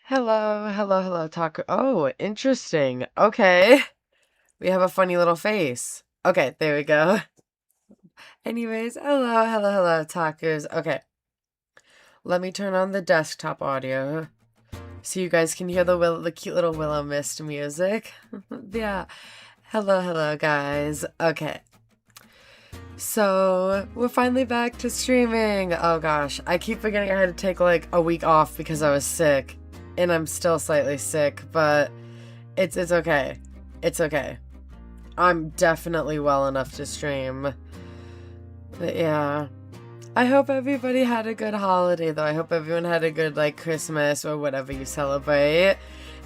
Hello, hello, hello, Taco. Oh, interesting. Okay. We have a funny little face. Okay, there we go. Anyways, hello, hello, hello, Otakus. Okay, let me turn on the desktop audio so you guys can hear the cute little Willowmist music. Yeah. Hello, hello, guys. Okay. So, we're finally back to streaming. Oh gosh, I keep forgetting I had to take like a week off because I was sick. And I'm still slightly sick, but it's okay. It's okay. I'm definitely well enough to stream. But yeah. I hope everybody had a good holiday though. I hope everyone had a good like Christmas or whatever you celebrate.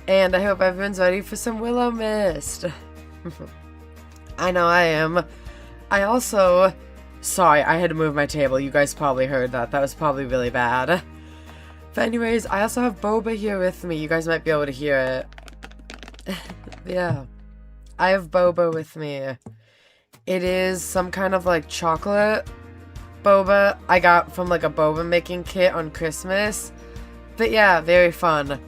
And I hope everyone's ready for some Willowmist. I know I am. I also... Sorry, I had to move my table. You guys probably heard that. That was probably really bad. But anyways, I also have boba here with me. You guys might be able to hear it. Yeah. I have boba with me. It is some kind of like chocolate boba I got from like a boba making kit on Christmas. But yeah, very fun.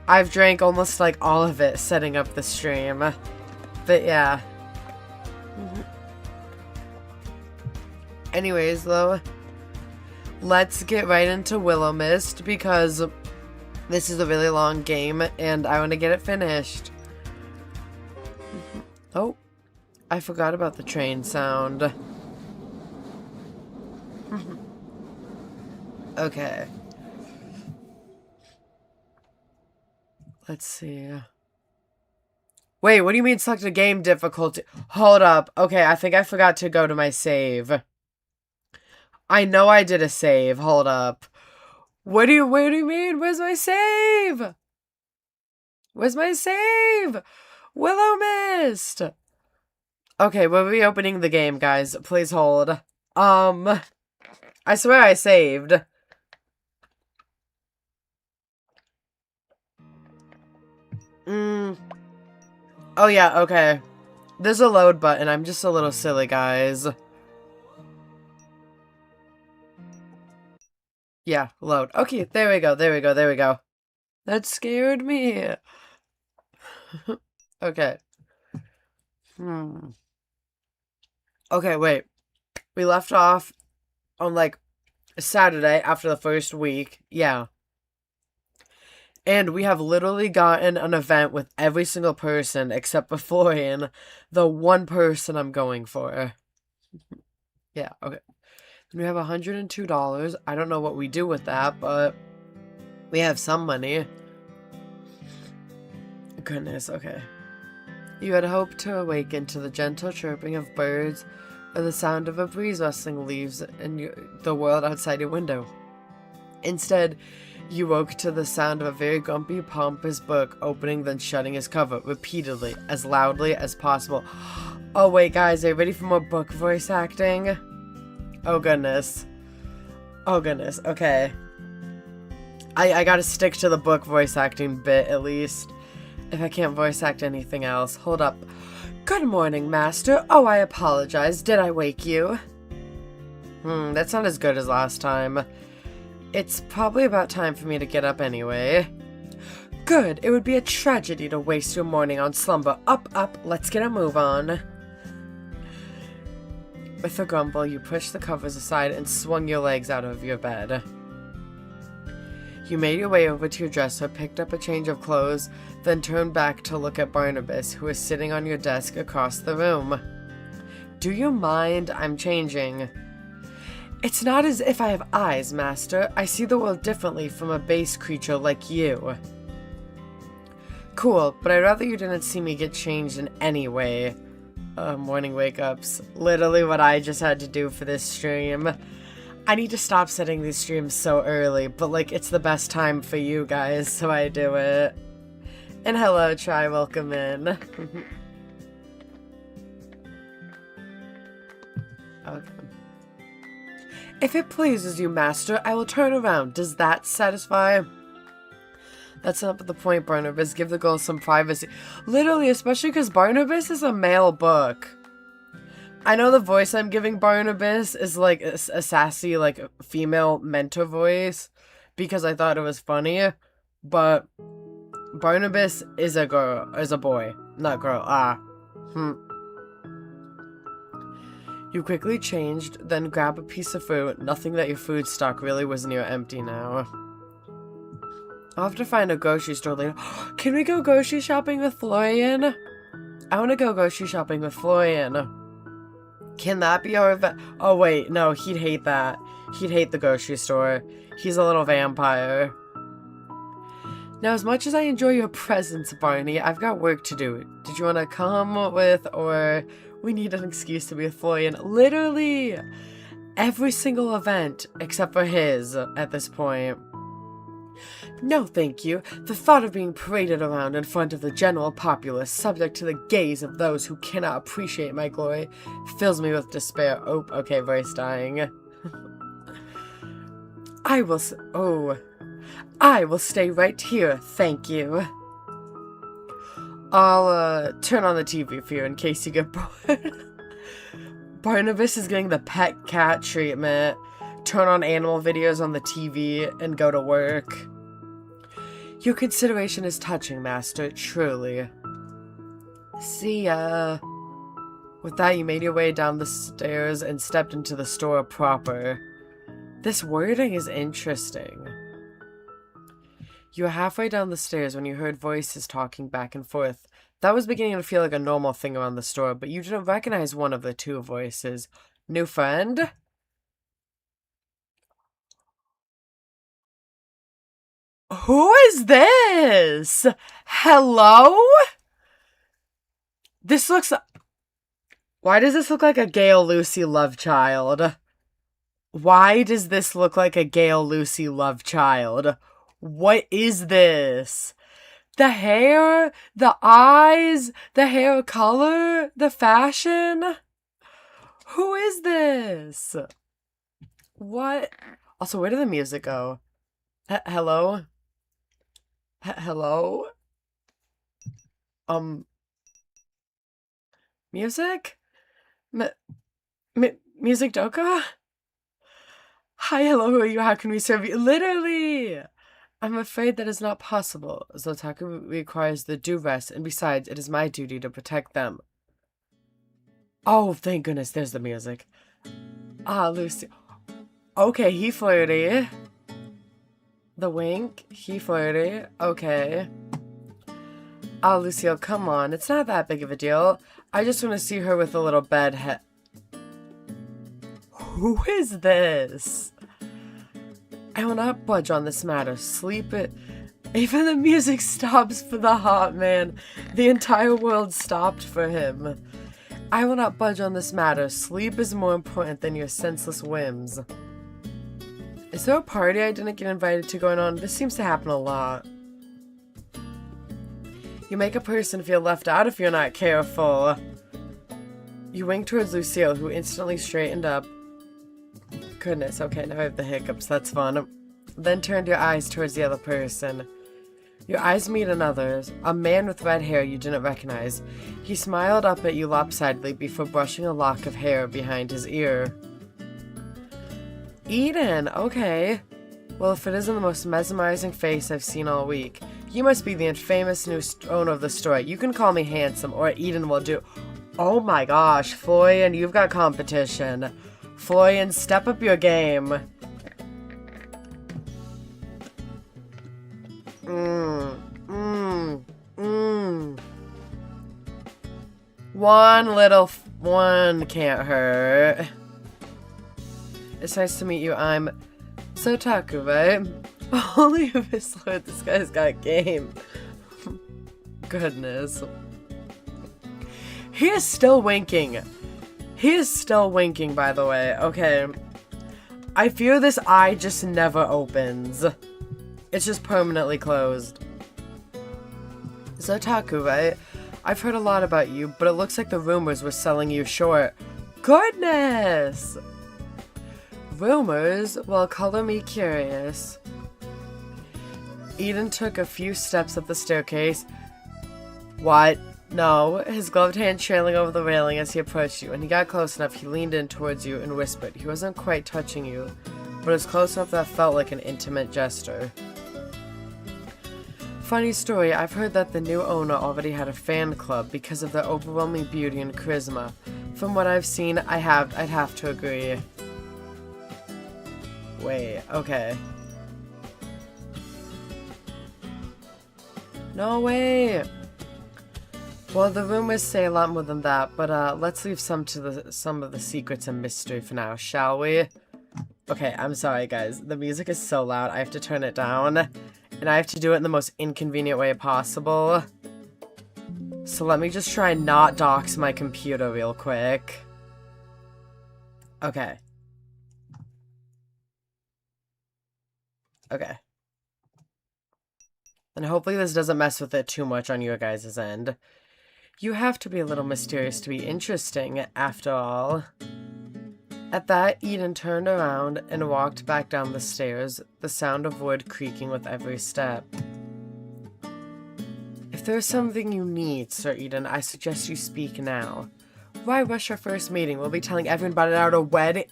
I've drank almost like all of it setting up the stream. But yeah. Anyways though, let's get right into Willowmist because this is a really long game and I want to get it finished. Oh, I forgot about the train sound. Okay. Let's see. Wait, what do you mean select a game difficulty? Hold up. Okay, I think I forgot to go to my save. I know I did a save. Hold up. What do you mean? Where's my save? Where's my save? Willowmist! Okay, we're reopening the game, guys. Please hold. I swear I saved. Oh yeah, okay. There's a load button. I'm just a little silly, guys. Yeah, load. Okay, there we go, there we go, there we go. That scared me. Okay. Okay, wait. We left off on, like, Saturday after the first week. Yeah. And we have literally gotten an event with every single person except for Florian, the one person I'm going for. Yeah, okay. We have $102. I don't know what we do with that, but we have some money. Goodness, okay. You had hoped to awaken to the gentle chirping of birds or the sound of a breeze rustling leaves in the world outside your window. Instead, you woke to the sound of a very grumpy, pompous book opening then shutting his cover repeatedly, as loudly as possible. Oh wait, guys, are you ready for more book voice acting? Oh goodness. Oh goodness, okay. I gotta stick to the book voice acting bit, at least. If I can't voice act anything else. Hold up. Good morning, master. Oh, I apologize. Did I wake you? That's not as good as last time. It's probably about time for me to get up anyway. Good. It would be a tragedy to waste your morning on slumber. Up, up. Let's get a move on. With a grumble, you pushed the covers aside and swung your legs out of your bed. You made your way over to your dresser, picked up a change of clothes, then turned back to look at Barnabas, who was sitting on your desk across the room. Do you mind? I'm changing. It's not as if I have eyes, Master. I see the world differently from a base creature like you. Cool, but I'd rather you didn't see me get changed in any way. Morning wake-ups. Literally what I just had to do for this stream. I need to stop setting these streams so early, but like it's the best time for you guys, so I do it. And hello, Try, welcome in. Okay. If it pleases you, Master, I will turn around. Does that satisfy? That's not the point, Barnabas. Give the girl some privacy. Literally, especially because Barnabas is a male book. I know the voice I'm giving Barnabas is like a sassy, like female mentor voice because I thought it was funny, but Barnabas is a girl, is a boy, not girl. You quickly changed, then grab a piece of fruit. Nothing that your food stock really was near empty now. I'll have to find a grocery store later. Can we go grocery shopping with Florian? I want to go grocery shopping with Florian. Can that be our event? Oh wait, no, he'd hate that. He'd hate the grocery store. He's a little vampire. Now, as much as I enjoy your presence, Barney, I've got work to do. Did you want to come with, or we need an excuse to be with Florian? Literally every single event except for his at this point. No, thank you. The thought of being paraded around in front of the general populace, subject to the gaze of those who cannot appreciate my glory, fills me with despair. Oh, okay, voice dying. I will stay right here, thank you. I'll, turn on the TV for you in case you get bored. Barnabas is getting the pet cat treatment. Turn on animal videos on the TV and go to work. Your consideration is touching, Master, truly. See ya. With that, you made your way down the stairs and stepped into the store proper. This wording is interesting. You were halfway down the stairs when you heard voices talking back and forth. That was beginning to feel like a normal thing around the store, but you didn't recognize one of the two voices. New friend? Who is this? Hello? This looks... Why does this look like a Gale Lucy love child? Why does this look like a Gale Lucy love child? What is this? The hair? The eyes? The hair color? The fashion? Who is this? What? Also, where did the music go? Hello? Hello? Music? Music Doka? Hi, hello, who are you? How can we serve you? Literally! I'm afraid that is not possible, as Otaku requires the due rest, and besides, it is my duty to protect them. Oh, thank goodness, there's the music. Ah, Lucy. Okay, he flirty. The wink, he flirty. Okay. Ah, Lucille, come on, it's not that big of a deal. I just want to see her with a little bed head. Who is this? I will not budge on this matter. Sleep it. Even the music stops for the hot man. The entire world stopped for him. I will not budge on this matter. Sleep is more important than your senseless whims. Is there a party I didn't get invited to going on? This seems to happen a lot. You make a person feel left out if you're not careful. You wink towards Lucille, who instantly straightened up. Goodness, okay, now I have the hiccups, that's fun. Then turned your eyes towards the other person. Your eyes meet another's, a man with red hair you didn't recognize. He smiled up at you lopsidedly before brushing a lock of hair behind his ear. Eden, okay. Well, if it isn't the most mesmerizing face I've seen all week, you must be the infamous new owner of the store. You can call me handsome, or Eden will do. Oh my gosh, Florian, you've got competition. Florian, step up your game. One can't hurt. It's nice to meet you. I'm Otaku, right? Holy Miss Lord, this guy's got game. Goodness. He is still winking. He is still winking, by the way. Okay. I fear this eye just never opens. It's just permanently closed. It's Otaku, right? I've heard a lot about you, but it looks like the rumors were selling you short. Goodness! Rumors? Well, color me curious. Eden took a few steps up the staircase. What? No, his gloved hand trailing over the railing as he approached you. When he got close enough, he leaned in towards you and whispered. He wasn't quite touching you, but it was close enough that felt like an intimate gesture. Funny story, I've heard that the new owner already had a fan club because of their overwhelming beauty and charisma. From what I've seen, I'd have to agree. Wait, okay. No way! Well, the rumors say a lot more than that, but let's leave some of the secrets and mystery for now, shall we? Okay, I'm sorry guys, the music is so loud, I have to turn it down, and I have to do it in the most inconvenient way possible. So let me just try and not dox my computer real quick. Okay. Okay. And hopefully this doesn't mess with it too much on your guys' end. You have to be a little mysterious to be interesting, after all. At that, Eden turned around and walked back down the stairs, the sound of wood creaking with every step. If there's something you need, Sir Eden, I suggest you speak now. Why rush our first meeting? We'll be telling everyone about it at our wedding.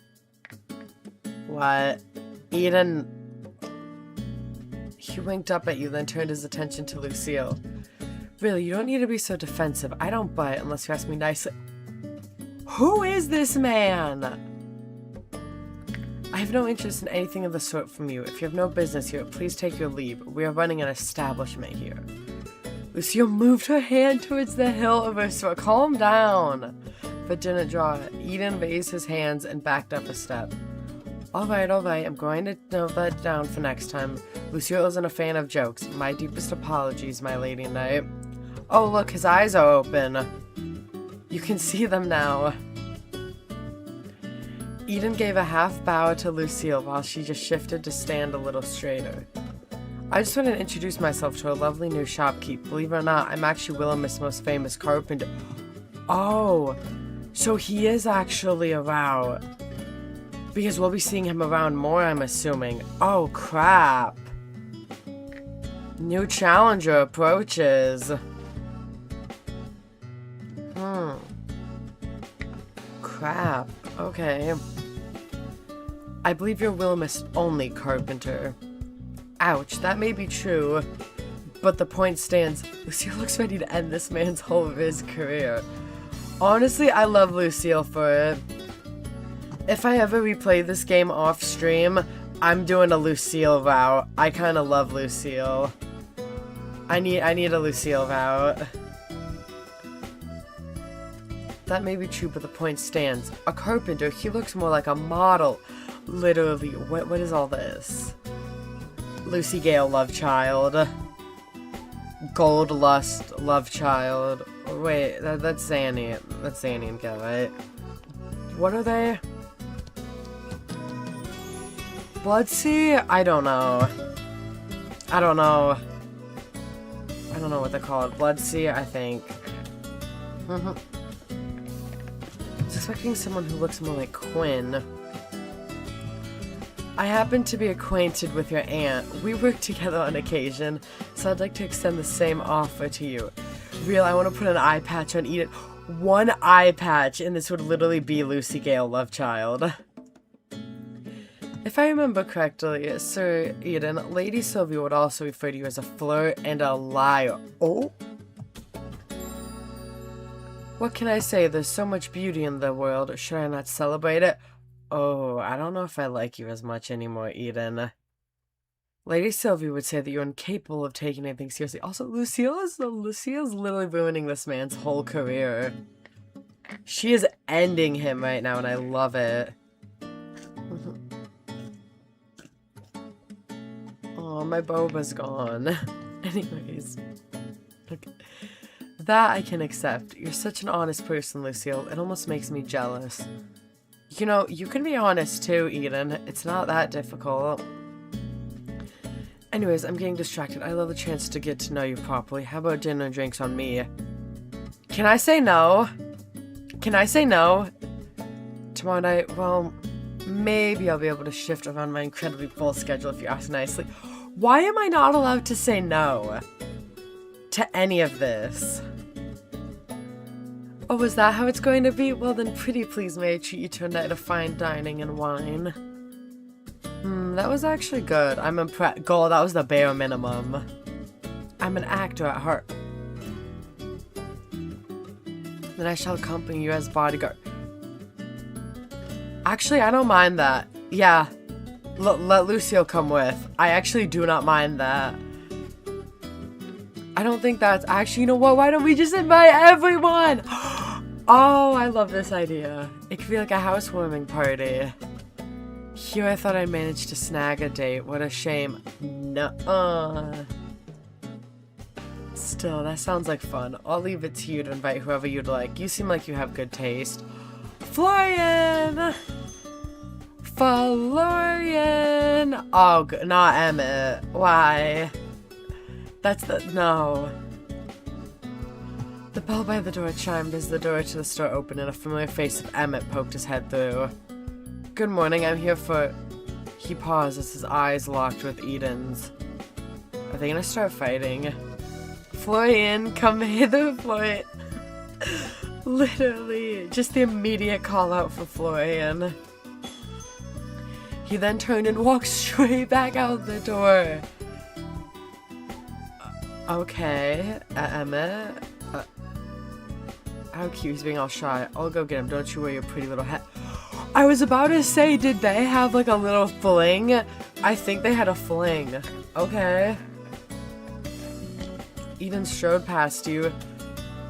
What? Eden... He winked up at you, then turned his attention to Lucille. Really, you don't need to be so defensive. I don't bite unless you ask me nicely. Who is this man? I have no interest in anything of the sort from you. If you have no business here, please take your leave. We are running an establishment here. Lucille moved her hand towards the hilt of her sword. Calm down. But didn't draw it. Eden raised his hands and backed up a step. Alright, I'm going to note that down for next time. Lucille isn't a fan of jokes. My deepest apologies, my lady knight. Oh, look, his eyes are open. You can see them now. Eden gave a half bow to Lucille while she just shifted to stand a little straighter. I just want to introduce myself to a lovely new shopkeep. Believe it or not, I'm actually Willowmist's most famous carpenter. Oh, so he is actually around. Because we'll be seeing him around more, I'm assuming. Oh, crap. New challenger approaches. Crap. Okay. I believe you're Willowmist's only carpenter. Ouch, that may be true. But the point stands, Lucille looks ready to end this man's whole of his career. Honestly, I love Lucille for it. If I ever replay this game off stream, I'm doing a Lucille route. I kind of love Lucille. I need a Lucille route. That may be true, but the point stands. A carpenter, he looks more like a model. Literally, what is all this? Lucy Gale, love child. Gold Lust, love child. Wait, that's Zanny. That's Zanny and Kel, right? What are they? Bloodsea? I don't know. I don't know what they're called. Bloodsea, I think. I was expecting someone who looks more like Quinn. I happen to be acquainted with your aunt. We work together on occasion, so I'd like to extend the same offer to you. Real, I want to put an eye patch on Eden. One eye patch, and this would literally be Lucy Gale, love child. If I remember correctly, Sir Eden, Lady Sylvia would also refer to you as a flirt and a liar. Oh? What can I say? There's so much beauty in the world. Should I not celebrate it? Oh, I don't know if I like you as much anymore, Eden. Lady Sylvia would say that you're incapable of taking anything seriously. Also, Lucille's literally ruining this man's whole career. She is ending him right now, and I love it. Oh, my boba's gone. Anyways. Okay. That I can accept. You're such an honest person, Lucille. It almost makes me jealous. You know, you can be honest too, Eden. It's not that difficult. Anyways, I'm getting distracted. I love the chance to get to know you properly. How about dinner and drinks on me? Can I say no? Can I say no? Tomorrow night, well, maybe I'll be able to shift around my incredibly full schedule if you ask nicely. Why am I not allowed to say no to any of this? Oh, is that how it's going to be? Well then, pretty please may I treat you to a night of fine dining and wine. That was actually good. I'm impressed. Goal, that was the bare minimum. I'm an actor at heart. Then I shall accompany you as bodyguard. Actually, I don't mind that. Yeah. Let Lucille come with. I actually do not mind that. I don't think that's actually, you know what? Why don't we just invite everyone? Oh, I love this idea. It could be like a housewarming party. Here I thought I managed to snag a date. What a shame. Nuh-uh. Still, that sounds like fun. I'll leave it to you to invite whoever you'd like. You seem like you have good taste. Florian! Florian! Oh, not Emmett. Why? That's the... no. The bell by the door chimed as the door to the store opened and a familiar face of Emmett poked his head through. Good morning, I'm here for... He paused as his eyes locked with Eden's. Are they gonna start fighting? Florian, come hither, Florian. Literally, just the immediate call out for Florian. He then turned and walked straight back out the door. Okay, Emmett. How cute, he's being all shy. I'll go get him, don't you wear your pretty little hat. I was about to say, did they have like a little fling? I think they had a fling. Okay. Eden strode past you,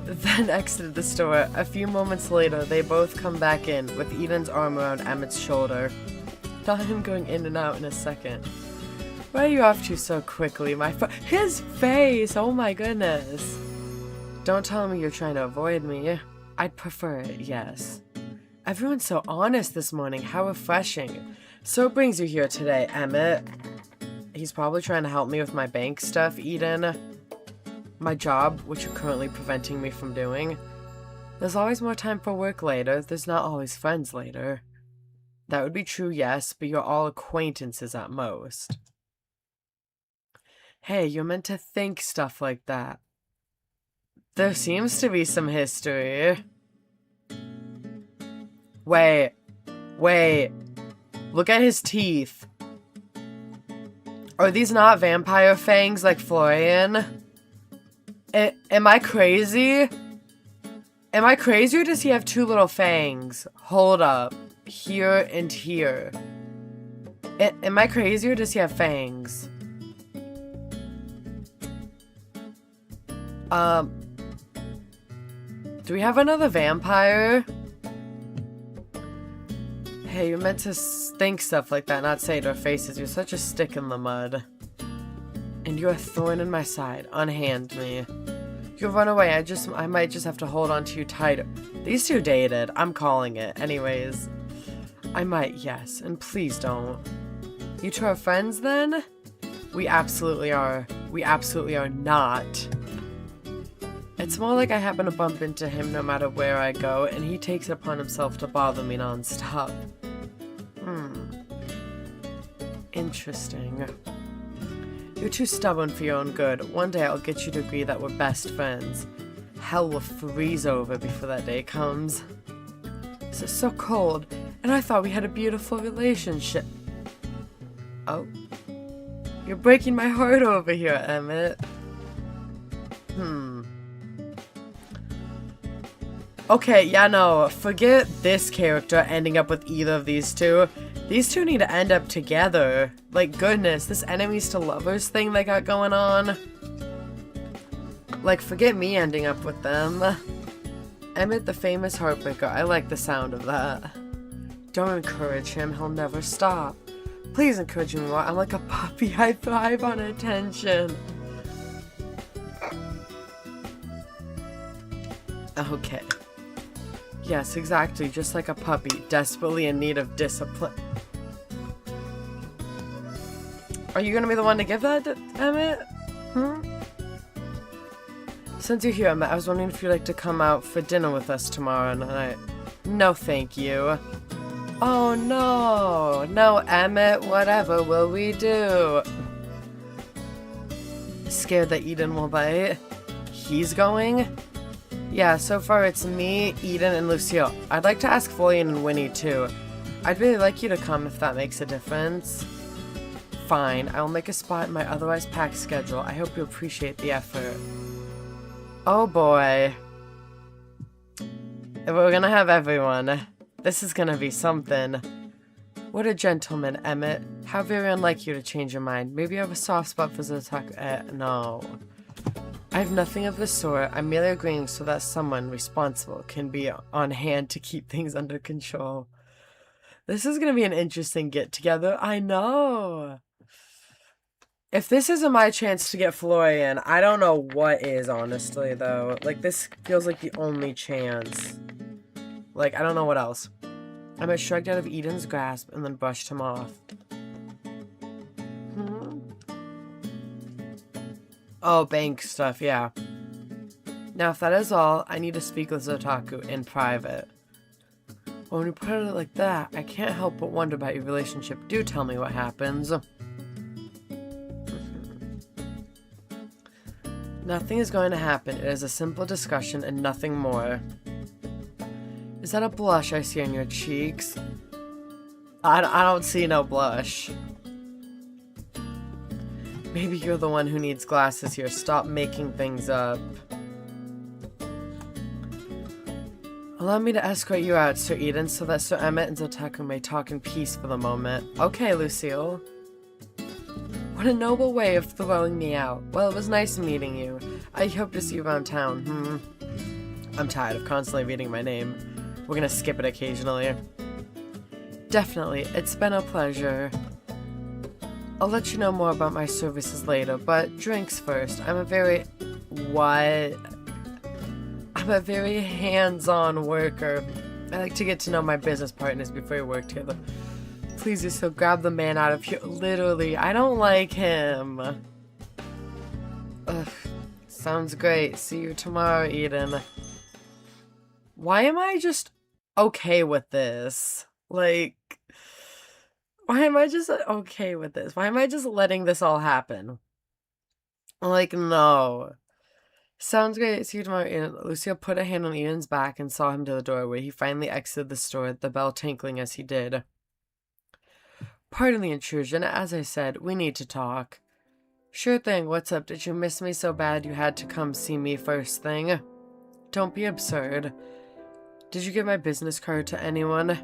then exited the store. A few moments later, they both come back in, with Eden's arm around Emmett's shoulder. Thought him going in and out in a second. Where are you off to so quickly, my his face! Oh my goodness. Don't tell me you're trying to avoid me. I'd prefer it, yes. Everyone's so honest this morning. How refreshing. So it brings you here today, Emmett. He's probably trying to help me with my bank stuff, Eden. My job, which you're currently preventing me from doing. There's always more time for work later. There's not always friends later. That would be true, yes, but you're all acquaintances at most. Hey, you're meant to think stuff like that. There seems to be some history. Wait. Look at his teeth. Are these not vampire fangs like Florian? Am I crazy? Am I crazy or does he have two little fangs? Hold up. Here and here. Am I crazy or does he have fangs? Do we have another vampire? Hey, you're meant to think stuff like that, not say to our faces. You're such a stick in the mud. And you're a thorn in my side. Unhand me. You'll run away. I might just have to hold on to you tighter. These two dated. I'm calling it. Anyways. I might, yes. And please don't. You two are friends then? We absolutely are. We absolutely are not. It's more like I happen to bump into him no matter where I go, and he takes it upon himself to bother me non-stop. Interesting. You're too stubborn for your own good. One day I'll get you to agree that we're best friends. Hell will freeze over before that day comes. This is so cold, and I thought we had a beautiful relationship. Oh. You're breaking my heart over here, Emmett. Okay, yeah, no, forget this character ending up with either of these two. These two need to end up together. Like, goodness, this enemies to lovers thing they got going on. Like, forget me ending up with them. Emmett, the famous heartbreaker. I like the sound of that. Don't encourage him. He'll never stop. Please encourage me more. I'm like a puppy. I thrive on attention. Okay. Yes, exactly. Just like a puppy. Desperately in need of discipline. Are you gonna be the one to give that to Emmett? Since you're here, Emmett, I was wondering if you'd like to come out for dinner with us tomorrow night. No, thank you. Oh, no. No, Emmett, whatever will we do? Scared that Eden will bite. He's going? Yeah, so far it's me, Eden, and Lucille. I'd like to ask Florian and Winnie, too. I'd really like you to come if that makes a difference. Fine, I will make a spot in my otherwise packed schedule. I hope you appreciate the effort. Oh boy. We're gonna have everyone. This is gonna be something. What a gentleman, Emmett. How very unlike you to change your mind. Maybe you have a soft spot for Otaku. No. I have nothing of the sort. I'm merely agreeing so that someone responsible can be on hand to keep things under control. This is gonna be an interesting get-together. I know. If this isn't my chance to get Florian, I don't know what is, honestly, though. Like, this feels like the only chance. Like, I don't know what else. Emmett shrugged out of Eden's grasp and then brushed him off. Oh, bank stuff, yeah. Now, if that is all, I need to speak with Otaku in private. Well, when you put it like that, I can't help but wonder about your relationship. Do tell me what happens. Nothing is going to happen. It is a simple discussion and nothing more. Is that a blush I see on your cheeks? I don't see no blush. Maybe you're the one who needs glasses here. Stop making things up. Allow me to escort you out, Sir Eden, so that Sir Emmett and Otaku may talk in peace for the moment. Okay, Lucille. What a noble way of throwing me out. Well, it was nice meeting you. I hope to see you around town. I'm tired of constantly reading my name. We're gonna skip it occasionally. Definitely, it's been a pleasure. I'll let you know more about my services later, but drinks first. I'm a very hands-on worker. I like to get to know my business partners before we work together. Please just so grab the man out of here. Literally, I don't like him. Ugh, sounds great. See you tomorrow, Eden. Why am I just okay with this? Like, why am I just okay with this? Why am I just letting this all happen? Like, no. Sounds great. See you tomorrow, Eden. Lucia put a hand on Eden's back and saw him to the doorway. He finally exited the store, the bell tinkling as he did. Pardon the intrusion. As I said, we need to talk. Sure thing. What's up? Did you miss me so bad you had to come see me first thing? Don't be absurd. Did you give my business card to anyone?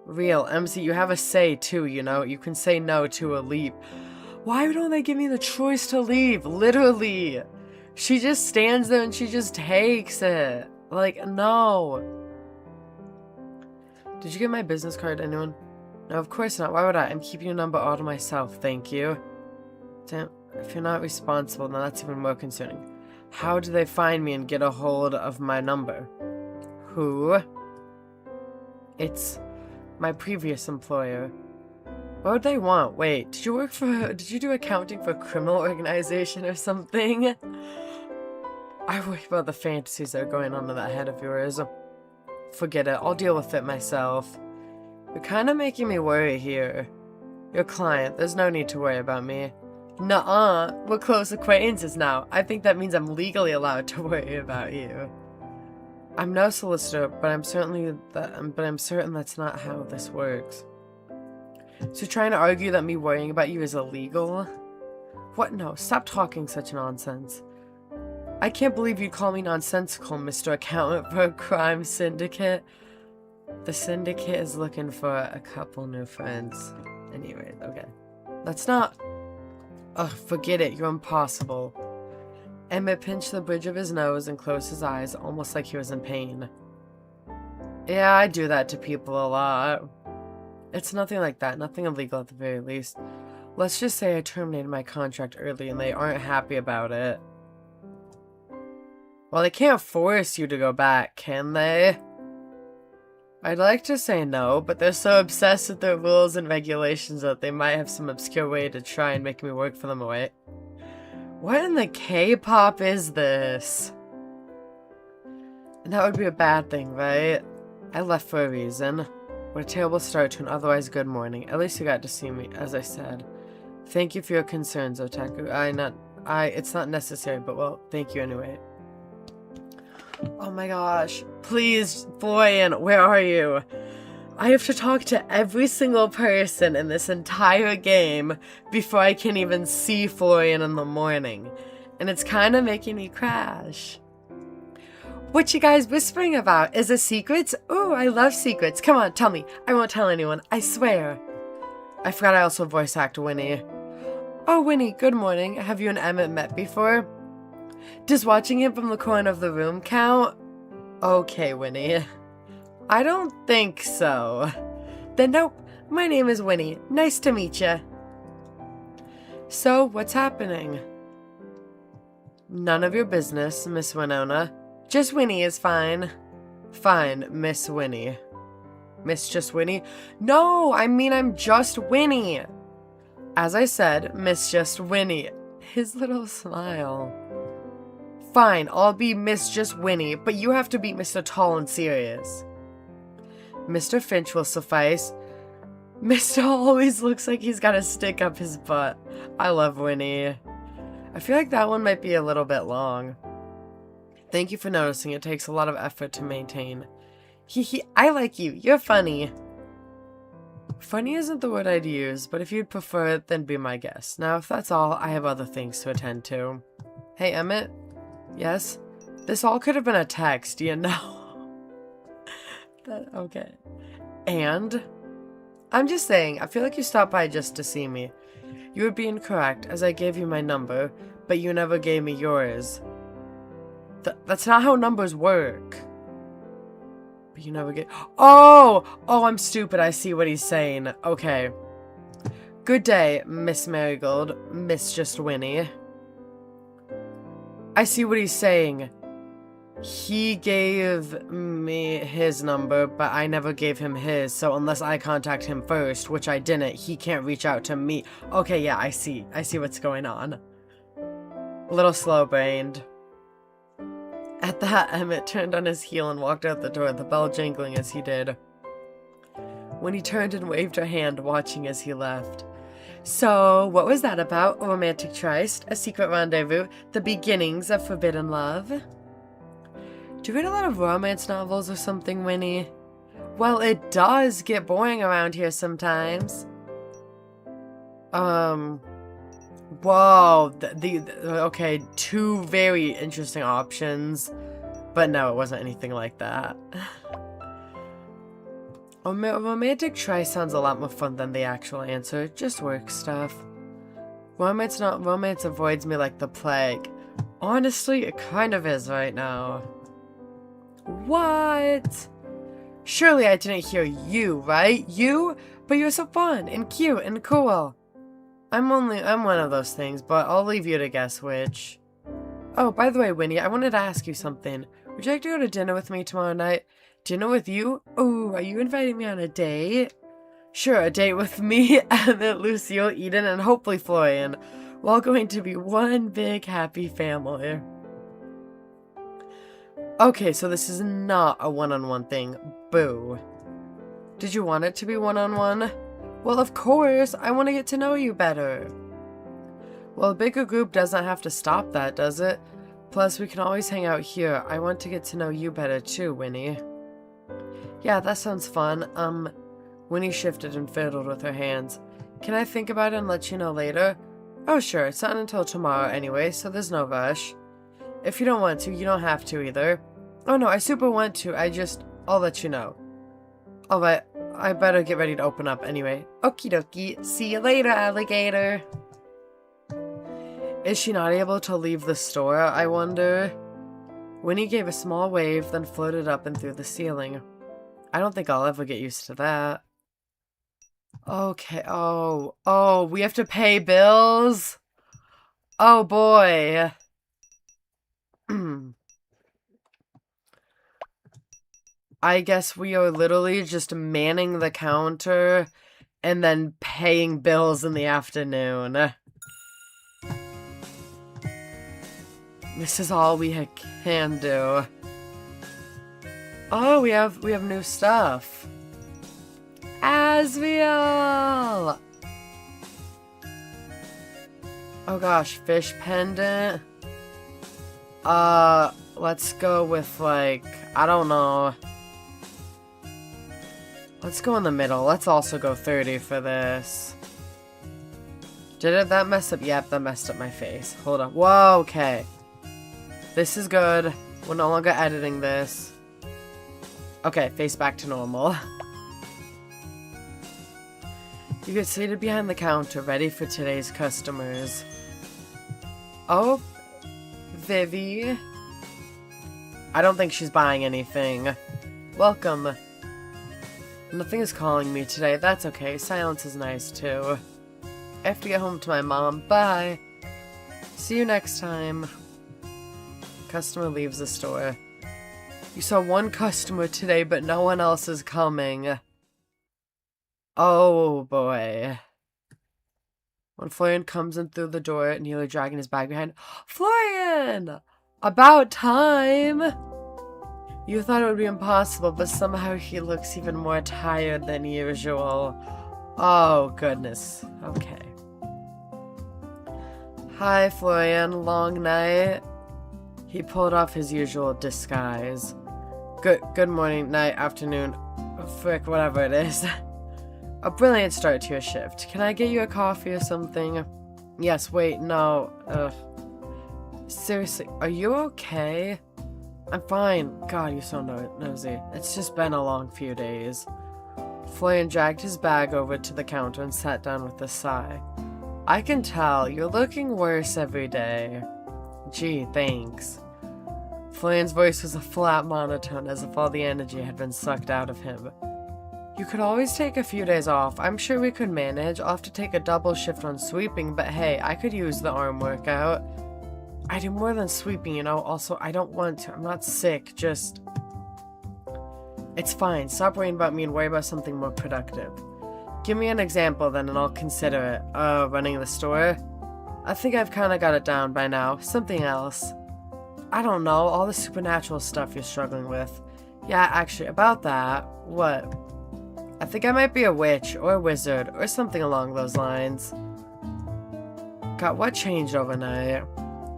Real. MC, you have a say too, you know? You can say no to a leap. Why don't they give me the choice to leave? Literally. She just stands there and she just takes it. Like, no. Did you give my business card to anyone? No, of course not. Why would I? I'm keeping your number all to myself. Thank you. Damn, if you're not responsible, then that's even more concerning. How do they find me and get a hold of my number? Who? It's my previous employer. What would they want? Wait, did you do accounting for a criminal organization or something? I worry about the fantasies that are going on in that head of yours. Forget it, I'll deal with it myself. You're kind of making me worry here. Your client, there's no need to worry about me. Nuh-uh, we're close acquaintances now. I think that means I'm legally allowed to worry about you. I'm no solicitor, but I'm certain that's not how this works. So you're trying to argue that me worrying about you is illegal? What? No, stop talking such nonsense. I can't believe you'd call me nonsensical, Mr. Accountant, for a crime syndicate. The syndicate is looking for a couple new friends. Anyway, okay. That's not... Ugh, forget it, you're impossible. Emmett pinched the bridge of his nose and closed his eyes, almost like he was in pain. Yeah, I do that to people a lot. It's nothing like that, nothing illegal at the very least. Let's just say I terminated my contract early and they aren't happy about it. Well, they can't force you to go back, can they? I'd like to say no, but they're so obsessed with their rules and regulations that they might have some obscure way to try and make me work for them away. What in the K-pop is this? And that would be a bad thing, right? I left for a reason. What a terrible start to an otherwise good morning. At least you got to see me, as I said. Thank you for your concerns, Otaku. It's not necessary, but well, thank you anyway. Oh my gosh. Please, Florian, where are you? I have to talk to every single person in this entire game before I can even see Florian in the morning. And it's kind of making me crash. What you guys whispering about? Is it secrets? Ooh, I love secrets. Come on, tell me. I won't tell anyone. I swear. I forgot I also voice act Winnie. Oh, Winnie, good morning. Have you and Emmett met before? Does watching it from the corner of the room count? Okay, Winnie. I don't think so. Then nope. My name is Winnie. Nice to meet ya. So, what's happening? None of your business, Miss Winona. Just Winnie is fine. Fine, Miss Winnie. Miss Just Winnie? No, I mean I'm just Winnie. As I said, Miss Just Winnie. His little smile. Fine, I'll be Miss Just Winnie, but you have to be Mr. Tall and Serious. Mr. Finch will suffice. Mr. always looks like he's got a stick up his butt. I love Winnie. I feel like that one might be a little bit long. Thank you for noticing. It takes a lot of effort to maintain. Hee, I like you. You're funny. Funny isn't the word I'd use, but if you'd prefer it, then be my guest. Now, if that's all, I have other things to attend to. Hey, Emmett? Yes? This all could have been a text, you know? Okay. And? I'm just saying, I feel like you stopped by just to see me. You would be incorrect, as I gave you my number, but you never gave me yours. That's not how numbers work. But you never get... Oh, I'm stupid. I see what he's saying. Okay. Good day, Miss Marigold. Miss Just Winnie. I see what he's saying. He gave me his number, but I never gave him his, so unless I contact him first, which I didn't, he can't reach out to me. Okay, yeah, I see. I see what's going on. A little slow-brained. At that, Emmett turned on his heel and walked out the door, the bell jingling as he did. When he turned and waved her hand, watching as he left. So, what was that about? A romantic tryst? A secret rendezvous? The beginnings of forbidden love? Do you read a lot of romance novels or something, Winnie? Well, it does get boring around here sometimes. Whoa, okay, two very interesting options, but no, it wasn't anything like that. A romantic try sounds a lot more fun than the actual answer, just work stuff. Romance avoids me like the plague. Honestly, it kind of is right now. What? Surely I didn't hear you, right? You? But you're so fun and cute and cool. I'm one of those things, but I'll leave you to guess which. Oh, by the way, Winnie, I wanted to ask you something. Would you like to go to dinner with me tomorrow night? Dinner with you? Oh, are you inviting me on a date? Sure, a date with me, Emmett, Lucille, Eden, and hopefully Florian. We're all going to be one big happy family. Okay, so this is not a one-on-one thing. Boo. Did you want it to be one-on-one? Well, of course, I want to get to know you better. Well, a bigger group doesn't have to stop that, does it? Plus, we can always hang out here. I want to get to know you better too, Winnie. Yeah, that sounds fun. Winnie shifted and fiddled with her hands. Can I think about it and let you know later? Oh, sure, it's not until tomorrow anyway, so there's no rush. If you don't want to, you don't have to either. Oh no, I super want to, I'll let you know. Alright, I better get ready to open up anyway. Okie dokie, see you later, alligator. Is she not able to leave the store, I wonder? Winnie gave a small wave, then floated up and through the ceiling. I don't think I'll ever get used to that. Okay, oh, we have to pay bills? Oh boy. I guess we are literally just manning the counter and then paying bills in the afternoon. This is all we can do. Oh, we have new stuff. Asriel! Oh gosh, fish pendant. Let's go with like, I don't know. Let's go in the middle. Let's also go 30 for this. Did that mess up? Yep, that messed up my face. Hold on. Whoa, okay. This is good. We're no longer editing this. Okay, face back to normal. You get seated behind the counter, ready for today's customers. Oh, Vivi. I don't think she's buying anything. Welcome. Nothing is calling me today. That's okay. Silence is nice, too. I have to get home to my mom. Bye. See you next time. Customer leaves the store. You saw one customer today, but no one else is coming. Oh, boy. When Florian comes in through the door, nearly dragging his bag behind. Florian! About time! You thought it would be impossible, but somehow he looks even more tired than usual. Oh, goodness. Okay. Hi, Florian. Long night? He pulled off his usual disguise. Good morning, night, afternoon, frick, whatever it is. A brilliant start to your shift. Can I get you a coffee or something? Yes, wait, no. Seriously, are you okay? I'm fine. God, you're so nosy. It's just been a long few days. Florian dragged his bag over to the counter and sat down with a sigh. I can tell, you're looking worse every day. Gee, thanks. Florian's voice was a flat monotone, as if all the energy had been sucked out of him. You could always take a few days off. I'm sure we could manage. I'll have to take a double shift on sweeping, but hey, I could use the arm workout. I do more than sweeping, you know. Also, I don't want to. I'm not sick, just... It's fine. Stop worrying about me and worry about something more productive. Give me an example then and I'll consider it. Running the store? I think I've kind of got it down by now. Something else. I don't know, all the supernatural stuff you're struggling with. Yeah, actually, about that, what? I think I might be a witch, or a wizard, or something along those lines. God, what changed overnight?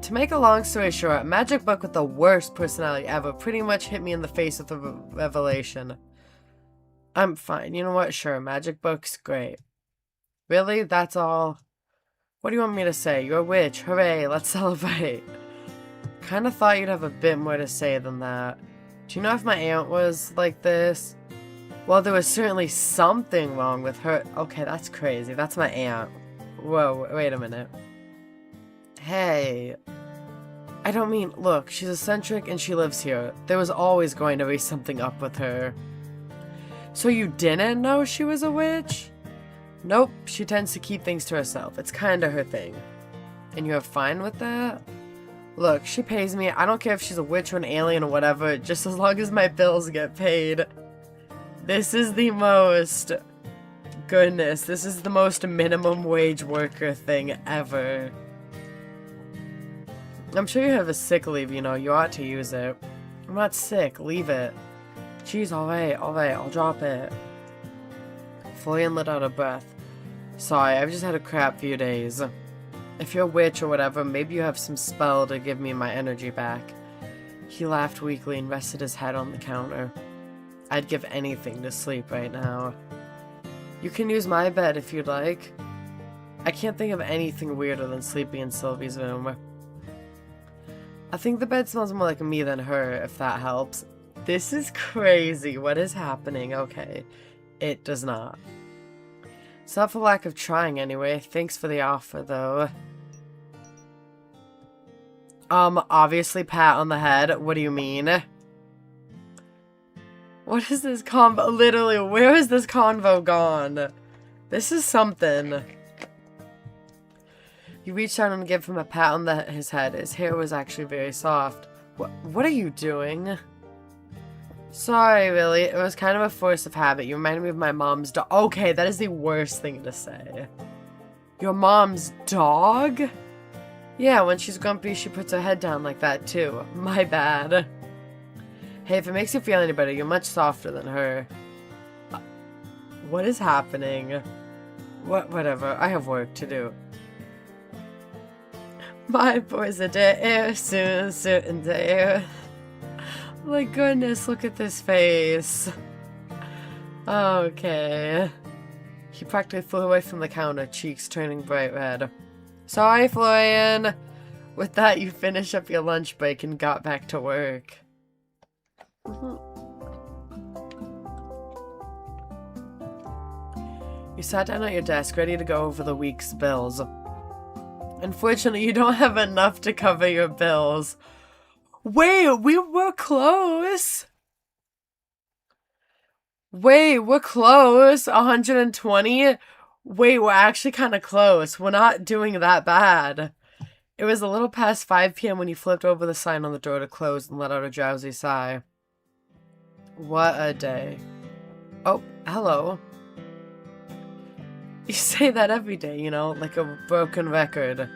To make a long story short, a magic book with the worst personality ever pretty much hit me in the face with a revelation. I'm fine, you know what, sure, magic book's great. Really? That's all? What do you want me to say? You're a witch, hooray, let's celebrate. Kinda thought you'd have a bit more to say than that. Do you know if my aunt was like this? Well, there was certainly something wrong with her. Okay, that's crazy. That's my aunt. Whoa, wait a minute. Hey. I don't mean, look, she's eccentric and she lives here. There was always going to be something up with her. So you didn't know she was a witch? Nope, she tends to keep things to herself. It's kinda her thing. And you're fine with that? Look, she pays me. I don't care if she's a witch or an alien or whatever, just as long as my bills get paid. This is the most... Goodness, this is the most minimum wage worker thing ever. I'm sure you have a sick leave, you know. You ought to use it. I'm not sick. Leave it. Jeez, alright, I'll drop it. Florian let out a breath. Sorry, I've just had a crap few days. If you're a witch or whatever, maybe you have some spell to give me my energy back. He laughed weakly and rested his head on the counter. I'd give anything to sleep right now. You can use my bed if you'd like. I can't think of anything weirder than sleeping in Sylvie's room. I think the bed smells more like me than her, if that helps. This is crazy. What is happening? Okay. It does not. It's not for lack of trying anyway. Thanks for the offer, though. Obviously pat on the head. What do you mean? What is this convo? Literally, where is this convo gone? This is something. You reached out and gave him a pat on his head. His hair was actually very soft. What are you doing? Sorry, really. It was kind of a force of habit. You reminded me of my mom's dog. Okay, that is the worst thing to say. Your mom's dog? Yeah, when she's grumpy, she puts her head down like that, too. My bad. Hey, if it makes you feel any better, you're much softer than her. What is happening? Whatever. I have work to do. My boy's a dare, soon dare. My goodness, look at this face. Okay. He practically flew away from the counter, cheeks turning bright red. Sorry, Florian. With that, you finished up your lunch break and got back to work. You sat down at your desk, ready to go over the week's bills. Unfortunately, you don't have enough to cover your bills. Wait, we were close. Wait, we're close. 120? Wait, we're actually kind of close. We're not doing that bad. It was a little past 5 p.m. when you flipped over the sign on the door to close and let out a drowsy sigh. What a day. Oh, hello. You say that every day, you know, like a broken record.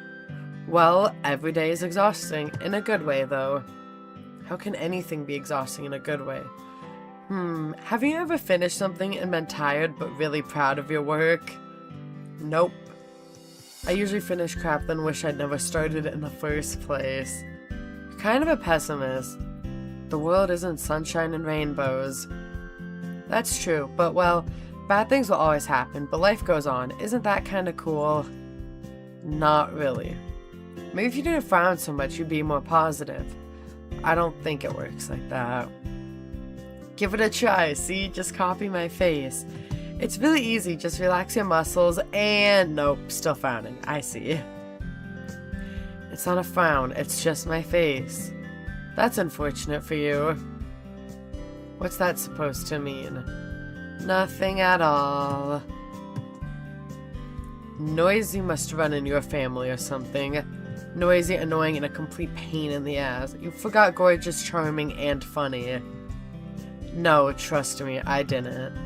Well, every day is exhausting, in a good way, though. How can anything be exhausting in a good way? Have you ever finished something and been tired but really proud of your work? Nope. I usually finish crap then wish I'd never started it in the first place. You're kind of a pessimist. The world isn't sunshine and rainbows. That's true, but well, bad things will always happen, but life goes on. Isn't that kind of cool? Not really. Maybe if you didn't frown so much, you'd be more positive. I don't think it works like that. Give it a try, see? Just copy my face. It's really easy, just relax your muscles and nope, still frowning. I see. It's not a frown, it's just my face. That's unfortunate for you. What's that supposed to mean? Nothing at all. Noisy must run in your family or something. Noisy, annoying, and a complete pain in the ass. You forgot gorgeous, charming, and funny. No, trust me, I didn't.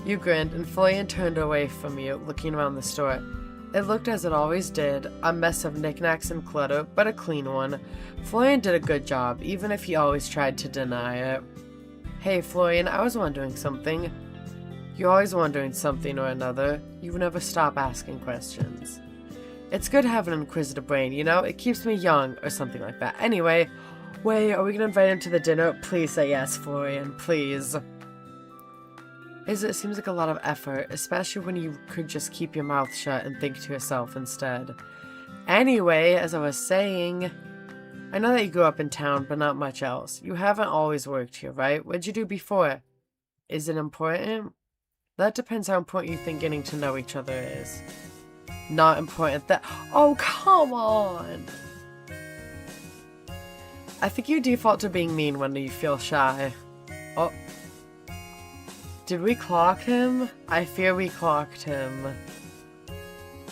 You grinned, and Florian turned away from you, looking around the store. It looked as it always did, a mess of knickknacks and clutter, but a clean one. Florian did a good job, even if he always tried to deny it. Hey, Florian, I was wondering something. You're always wondering something or another. You never stop asking questions. It's good having an inquisitive brain, you know? It keeps me young, or something like that. Anyway, wait, are we gonna invite him to the dinner? Please say yes, Florian, please. It seems like a lot of effort, especially when you could just keep your mouth shut and think to yourself instead. Anyway, as I was saying, I know that you grew up in town, but not much else. You haven't always worked here, right? What'd you do before? Is it important? That depends how important you think getting to know each other is. Not important that— Oh, come on! I think you default to being mean when you feel shy. Oh. Did we clock him? I fear we clocked him.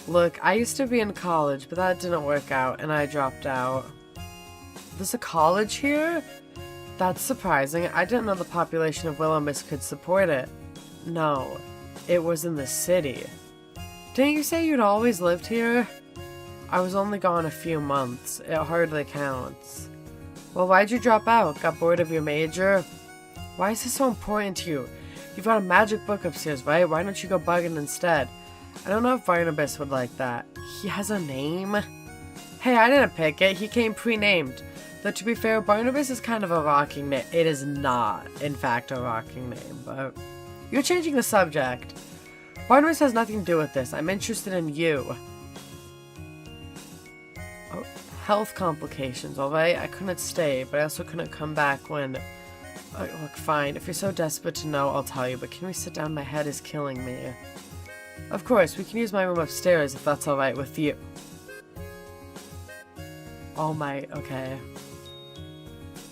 Look, I used to be in college, but that didn't work out, and I dropped out. There's a college here? That's surprising. I didn't know the population of Willowmist could support it. No, it was in the city. Didn't you say you'd always lived here? I was only gone a few months. It hardly counts. Well, why'd you drop out? Got bored of your major? Why is this so important to you? You've got a magic book upstairs, right? Why don't you go bugging instead? I don't know if Barnabas would like that. He has a name? Hey, I didn't pick it. He came pre-named. Though to be fair, Barnabas is kind of a rocking name. It is not, in fact, a rocking name, but— You're changing the subject. Barnabas has nothing to do with this. I'm interested in you. Oh, health complications, alright? I couldn't stay, but I also couldn't come back when— look, fine. If you're so desperate to know, I'll tell you, but can we sit down? My head is killing me. Of course, we can use my room upstairs if that's alright with you. Oh my, okay.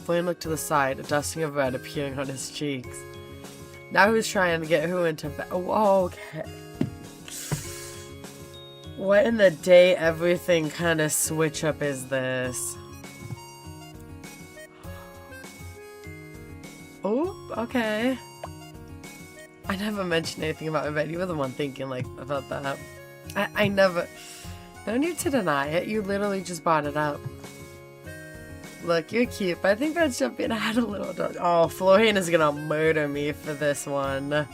Florian looked to the side, a dusting of red appearing on his cheeks. Now he's trying to get who into bed. Oh, okay. What in the day everything kind of switch up is this? Oh, okay. I never mentioned anything about my bed. You were the one thinking, like, about that. I never... No need to deny it. You literally just brought it up. Look, you're cute, but I think that's jumping ahead a little. Oh, Florian is gonna murder me for this one.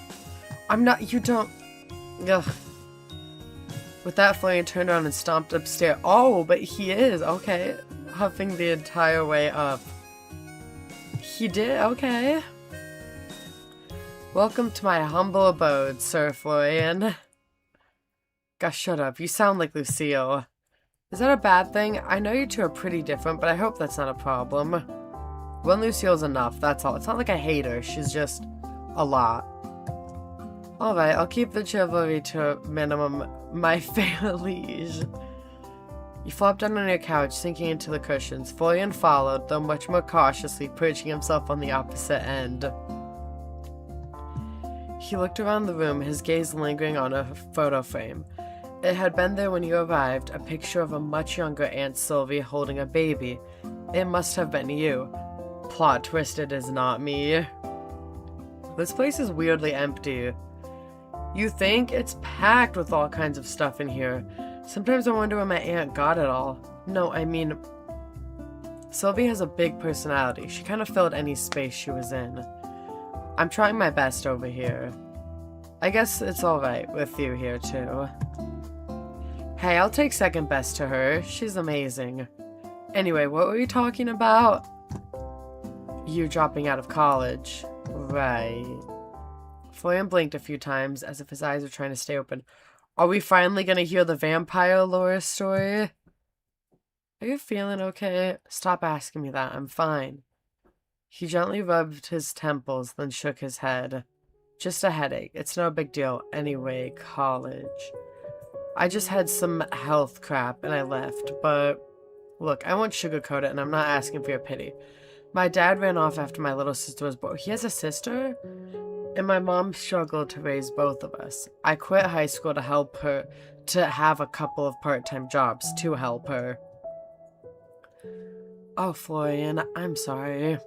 I'm not... You don't... Ugh. With that, Florian turned around and stomped upstairs. Oh, but he is. Okay. Huffing the entire way up. He did? Okay. Welcome to my humble abode, Sir Florian. Gosh, shut up. You sound like Lucille. Is that a bad thing? I know you two are pretty different, but I hope that's not a problem. One Lucille's enough, that's all. It's not like I hate her, she's just a lot. Alright, I'll keep the chivalry to a minimum, my fair liege. You flopped down on your couch, sinking into the cushions. Florian followed, though much more cautiously, perching himself on the opposite end. He looked around the room, his gaze lingering on a photo frame. It had been there when you arrived, a picture of a much younger Aunt Sylvie holding a baby. It must have been you. Plot twist, it is not me. This place is weirdly empty. You think? It's packed with all kinds of stuff in here. Sometimes I wonder where my aunt got it all. No, I mean... Sylvie has a big personality. She kind of filled any space she was in. I'm trying my best over here. I guess it's alright with you here, too. Hey, I'll take second best to her. She's amazing. Anyway, what were we talking about? You dropping out of college. Right. Florian blinked a few times, as if his eyes were trying to stay open. Are we finally gonna hear the vampire lore story? Are you feeling okay? Stop asking me that. I'm fine. He gently rubbed his temples, then shook his head. Just a headache. It's no big deal. Anyway, college. I just had some health crap and I left, but look, I won't sugarcoat it and I'm not asking for your pity. My dad ran off after my little sister was born. He has a sister? And my mom struggled to raise both of us. I quit high school to help her, to have a couple of part-time jobs to help her. Oh, Florian, I'm sorry.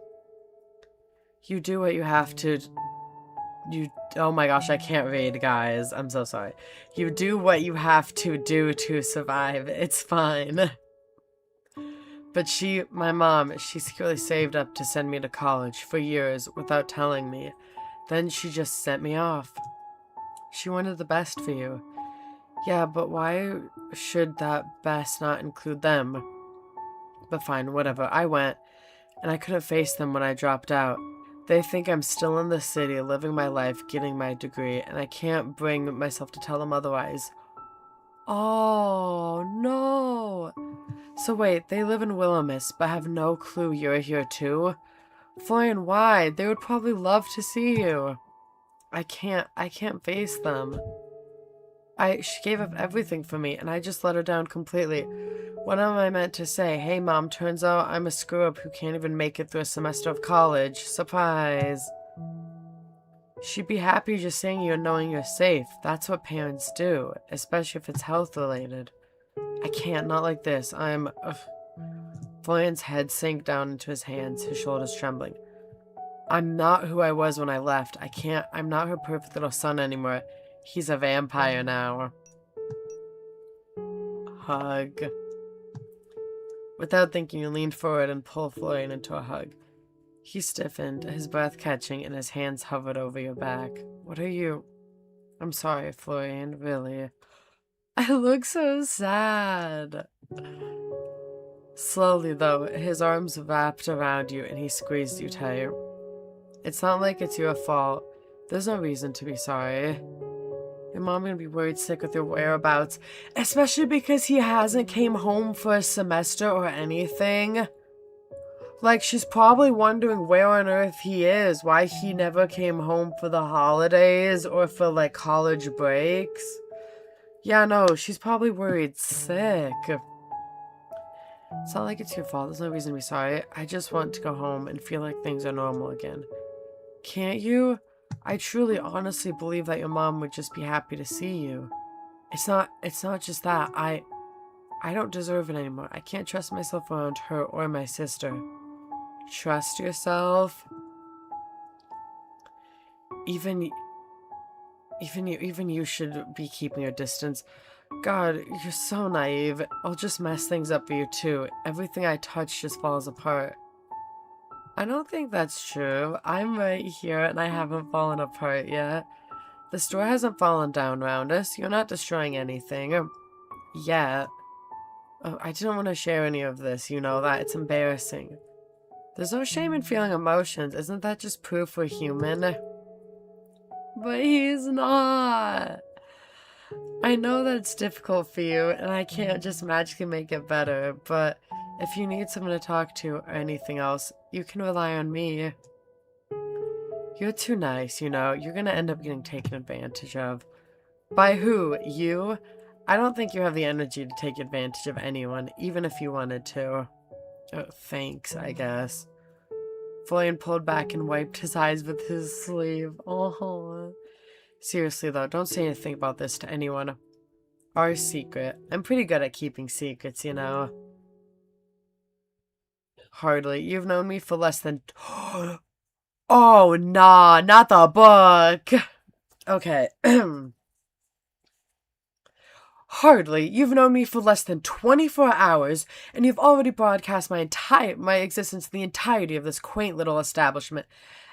You do what you have to... Oh my gosh, I can't read, guys. I'm so sorry. You do what you have to do to survive. It's fine. But my mom, she secretly saved up to send me to college for years without telling me. Then she just sent me off. She wanted the best for you. Yeah, but why should that best not include them? But fine, whatever. I went, and I couldn't face them when I dropped out. They think I'm still in the city, living my life, getting my degree, and I can't bring myself to tell them otherwise. Oh, no. So wait, they live in Willowmist, but have no clue you're here too? Florian, why? They would probably love to see you. I can't face them. She gave up everything for me, and I just let her down completely. What am I meant to say? Hey, Mom, turns out I'm a screw-up who can't even make it through a semester of college. Surprise. She'd be happy just seeing you and knowing you're safe. That's what parents do, especially if it's health-related. I can't, not like this. Ugh. Florian's head sank down into his hands, his shoulders trembling. I'm not who I was when I left. I'm not her perfect little son anymore. He's a vampire now. Hug. Without thinking, he leaned forward and pulled Florian into a hug. He stiffened, his breath catching, and his hands hovered over your back. What are you... I'm sorry, Florian, really. I look so sad. Slowly, though, his arms wrapped around you and he squeezed you tight. It's not like it's your fault. There's no reason to be sorry. Your mom gonna be worried sick with your whereabouts, especially because he hasn't came home for a semester or anything. Like, she's probably wondering where on earth he is, why he never came home for the holidays or for, like, college breaks. Yeah, no, she's probably worried sick. It's not like it's your fault. There's no reason to be sorry. I just want to go home and feel like things are normal again. Can't you? I truly, honestly believe that your mom would just be happy to see you. It's not just that. I don't deserve it anymore. I can't trust myself around her or my sister. Trust yourself? Even you should be keeping your distance. God, you're so naive. I'll just mess things up for you too. Everything I touch just falls apart. I don't think that's true. I'm right here and I haven't fallen apart yet. The store hasn't fallen down around us. You're not destroying anything. Yet. Oh, I didn't want to share any of this, you know that. It's embarrassing. There's no shame in feeling emotions. Isn't that just proof we're human? But he's not. I know that it's difficult for you, and I can't just magically make it better, but if you need someone to talk to or anything else, you can rely on me. You're too nice, you know. You're gonna end up getting taken advantage of. By who? You? I don't think you have the energy to take advantage of anyone, even if you wanted to. Oh, thanks, I guess. Florian pulled back and wiped his eyes with his sleeve. Oh. Seriously, though, don't say anything about this to anyone. Our secret. I'm pretty good at keeping secrets, you know. Hardly. You've known me for less than... Oh, nah, not the book. Okay. Hardly. You've known me for less than 24 hours, and you've already broadcast my existence to the entirety of this quaint little establishment.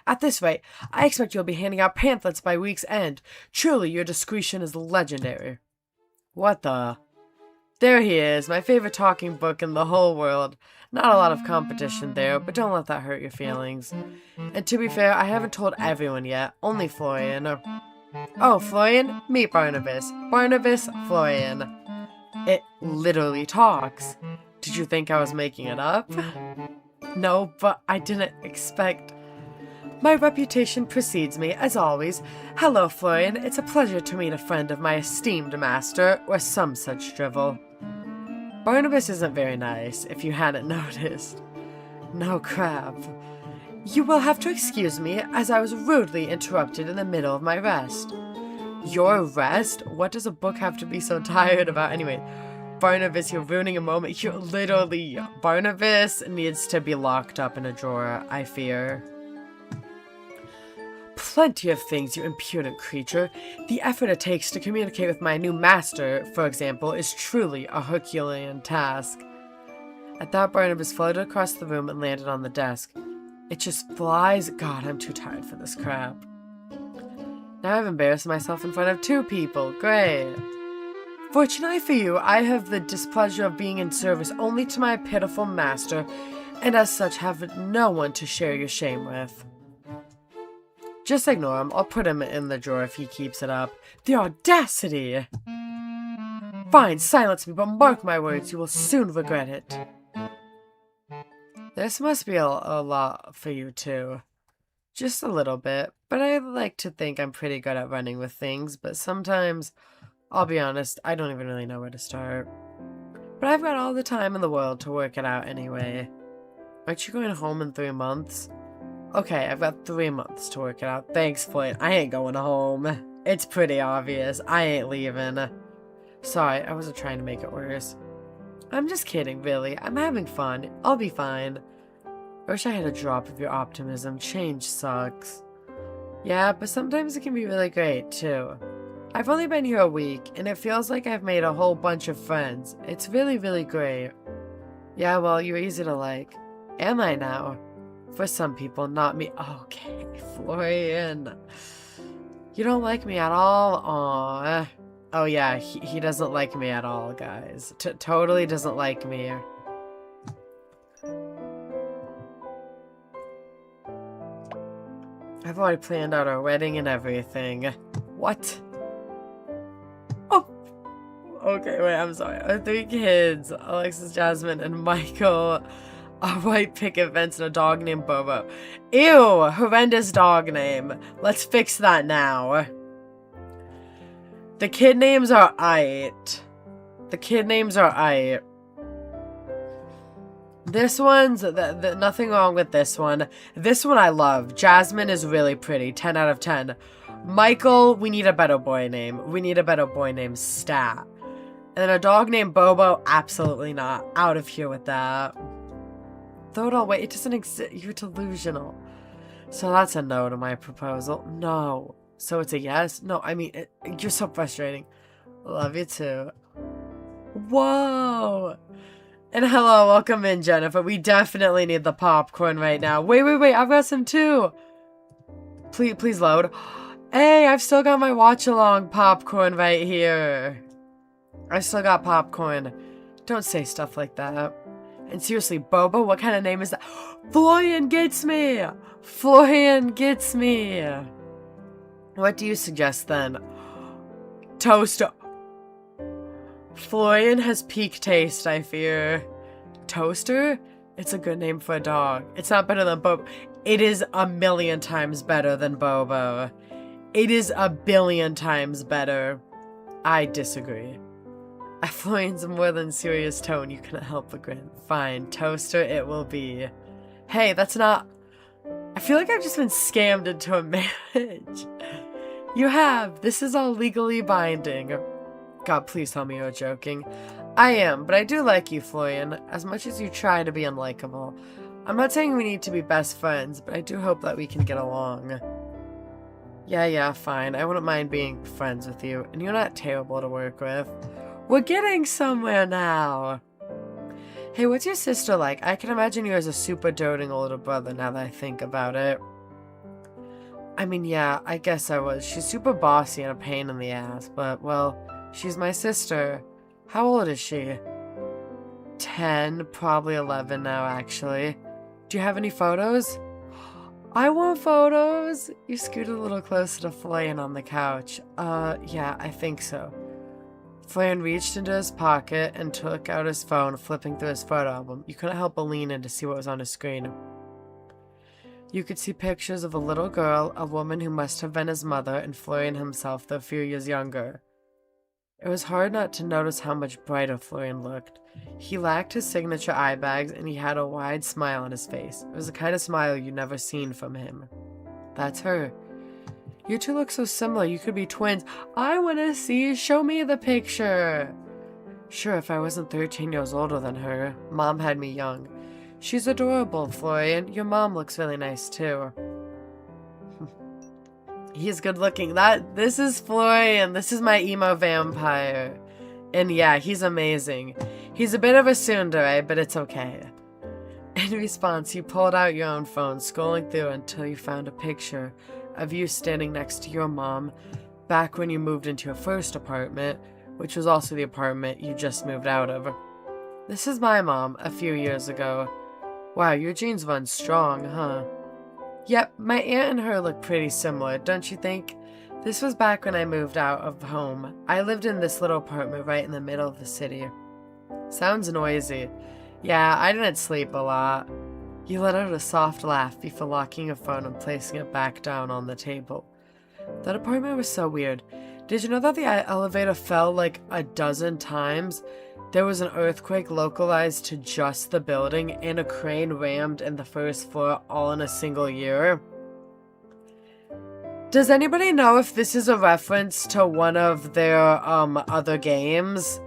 At this rate, I expect you'll be handing out pamphlets by week's end. Truly, your discretion is legendary. What the? There he is, my favorite talking book in the whole world. Not a lot of competition there, but don't let that hurt your feelings. And to be fair, I haven't told everyone yet, only Florian. Oh, Florian, meet Barnabas. Barnabas, Florian. It literally talks. Did you think I was making it up? No, but I didn't expect... My reputation precedes me, as always. Hello, Florian. It's a pleasure to meet a friend of my esteemed master, or some such drivel. Barnabas isn't very nice, if you hadn't noticed. No crap. You will have to excuse me, as I was rudely interrupted in the middle of my rest. Your rest? What does a book have to be so tired about anyway? Barnabas, you're ruining a moment. You're literally... Barnabas needs to be locked up in a drawer, I fear. Plenty of things, you impudent creature. The effort it takes to communicate with my new master, for example, is truly a Herculean task. At that, Barnabas floated across the room and landed on the desk. It just flies. God, I'm too tired for this crap. Now I've embarrassed myself in front of 2 people. Great. Fortunately for you, I have the displeasure of being in service only to my pitiful master, and as such have no one to share your shame with. Just ignore him. I'll put him in the drawer if he keeps it up. The audacity! Fine, silence me, but mark my words, you will soon regret it. This must be a lot for you, too. Just a little bit, but I like to think I'm pretty good at running with things, but sometimes, I'll be honest, I don't even really know where to start. But I've got all the time in the world to work it out anyway. Aren't you going home in 3 months? Okay, I've got 3 months to work it out. Thanks, Floyd. I ain't going home. It's pretty obvious. I ain't leaving. Sorry, I wasn't trying to make it worse. I'm just kidding, really. I'm having fun. I'll be fine. I wish I had a drop of your optimism. Change sucks. Yeah, but sometimes it can be really great, too. I've only been here a week, and it feels like I've made a whole bunch of friends. It's really, really great. Yeah, well, you're easy to like. Am I now? For some people, not me. Okay, Florian. You don't like me at all? Aww. Oh yeah, he doesn't like me at all, guys. Totally doesn't like me. I've already planned out our wedding and everything. What? Oh! Okay, wait, I'm sorry. Our 3 kids, Alexis, Jasmine, and Michael, are white picket fence and a dog named Bobo. Ew! Horrendous dog name. Let's fix that now. The kid names are aight. The kid names are aight. This one's, nothing wrong with this one. This one I love. Jasmine is really pretty. 10 out of 10. Michael, we need a better boy name. We need a better boy name, Stat. And a dog named Bobo, absolutely not. Out of here with that. Throw it all away. It doesn't exist. You're delusional. So that's a no to my proposal. No. So it's a yes? No, I mean, you're so frustrating. Love you too. Whoa. And hello, welcome in, Jennifer. We definitely need the popcorn right now. Wait, I've got some too. Please load. Hey, I've still got my watch-along popcorn right here. I still got popcorn. Don't say stuff like that. And seriously, Bobo, what kind of name is that? Florian gets me! Florian gets me! What do you suggest then? Toaster. Florian has peak taste, I fear. Toaster? It's a good name for a dog. It's not better than Bobo. It is a million times better than Bobo. It is a billion times better. I disagree. Florian's a more than serious tone. You cannot help but grin. Fine, Toaster it will be. Hey, that's not... I feel like I've just been scammed into a marriage. You have. This is all legally binding. God, please tell me you're joking. I am, but I do like you, Florian, as much as you try to be unlikable. I'm not saying we need to be best friends, but I do hope that we can get along. Yeah, fine. I wouldn't mind being friends with you, and you're not terrible to work with. We're getting somewhere now. Hey, what's your sister like? I can imagine you as a super doting older brother now that I think about it. I mean, yeah, I guess I was. She's super bossy and a pain in the ass, but, well, she's my sister. How old is she? 10, probably 11 now, actually. Do you have any photos? I want photos! You scooted a little closer to Florian on the couch. Yeah, I think so. Florian reached into his pocket and took out his phone, flipping through his photo album. You couldn't help but lean in to see what was on his screen. You could see pictures of a little girl, a woman who must have been his mother, and Florian himself, though a few years younger. It was hard not to notice how much brighter Florian looked. He lacked his signature eye bags, and he had a wide smile on his face. It was the kind of smile you'd never seen from him. That's her. You two look so similar, you could be twins. I want to see. Show me the picture. Sure, if I wasn't 13 years older than her. Mom had me young. She's adorable, Florian. Your mom looks really nice, too. He's good looking. This is Florian. This is my emo vampire. And yeah, he's amazing. He's a bit of a tsundere, but it's okay. In response, you pulled out your own phone, scrolling through until you found a picture of you standing next to your mom back when you moved into your first apartment, which was also the apartment you just moved out of. This is my mom, a few years ago. Wow, your genes run strong, huh? Yep, my aunt and her look pretty similar, don't you think? This was back when I moved out of home. I lived in this little apartment right in the middle of the city. Sounds noisy. Yeah, I didn't sleep a lot. You let out a soft laugh before locking your phone and placing it back down on the table. That apartment was so weird. Did you know that the elevator fell like a dozen times? There was an earthquake localized to just the building, and a crane rammed in the first floor all in a single year. Does anybody know if this is a reference to one of their other games?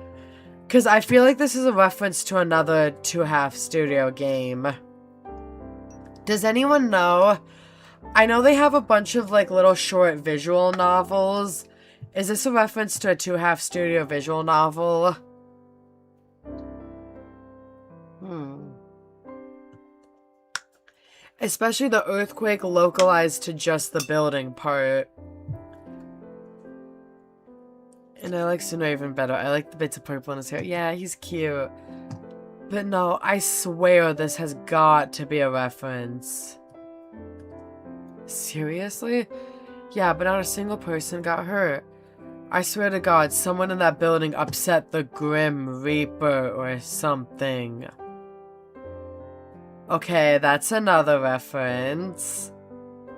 Because I feel like this is a reference to another 2.5 Studio game. Does anyone know? I know they have a bunch of like little short visual novels. Is this a reference to a 2.5 Studio visual novel? Especially the earthquake localized to just the building part. And I like Snow even better. I like the bits of purple in his hair. Yeah, he's cute. But no, I swear this has got to be a reference. Seriously? Yeah, but not a single person got hurt. I swear to God, someone in that building upset the Grim Reaper or something. Okay, that's another reference.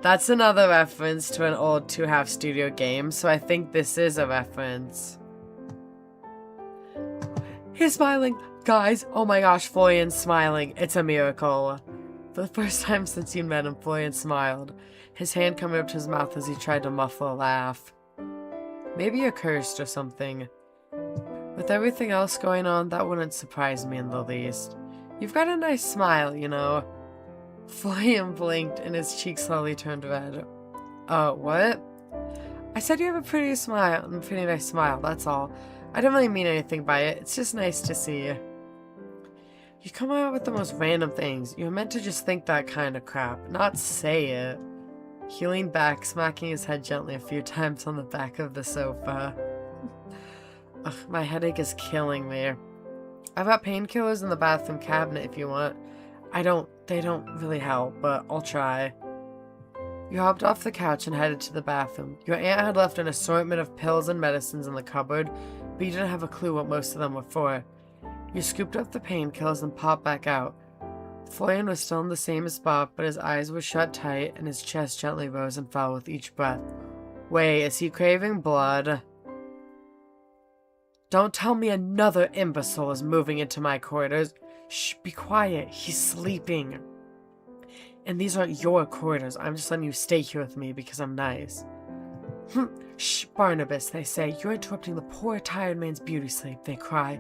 That's another reference to an old 2.5 Studio game, so I think this is a reference. He's smiling. Guys, oh my gosh, Florian's smiling. It's a miracle. For the first time since you met him, Florian smiled, his hand coming up to his mouth as he tried to muffle a laugh. Maybe you're cursed or something. With everything else going on, that wouldn't surprise me in the least. You've got a nice smile, you know. Florian blinked and his cheek slowly turned red. What? I said you have a pretty nice smile, that's all. I don't really mean anything by it, it's just nice to see you. You come out with the most random things. You're meant to just think that kind of crap, not say it. He leaned back, smacking his head gently a few times on the back of the sofa. Ugh, my headache is killing me. I've got painkillers in the bathroom cabinet if you want. They don't really help, but I'll try. You hopped off the couch and headed to the bathroom. Your aunt had left an assortment of pills and medicines in the cupboard, but you didn't have a clue what most of them were for. You scooped up the painkillers and popped back out. Florian was still in the same spot, but his eyes were shut tight and his chest gently rose and fell with each breath. Wait, is he craving blood? Don't tell me another imbecile is moving into my corridors. Shh, be quiet. He's sleeping. And these aren't your corridors. I'm just letting you stay here with me because I'm nice. Shh, Barnabas, they say. You're interrupting the poor tired man's beauty sleep, they cry.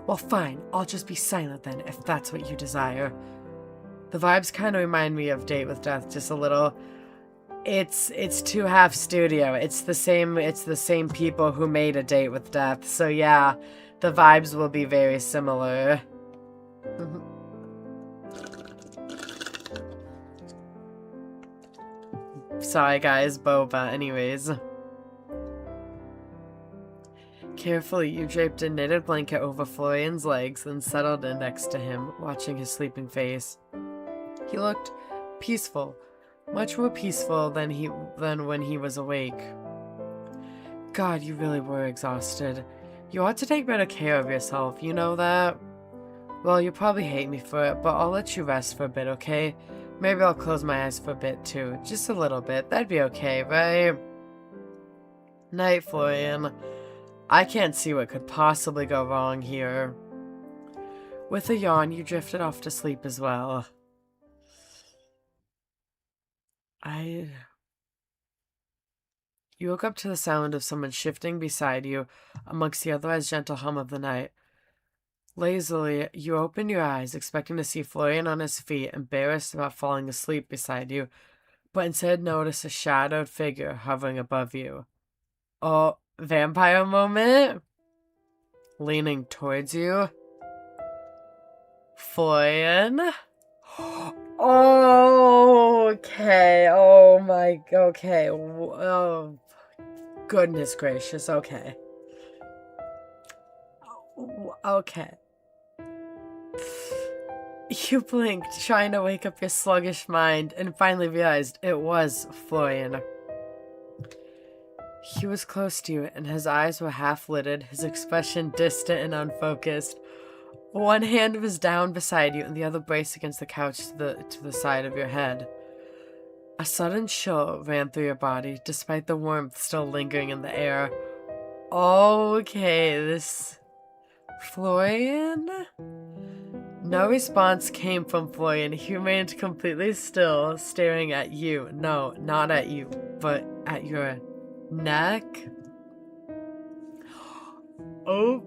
Well, fine. I'll just be silent then, if that's what you desire. The vibes kind of remind me of Date with Death just a little. It's 2.5 Studio. It's the same people who made A Date with Death. So yeah, the vibes will be very similar. Sorry guys, boba. Anyways. Carefully, you draped a knitted blanket over Florian's legs, then settled in next to him, watching his sleeping face. He looked peaceful, much more peaceful than when he was awake. God, you really were exhausted. You ought to take better care of yourself, you know that? Well, you probably hate me for it, but I'll let you rest for a bit, okay? Maybe I'll close my eyes for a bit too, just a little bit. That'd be okay, right? Night, Florian. I can't see what could possibly go wrong here. With a yawn, you drifted off to sleep as well. You woke up to the sound of someone shifting beside you, amongst the otherwise gentle hum of the night. Lazily, you opened your eyes, expecting to see Florian on his feet, embarrassed about falling asleep beside you, but instead noticed a shadowed figure hovering above you. Oh, vampire moment? Leaning towards you. Florian? Oh, okay. Oh my, okay. Oh, goodness gracious, okay. Okay. You blinked, trying to wake up your sluggish mind, and finally realized it was Florian. He was close to you, and his eyes were half-lidded, his expression distant and unfocused. One hand was down beside you, and the other braced against the couch to the side of your head. A sudden chill ran through your body, despite the warmth still lingering in the air. Okay, this... Florian? No response came from Florian. He remained completely still, staring at you. No, not at you, but at your neck. Oh.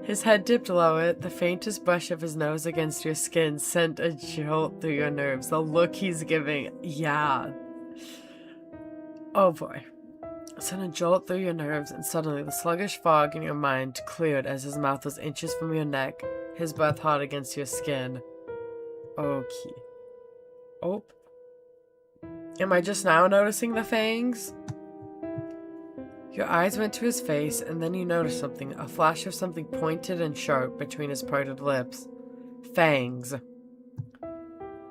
His head dipped lower. The faintest brush of his nose against your skin sent a jolt through your nerves. The look he's giving. Yeah. Oh boy. Sent a jolt through your nerves, and suddenly the sluggish fog in your mind cleared as his mouth was inches from your neck, his breath hot against your skin. Okay. Oh. Am I just now noticing the fangs? Your eyes went to his face, and then you noticed something, a flash of something pointed and sharp between his parted lips. Fangs.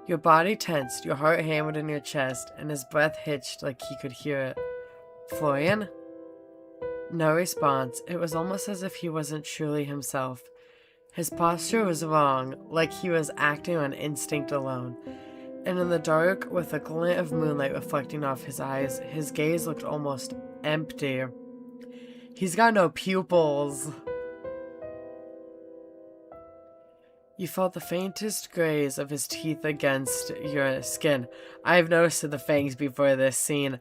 Your body tensed, your heart hammered in your chest, and his breath hitched like he could hear it. Florian? No response. It was almost as if he wasn't truly himself. His posture was wrong, like he was acting on instinct alone. And in the dark, with a glint of moonlight reflecting off his eyes, his gaze looked almost empty. He's got no pupils. You felt the faintest graze of his teeth against your skin. I've noticed the fangs before this scene.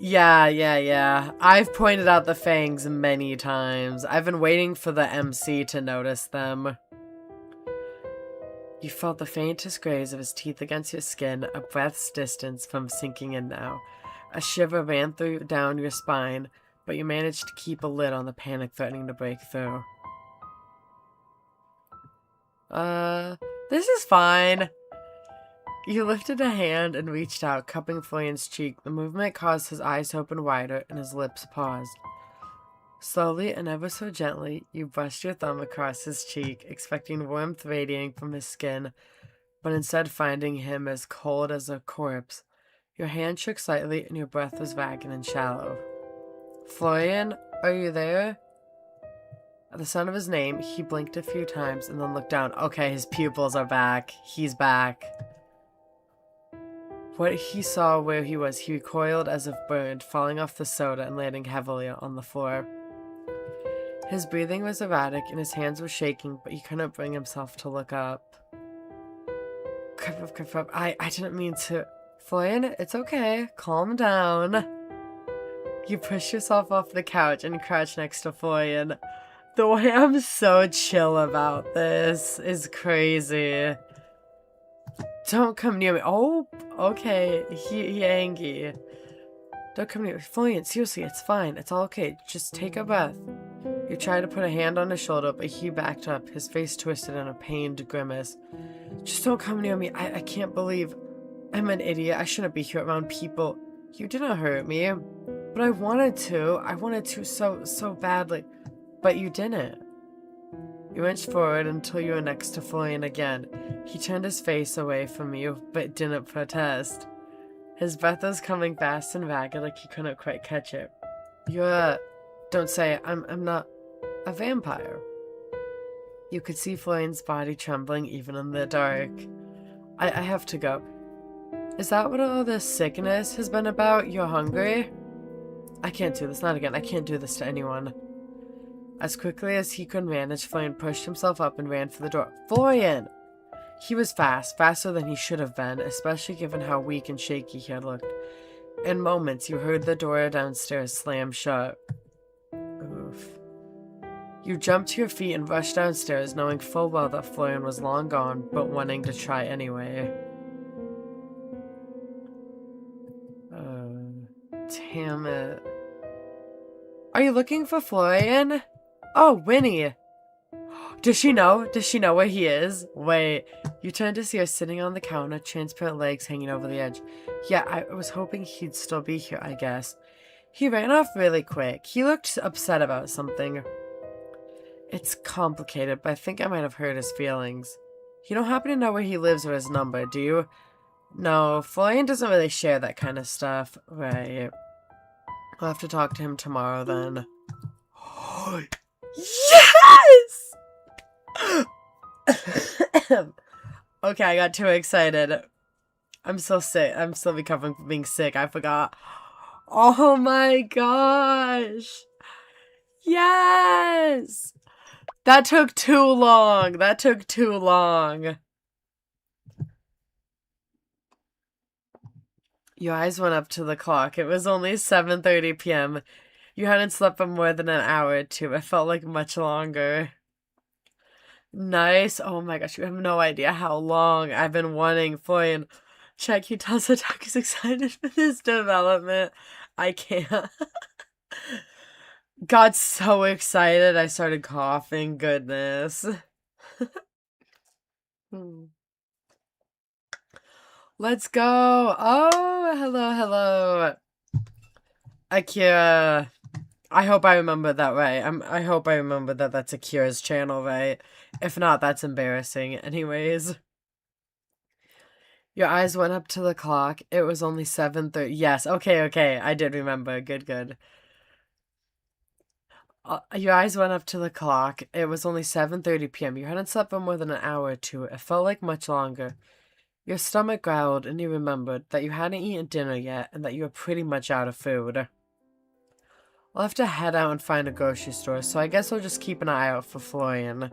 Yeah. I've pointed out the fangs many times. I've been waiting for the MC to notice them. You felt the faintest graze of his teeth against your skin, a breath's distance from sinking in now. A shiver ran down your spine, but you managed to keep a lid on the panic threatening to break through. This is fine. You lifted a hand and reached out, cupping Florian's cheek. The movement caused his eyes to open wider and his lips paused. Slowly and ever so gently, you brushed your thumb across his cheek, expecting warmth radiating from his skin, but instead finding him as cold as a corpse. Your hand shook slightly and your breath was ragged and shallow. Florian, are you there? At the sound of his name, he blinked a few times and then looked down. Okay, his pupils are back. He's back. What he saw where he was, he recoiled as if burned, falling off the soda and landing heavily on the floor. His breathing was erratic and his hands were shaking, but he couldn't bring himself to look up. Crap. I didn't mean to. Florian, it's okay. Calm down. You pushed yourself off the couch and crouched next to Florian. The way I'm so chill about this is crazy. Don't come near me. Oh, okay. He angry. Don't come near me. Florian, seriously, it's fine. It's all okay. Just take a breath. You tried to put a hand on his shoulder, but he backed up, his face twisted in a pained grimace. Just don't come near me. I can't believe I'm an idiot. I shouldn't be here around people. You didn't hurt me. But I wanted to. I wanted to so badly. But you didn't. You inched forward until you were next to Florian again. He turned his face away from you, but didn't protest. His breath was coming fast and ragged like he couldn't quite catch it. Don't say it. I'm not a vampire. You could see Florian's body trembling even in the dark. I have to go. Is that what all this sickness has been about? You're hungry? I can't do this. Not again. I can't do this to anyone. As quickly as he could manage, Florian pushed himself up and ran for the door. Florian! He was fast, faster than he should have been, especially given how weak and shaky he had looked. In moments, you heard the door downstairs slam shut. Oof. You jumped to your feet and rushed downstairs, knowing full well that Florian was long gone, but wanting to try anyway. Damn it. Are you looking for Florian? Oh, Winnie! Does she know? Does she know where he is? Wait. You turned to see her sitting on the counter, transparent legs hanging over the edge. Yeah, I was hoping he'd still be here, I guess. He ran off really quick. He looked upset about something. It's complicated, but I think I might have hurt his feelings. You don't happen to know where he lives or his number, do you? No, Florian doesn't really share that kind of stuff. Right. I'll have to talk to him tomorrow then. Yes! Okay, I got too excited. I'm so sick. I'm still recovering from being sick. I forgot. Oh my gosh. Yes! That took too long. That took too long. Your eyes went up to the clock. It was only 7:30 p.m. You hadn't slept for more than an hour or two. It felt like much longer. Nice. Oh my gosh, you have no idea how long I've been wanting Florian. Check, he tells Otakus excited for this development. I can't. Got so excited I started coughing. Goodness. Let's go. Oh, hello. Akira. I hope I remember that right. I hope I remember that that's Akira's channel, right? If not, that's embarrassing. Anyways. Your eyes went up to the clock. It was only 7:30. Yes, okay. I did remember. Good. Your eyes went up to the clock. It was only 7:30 p.m. You hadn't slept for more than an hour or two. It felt like much longer. Your stomach growled, and you remembered that you hadn't eaten dinner yet, and that you were pretty much out of food. I'll have to head out and find a grocery store, so I guess I'll just keep an eye out for Florian.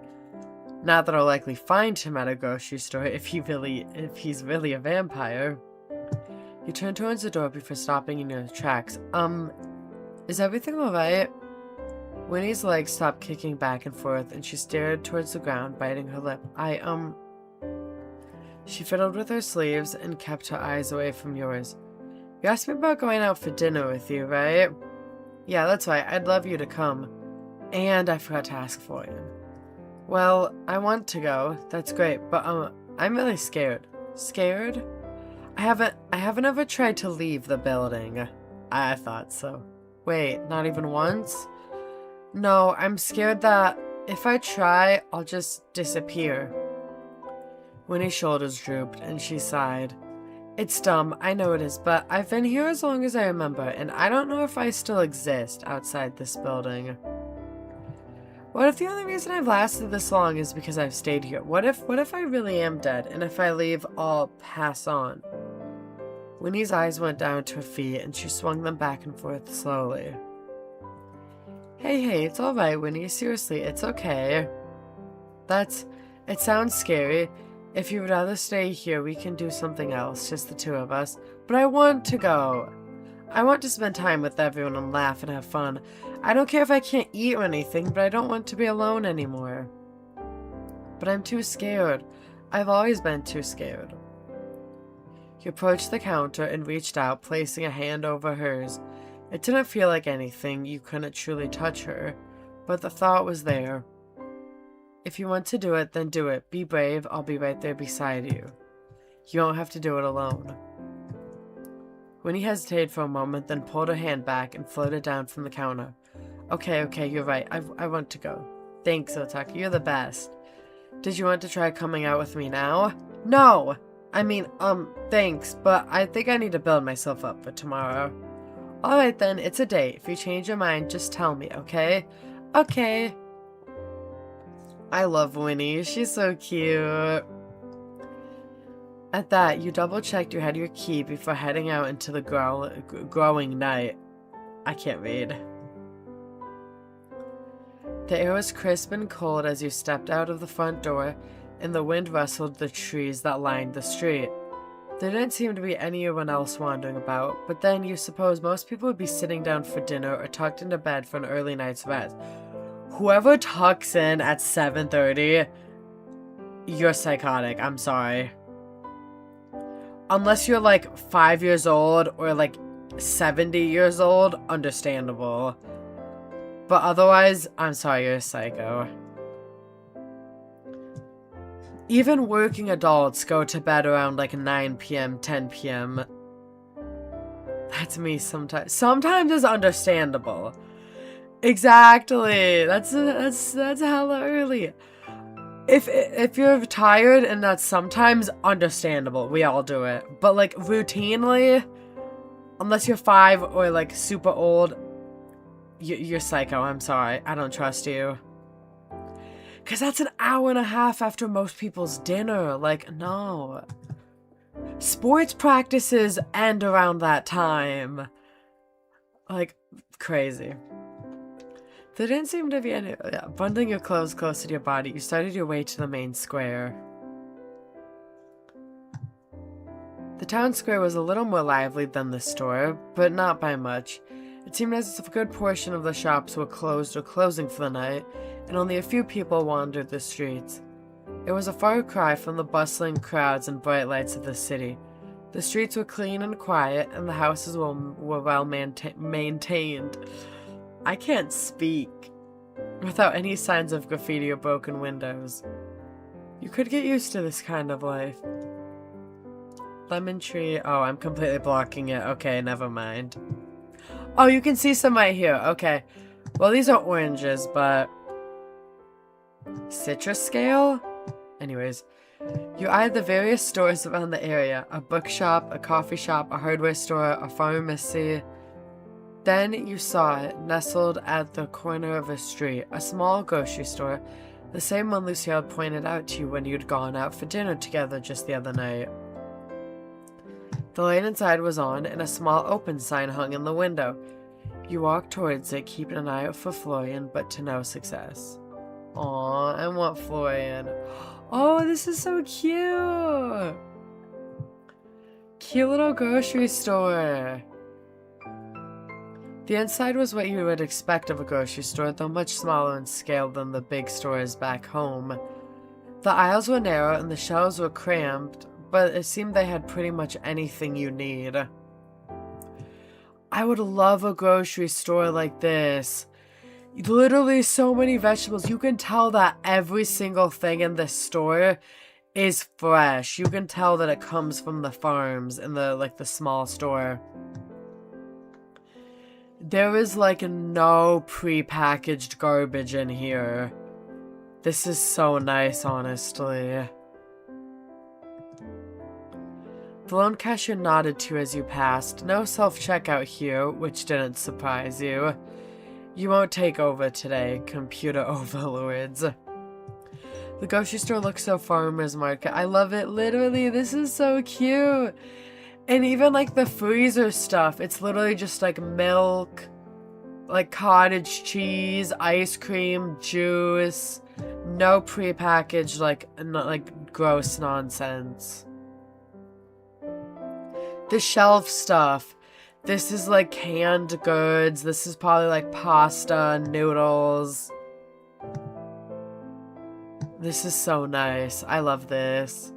Not that I'll likely find him at a grocery store if he's really a vampire. You turn towards the door before stopping in your tracks. Is everything alright? Winnie's legs stopped kicking back and forth, and she stared towards the ground, biting her lip. She fiddled with her sleeves and kept her eyes away from yours. You asked me about going out for dinner with you, right? Yeah, that's right. I'd love you to come. And I forgot to ask Florian. Well, I want to go. That's great, but I'm really scared. Scared? I haven't ever tried to leave the building. I thought so. Wait, not even once? No, I'm scared that if I try, I'll just disappear. Winnie's shoulders drooped, and she sighed. It's dumb, I know it is, but I've been here as long as I remember, and I don't know if I still exist outside this building. What if the only reason I've lasted this long is because I've stayed here? What if I really am dead, and if I leave, I'll pass on? Winnie's eyes went down to her feet, and she swung them back and forth slowly. Hey, it's alright, Winnie. Seriously, it's okay. It sounds scary. If you would rather stay here, we can do something else, just the two of us. But I want to go. I want to spend time with everyone and laugh and have fun. I don't care if I can't eat or anything, but I don't want to be alone anymore. But I'm too scared. I've always been too scared. He approached the counter and reached out, placing a hand over hers. It didn't feel like anything. You couldn't truly touch her, but the thought was there. If you want to do it, then do it. Be brave. I'll be right there beside you. You won't have to do it alone. Winnie hesitated for a moment, then pulled her hand back and floated down from the counter. Okay, you're right. I want to go. Thanks, Otaku. You're the best. Did you want to try coming out with me now? No! I mean, thanks, but I think I need to build myself up for tomorrow. Alright then, it's a date. If you change your mind, just tell me, okay? Okay. I love Winnie. She's so cute. At that, you double-checked you had your key before heading out into the growing night. I can't read. The air was crisp and cold as you stepped out of the front door, and the wind rustled the trees that lined the street. There didn't seem to be anyone else wandering about, but then you suppose most people would be sitting down for dinner or tucked into bed for an early night's rest. Whoever tucks in at 7:30, you're psychotic, I'm sorry. Unless you're like 5 years old or like 70 years old, understandable. But otherwise, I'm sorry, you're a psycho. Even working adults go to bed around like 9 p.m., 10 p.m. That's me sometimes. Sometimes it's understandable. Exactly. That's hella early. If you're tired and that's sometimes understandable, we all do it. But like routinely, unless you're 5 or like super old, you're psycho. I'm sorry. I don't trust you. Because that's an hour and a half after most people's dinner. Like, no. Sports practices end around that time. Like, crazy. There didn't seem to be any... Yeah, bundling your clothes close to your body, you started your way to the main square. The town square was a little more lively than the store, but not by much. It seemed as if a good portion of the shops were closed or closing for the night, and only a few people wandered the streets. It was a far cry from the bustling crowds and bright lights of the city. The streets were clean and quiet, and the houses were well maintained. I can't speak. Without any signs of graffiti or broken windows. You could get used to this kind of life. Lemon tree. Oh, I'm completely blocking it. Okay, never mind. Oh, you can see some right here. Okay. Well, these are oranges, but... Citrus scale? Anyways. You eyed the various stores around the area. A bookshop, a coffee shop, a hardware store, a pharmacy. Then you saw it, nestled at the corner of a street, a small grocery store, the same one Lucy had pointed out to you when you'd gone out for dinner together just the other night. The light inside was on, and a small open sign hung in the window. You walked towards it, keeping an eye out for Florian, but to no success. Aw, I want Florian. Oh, this is so cute! Cute little grocery store. The inside was what you would expect of a grocery store, though much smaller in scale than the big stores back home. The aisles were narrow and the shelves were cramped, but it seemed they had pretty much anything you need. I would love a grocery store like this. Literally so many vegetables. You can tell that every single thing in this store is fresh. You can tell that it comes from the farms in the small store. There is no pre-packaged garbage in here. This is so nice, honestly. The loan cashier nodded to you as you passed. No self-checkout here, which didn't surprise you. You won't take over today, computer overlords. The grocery store looks so farmer's market. I love it. Literally, this is so cute. And even the freezer stuff, it's literally just milk, cottage cheese, ice cream, juice, no prepackaged gross nonsense. The shelf stuff, this is canned goods. This is probably pasta, noodles. This is so nice. I love this.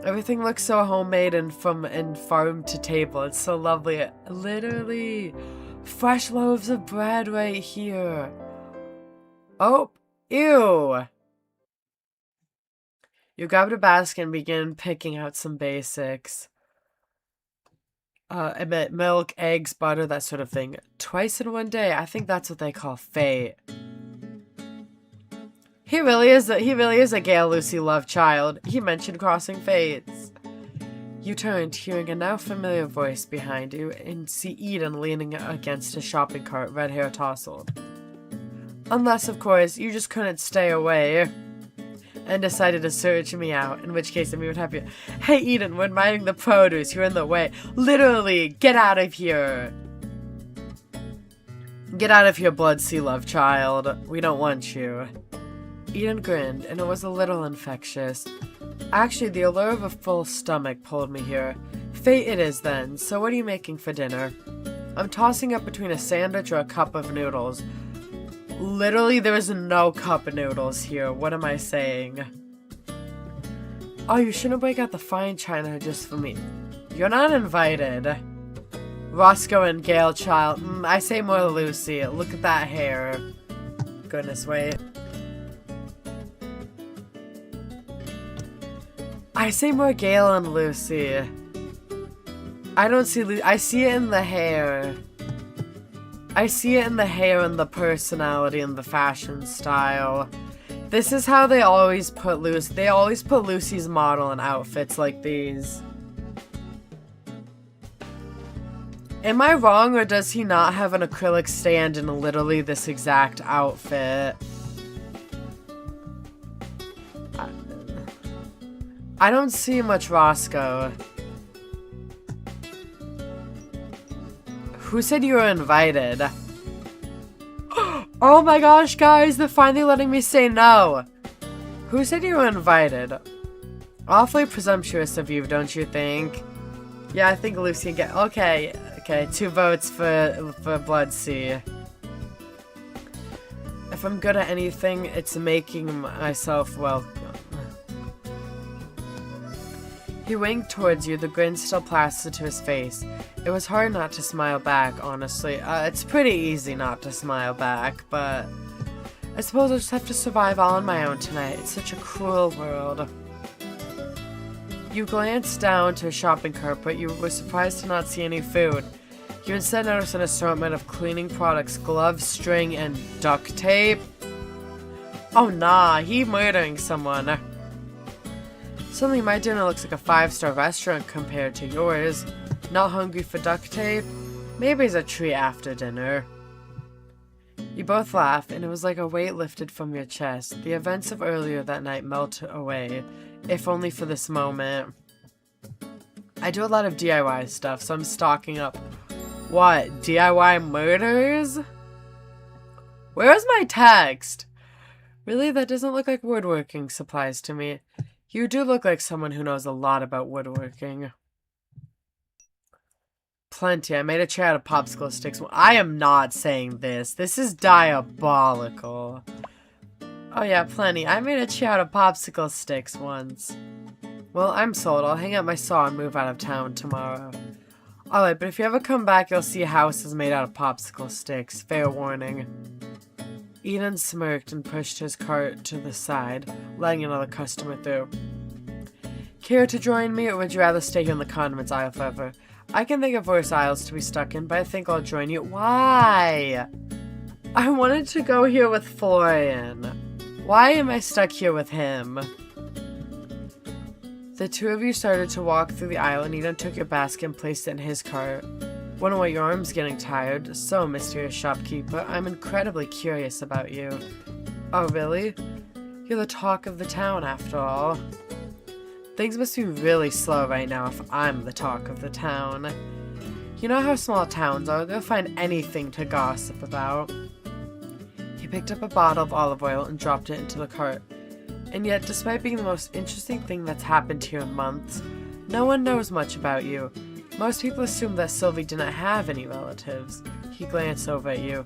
Everything looks so homemade and farm to table. It's so lovely. Literally, fresh loaves of bread right here. Oh, ew. You grabbed a basket and began picking out some basics. I meant milk, eggs, butter, that sort of thing. Twice in one day. I think that's what they call fate. He really is a Gale Lucy love child. He mentioned crossing fates. You turned, hearing a now familiar voice behind you, and see Eden leaning against a shopping cart, red hair tousled. Unless, of course, you just couldn't stay away and decided to search me out, in which case I would have you. Hey Eden, we're admiring the produce, you're in the way. Literally, get out of here. Get out of here, Bloodsea love child. We don't want you. Eden grinned, and it was a little infectious. Actually, the allure of a full stomach pulled me here. Fate it is then, so what are you making for dinner? I'm tossing up between a sandwich or a cup of noodles. Literally, there is no cup of noodles here. What am I saying? Oh, you shouldn't break out the fine china just for me. You're not invited. Roscoe and Gale child. I say more Lucy. Look at that hair. Goodness, wait. I say more Gale and Lucy. I don't see I see it in the hair. I see it in the hair and the personality and the fashion style. This is how they always put Lucy. They always put Lucy's model in outfits like these. Am I wrong, or does he not have an acrylic stand in literally this exact outfit? I don't see much Roscoe. Who said you were invited? Oh my gosh, guys, they're finally letting me say no. Who said you were invited? Awfully presumptuous of you, don't you think? Yeah, I think Lucy get. Okay, 2 votes for Bloodsea. If I'm good at anything, it's making myself welcome. He winked towards you, the grin still plastered to his face. It was hard not to smile back, honestly. It's pretty easy not to smile back, but I suppose I'll just have to survive all on my own tonight. It's such a cruel world. You glanced down to a shopping cart, but you were surprised to not see any food. You instead noticed an assortment of cleaning products, gloves, string, and duct tape. Oh nah, he murdering someone. Suddenly my dinner looks like a 5-star restaurant compared to yours. Not hungry for duct tape? Maybe it's a treat after dinner. You both laughed, and it was like a weight lifted from your chest. The events of earlier that night melted away, if only for this moment. I do a lot of DIY stuff, so I'm stocking up. What? DIY murders? Where's my text? Really? That doesn't look like woodworking supplies to me. You do look like someone who knows a lot about woodworking. Plenty. I made a chair out of popsicle sticks. I am not saying this. This is diabolical. Oh yeah, plenty. I made a chair out of popsicle sticks once. Well, I'm sold. I'll hang up my saw and move out of town tomorrow. Alright, but if you ever come back, you'll see houses made out of popsicle sticks. Fair warning. Eden smirked and pushed his cart to the side, letting another customer through. Care to join me, or would you rather stay here in the condiments aisle forever? I can think of worse aisles to be stuck in, but I think I'll join you. Why? I wanted to go here with Florian. Why am I stuck here with him? The two of you started to walk through the aisle, and Eden took your basket and placed it in his cart. Wonder why your arm's getting tired. So, mysterious shopkeeper, I'm incredibly curious about you. Oh, really? You're the talk of the town, after all. Things must be really slow right now if I'm the talk of the town. You know how small towns are, they'll find anything to gossip about. He picked up a bottle of olive oil and dropped it into the cart. And yet, despite being the most interesting thing that's happened here in months, no one knows much about you. Most people assume that Sylvie didn't have any relatives. He glanced over at you.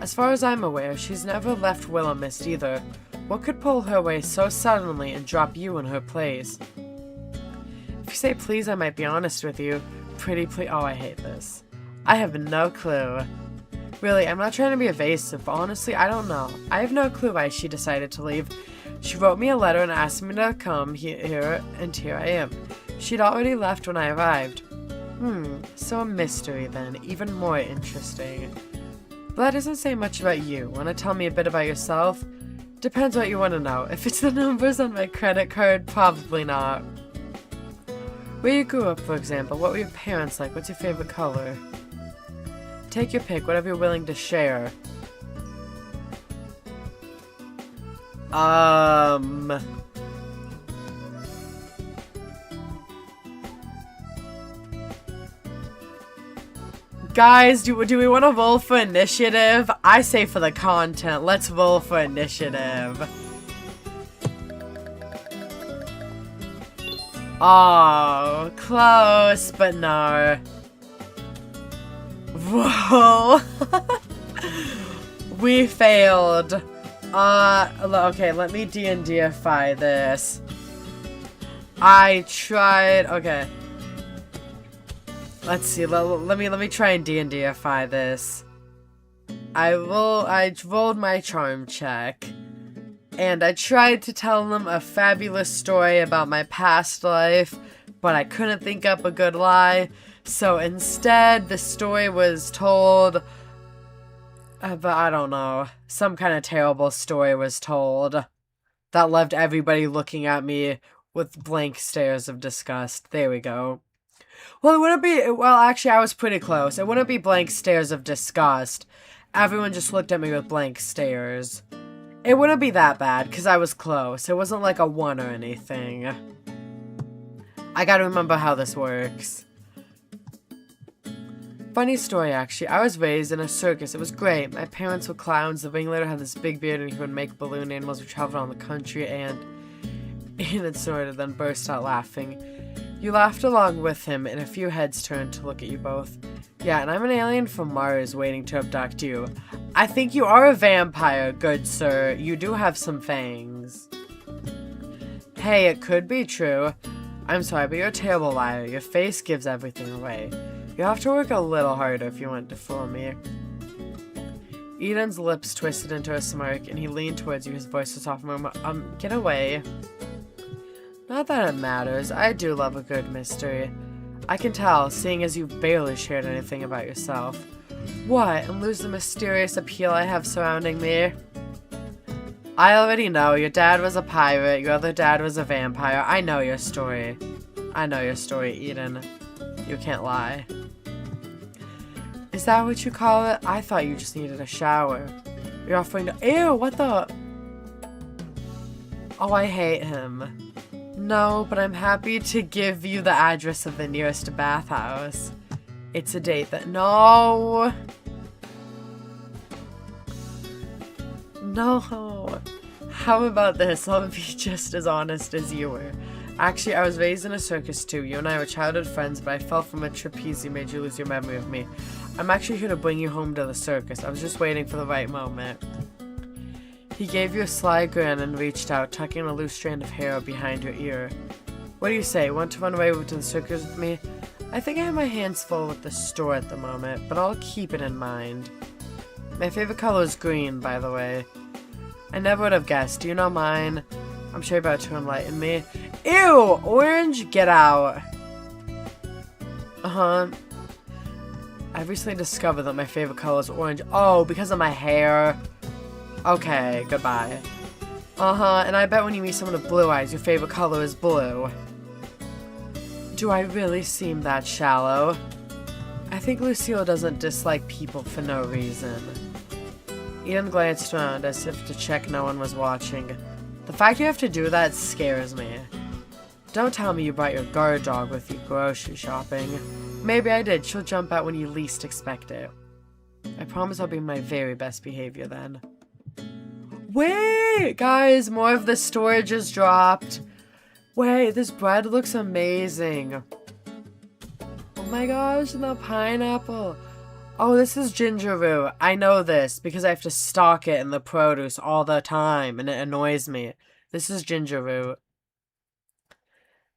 As far as I'm aware, she's never left Willowmist either. What could pull her away so suddenly and drop you in her place? If you say please, I might be honest with you. Pretty please. Oh, I hate this. I have no clue. Really, I'm not trying to be evasive, but honestly, I don't know. I have no clue why she decided to leave. She wrote me a letter and asked me to come here, and here I am. She'd already left when I arrived. So a mystery then. Even more interesting. But that doesn't say much about you. Want to tell me a bit about yourself? Depends what you want to know. If it's the numbers on my credit card, probably not. Where you grew up, for example. What were your parents like? What's your favorite color? Take your pick, whatever you're willing to share. Guys, do we want to roll for initiative? I say for the content, let's roll for initiative. Oh, close, but no. Whoa. We failed. Okay, let me D&Dify this. I tried, okay. Let's see, let me try and D&Dify this. I rolled my charm check. And I tried to tell them a fabulous story about my past life, but I couldn't think up a good lie. So instead, the story was told, but I don't know, some kind of terrible story was told that left everybody looking at me with blank stares of disgust. There we go. Well, it wouldn't be, well, actually, I was pretty close. It wouldn't be blank stares of disgust. Everyone just looked at me with blank stares. It wouldn't be that bad, because I was close. It wasn't like a 1 or anything. I gotta remember how this works. Funny story, actually. I was raised in a circus. It was great. My parents were clowns. The ringleader had this big beard, and he would make balloon animals. We traveled around the country, and it snorted, then burst out laughing. You laughed along with him, and a few heads turned to look at you both. Yeah, and I'm an alien from Mars waiting to abduct you. I think you are a vampire, good sir. You do have some fangs. Hey, it could be true. I'm sorry, but you're a terrible liar. Your face gives everything away. You'll have to work a little harder if you want to fool me. Eden's lips twisted into a smirk, and he leaned towards you. His voice was soft. Get away. Not that it matters. I do love a good mystery. I can tell, seeing as you've barely shared anything about yourself. What, and lose the mysterious appeal I have surrounding me? I already know. Your dad was a pirate. Your other dad was a vampire. I know your story. I know your story, Eden. You can't lie. Is that what you call it? I thought you just needed a shower. You're offering to— Ew, what the— Oh, I hate him. No, but I'm happy to give you the address of the nearest bathhouse. It's a date that— No! No! How about this? I'll be just as honest as you were. Actually, I was raised in a circus too. You and I were childhood friends, but I fell from a trapeze and made you lose your memory of me. I'm actually here to bring you home to the circus. I was just waiting for the right moment. He gave you a sly grin and reached out, tucking a loose strand of hair behind your ear. What do you say? Want to run away to the circus with me? I think I have my hands full with the store at the moment, but I'll keep it in mind. My favorite color is green, by the way. I never would have guessed. Do you know mine? I'm sure you're about to enlighten me. Ew! Orange? Get out. Uh-huh. I've recently discovered that my favorite color is orange. Oh, because of my hair. Okay, goodbye. Uh-huh, and I bet when you meet someone with blue eyes, your favorite color is blue. Do I really seem that shallow? I think Lucille doesn't dislike people for no reason. Eden glanced around as if to check no one was watching. The fact you have to do that scares me. Don't tell me you brought your guard dog with you grocery shopping. Maybe I did. She'll jump out when you least expect it. I promise I'll be my very best behavior then. Wait, guys, more of the storage is dropped. Wait, this bread looks amazing. Oh my gosh, the pineapple. Oh, this is ginger root. I know this because I have to stock it in the produce all the time and it annoys me. This is ginger root.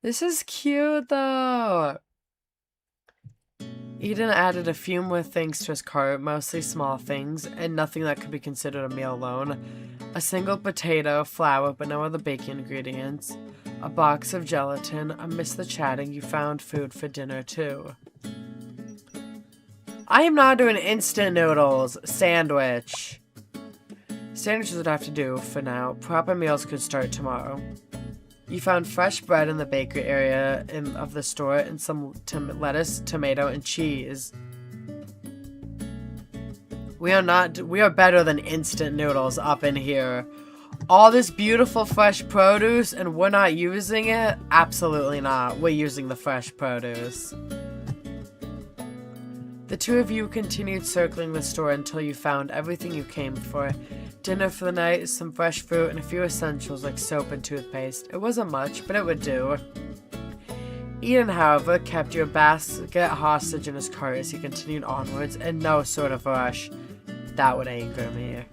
This is cute though. Eden added a few more things to his cart, mostly small things, and nothing that could be considered a meal alone. A single potato, flour, but no other baking ingredients. A box of gelatin. Amidst the chatting, you found food for dinner too. I am not doing instant noodles. Sandwich. Sandwiches would have to do for now. Proper meals could start tomorrow. You found fresh bread in the bakery area of the store and some lettuce, tomato, and cheese. We are better than instant noodles up in here. All this beautiful fresh produce and we're not using it? Absolutely not. We're using the fresh produce. The two of you continued circling the store until you found everything you came for. Dinner for the night, some fresh fruit, and a few essentials like soap and toothpaste. It wasn't much, but it would do. Eden, however, kept your basket hostage in his cart as he continued onwards, in no sort of rush. That would anger me.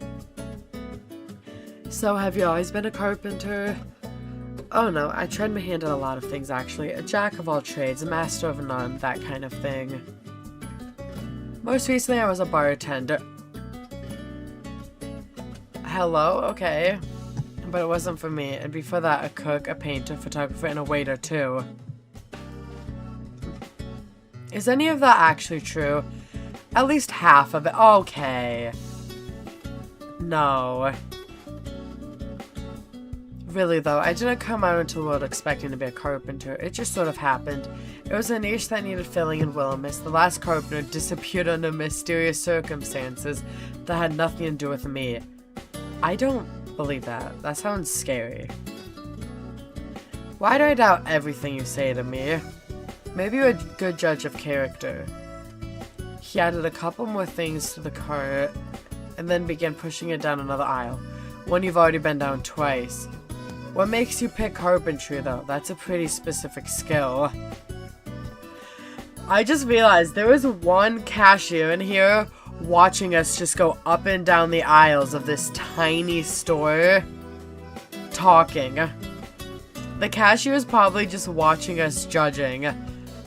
So, have you always been a carpenter? Oh no, I tried my hand at a lot of things actually. A jack of all trades, a master of none, that kind of thing. Most recently, I was a bartender. Hello? Okay. But it wasn't for me. And before that, a cook, a painter, photographer, and a waiter, too. Is any of that actually true? At least half of it. Okay. No. Really, though, I didn't come out into the world expecting to be a carpenter. It just sort of happened. It was a niche that needed filling in Willowmist. The last carpenter disappeared under mysterious circumstances that had nothing to do with me. I don't believe that. That sounds scary. Why do I doubt everything you say to me? Maybe you're a good judge of character. He added a couple more things to the cart and then began pushing it down another aisle. One you've already been down twice. What makes you pick carpentry, though? That's a pretty specific skill. I just realized there was one cashier in here watching us just go up and down the aisles of this tiny store talking. The cashier is probably just watching us judging.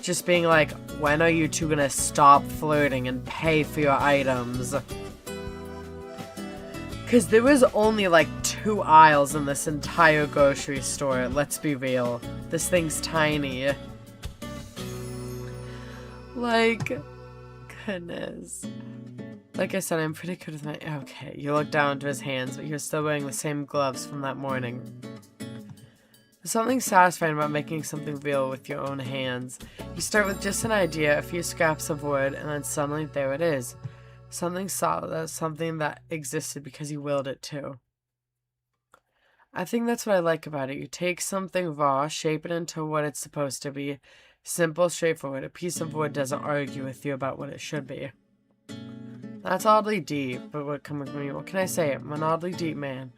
Just being like, when are you two gonna stop flirting and pay for your items? Because there was only like 2 aisles in this entire grocery store, let's be real. This thing's tiny. Like, goodness. Like I said, I'm pretty good with my... Okay, you look down to his hands, but you're still wearing the same gloves from that morning. There's something satisfying about making something real with your own hands. You start with just an idea, a few scraps of wood, and then suddenly there it is. Something solid, something that existed because you willed it to. I think that's what I like about it. You take something raw, shape it into what it's supposed to be. Simple, straightforward. A piece of wood doesn't argue with you about what it should be. That's oddly deep, but what can I say? I'm an oddly deep man.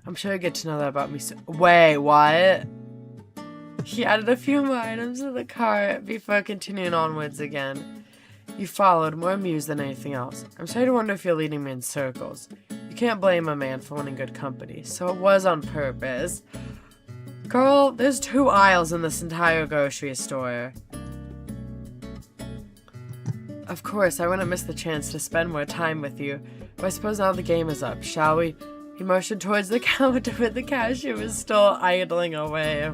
I'm sure you get to know that about me soon. Wait, what? He added a few more items to the cart before continuing onwards again. You followed, more amused than anything else. I'm starting to wonder if you're leading me in circles. You can't blame a man for wanting good company, so it was on purpose. Girl, there's 2 aisles in this entire grocery store. Of course, I wouldn't miss the chance to spend more time with you, but I suppose now the game is up, shall we? He motioned towards the counter where the cashier was still idling away.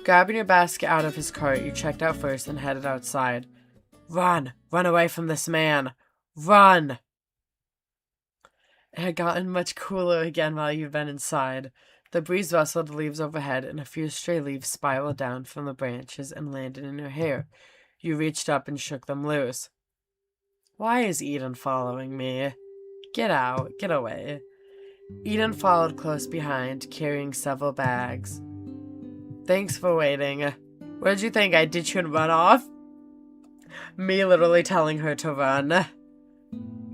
Grabbing your basket out of his cart, you checked out first and headed outside. Run! Run away from this man! Run! It had gotten much cooler again while you've been inside. The breeze rustled the leaves overhead, and a few stray leaves spiraled down from the branches and landed in your hair. You reached up and shook them loose. Why is Eden following me? Get out. Get away. Eden followed close behind, carrying several bags. Thanks for waiting. What did you think? I ditched you and run off? Me literally telling her to run.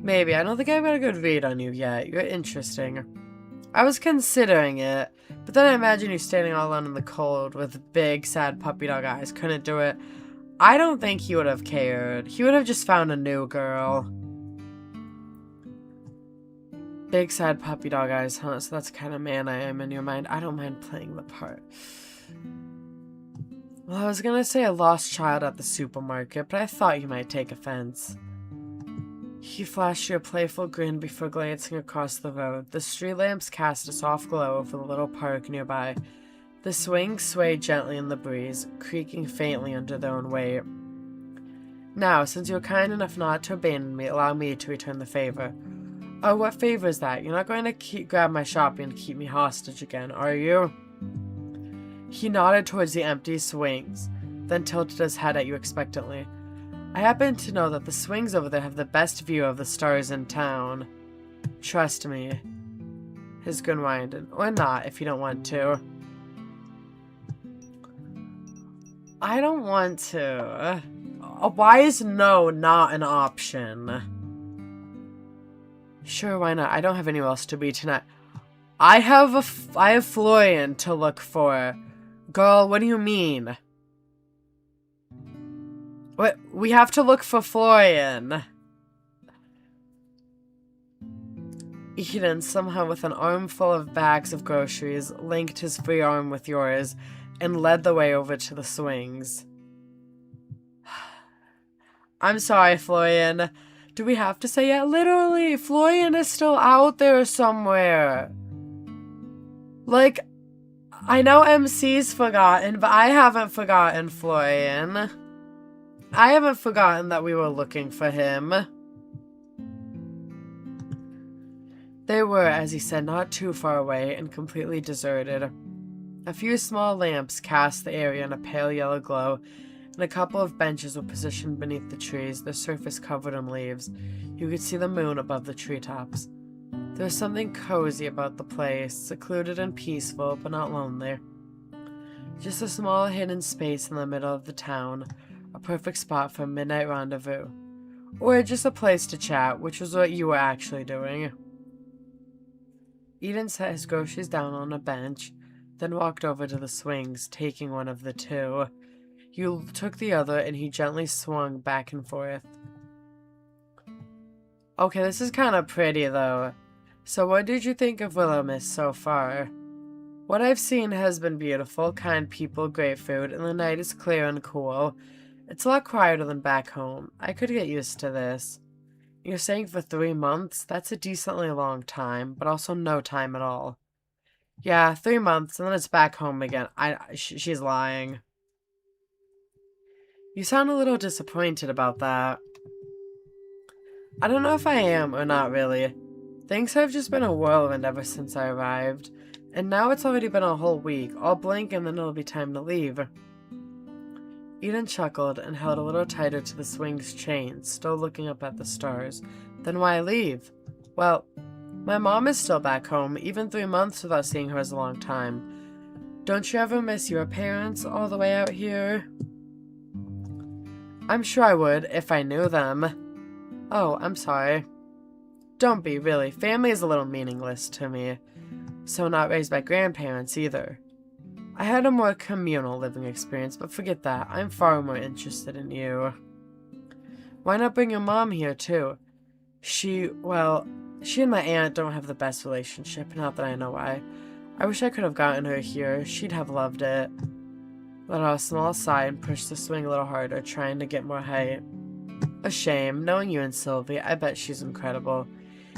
Maybe. I don't think I've got a good read on you yet. You're interesting. I was considering it, but then I imagine you standing all alone in the cold with big, sad puppy dog eyes. Couldn't do it. I don't think he would have cared. He would have just found a new girl. Big, sad puppy dog eyes, huh? So that's the kind of man I am in your mind. I don't mind playing the part. Well, I was gonna say a lost child at the supermarket, but I thought you might take offense. He flashed you a playful grin before glancing across the road. The street lamps cast a soft glow over the little park nearby. The swings swayed gently in the breeze, creaking faintly under their own weight. Now, since you're kind enough not to abandon me, allow me to return the favor. Oh, what favor is that? You're not going to grab my shopping and keep me hostage again, are you? He nodded towards the empty swings, then tilted his head at you expectantly. I happen to know that the swings over there have the best view of the stars in town. Trust me. His grin widened. Or not, if you don't want to. I don't want to. Why is no not an option? Sure, why not? I don't have anywhere else to be tonight. I have Florian to look for. Girl, what do you mean? What? We have to look for Florian. Eden, somehow with an armful of bags of groceries, linked his free arm with yours and led the way over to the swings. I'm sorry, Florian. Do we have to say it? Literally, Florian is still out there somewhere. Like, I know MC's forgotten, but I haven't forgotten Florian. I haven't forgotten that we were looking for him. They were, as he said, not too far away and completely deserted. A few small lamps cast the area in a pale yellow glow, and a couple of benches were positioned beneath the trees, their surface covered in leaves. You could see the moon above the treetops. There was something cozy about the place, secluded and peaceful, but not lonely. Just a small hidden space in the middle of the town, a perfect spot for a midnight rendezvous. Or just a place to chat, which was what you were actually doing. Eden set his groceries down on a bench, then walked over to the swings, taking one of the two. You took the other, and he gently swung back and forth. Okay, this is kind of pretty, though. So what did you think of Willowmist so far? What I've seen has been beautiful, kind people, great food, and the night is clear and cool. It's a lot quieter than back home. I could get used to this. You're staying for 3 months? That's a decently long time, but also no time at all. Yeah, 3 months, and then it's back home again. She's lying. You sound a little disappointed about that. I don't know if I am or not really. Things have just been a whirlwind ever since I arrived, and now it's already been a whole week. I'll blink and then it'll be time to leave. Eden chuckled and held a little tighter to the swing's chain, still looking up at the stars. Then why leave? Well, my mom is still back home. Even 3 months without seeing her is a long time. Don't you ever miss your parents all the way out here? I'm sure I would, if I knew them. Oh, I'm sorry. Don't be, really. Family is a little meaningless to me. So not raised by grandparents either. I had a more communal living experience, but forget that. I'm far more interested in you. Why not bring your mom here, too? She and my aunt don't have the best relationship, not that I know why. I wish I could have gotten her here. She'd have loved it. Let out a small sigh and pushed the swing a little harder, trying to get more height. A shame. Knowing you and Sylvie, I bet she's incredible.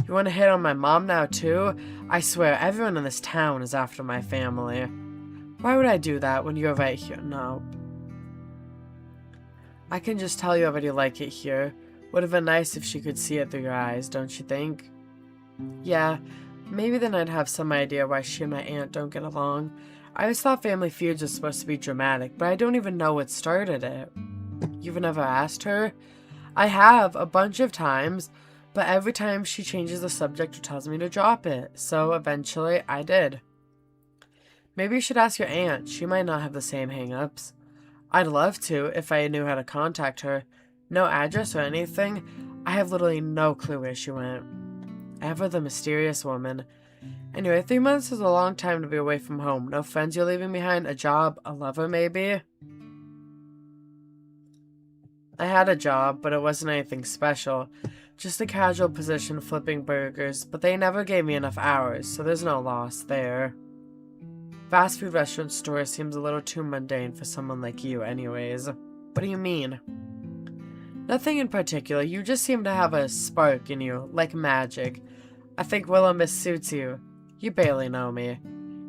You want to hit on my mom now, too? I swear, everyone in this town is after my family. Why would I do that when you're right here? No. I can just tell you already like it here. Would have been nice if she could see it through your eyes, don't you think? Yeah, maybe then I'd have some idea why she and my aunt don't get along. I always thought family feuds are supposed to be dramatic, but I don't even know what started it. You've never asked her? I have, a bunch of times, but every time she changes the subject or tells me to drop it, so eventually I did. Maybe you should ask your aunt. She might not have the same hang-ups. I'd love to, if I knew how to contact her. No address or anything. I have literally no clue where she went. Ever the mysterious woman. Anyway, 3 months is a long time to be away from home. No friends you're leaving behind? A job? A lover, maybe? I had a job, but it wasn't anything special. Just a casual position flipping burgers, but they never gave me enough hours, so there's no loss there. Fast food restaurant store seems a little too mundane for someone like you anyways. What do you mean? Nothing in particular, you just seem to have a spark in you, like magic. I think Willowmist suits you. You barely know me.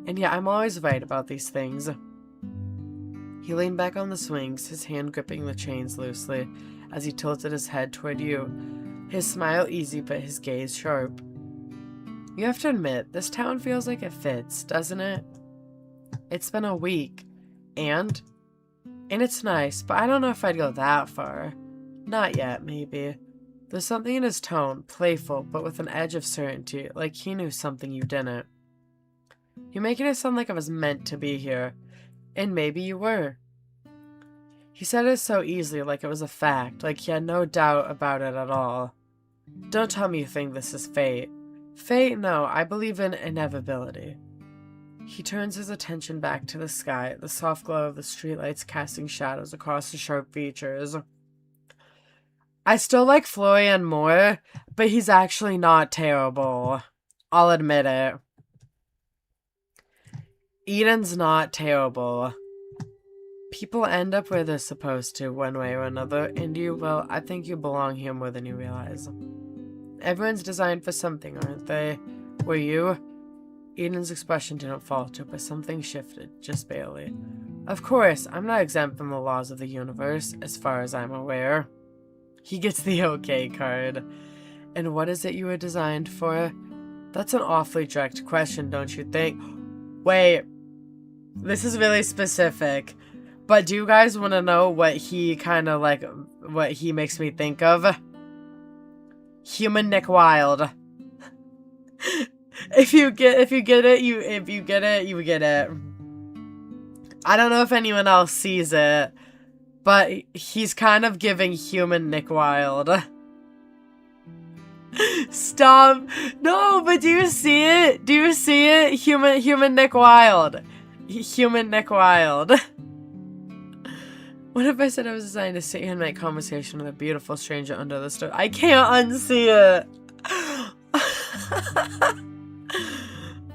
And yeah, I'm always right about these things. He leaned back on the swings, his hand gripping the chains loosely, as he tilted his head toward you, his smile easy but his gaze sharp. You have to admit, this town feels like it fits, doesn't it? It's been a week, and it's nice, but I don't know if I'd go that far. Not yet, maybe. There's something in his tone, playful, but with an edge of certainty, like he knew something you didn't. You're making it sound like I was meant to be here, and maybe you were. He said it so easily, like it was a fact, like he had no doubt about it at all. Don't tell me you think this is fate. Fate? No, I believe in inevitability. He turns his attention back to the sky, the soft glow of the streetlights casting shadows across his sharp features. I still like Florian more, but he's actually not terrible. I'll admit it. Eden's not terrible. People end up where they're supposed to, one way or another, and I think you belong here more than you realize. Everyone's designed for something, aren't they? Were you? Eden's expression didn't falter, but something shifted, just barely. Of course, I'm not exempt from the laws of the universe, as far as I'm aware. He gets the okay card. And what is it you were designed for? That's an awfully direct question, don't you think? Wait, this is really specific. But do you guys want to know what he what he makes me think of? Human Nick Wilde. If you get it, you get it. I don't know if anyone else sees it, but he's kind of giving human Nick Wilde. Stop. No, but do you see it? Do you see it? Human Nick Wilde. Human Nick Wilde. What if I said I was designed to sit here and make conversation with a beautiful stranger under the stove? I can't unsee it.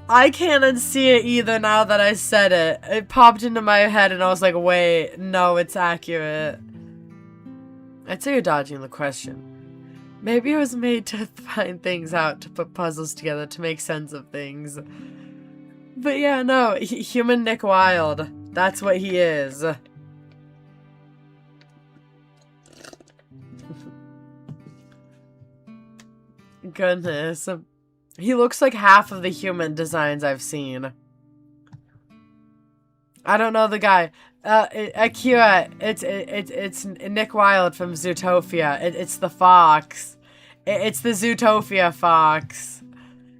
I can't unsee it either now that I said it. It popped into my head and I was like, wait, no, it's accurate. I'd say you're dodging the question. Maybe it was made to find things out, to put puzzles together, to make sense of things. But yeah, no, human Nick Wilde. That's what he is. Goodness. He looks like half of the human designs I've seen. I don't know the guy. Akira, it's Nick Wilde from Zootopia. It's the fox. It's the Zootopia fox.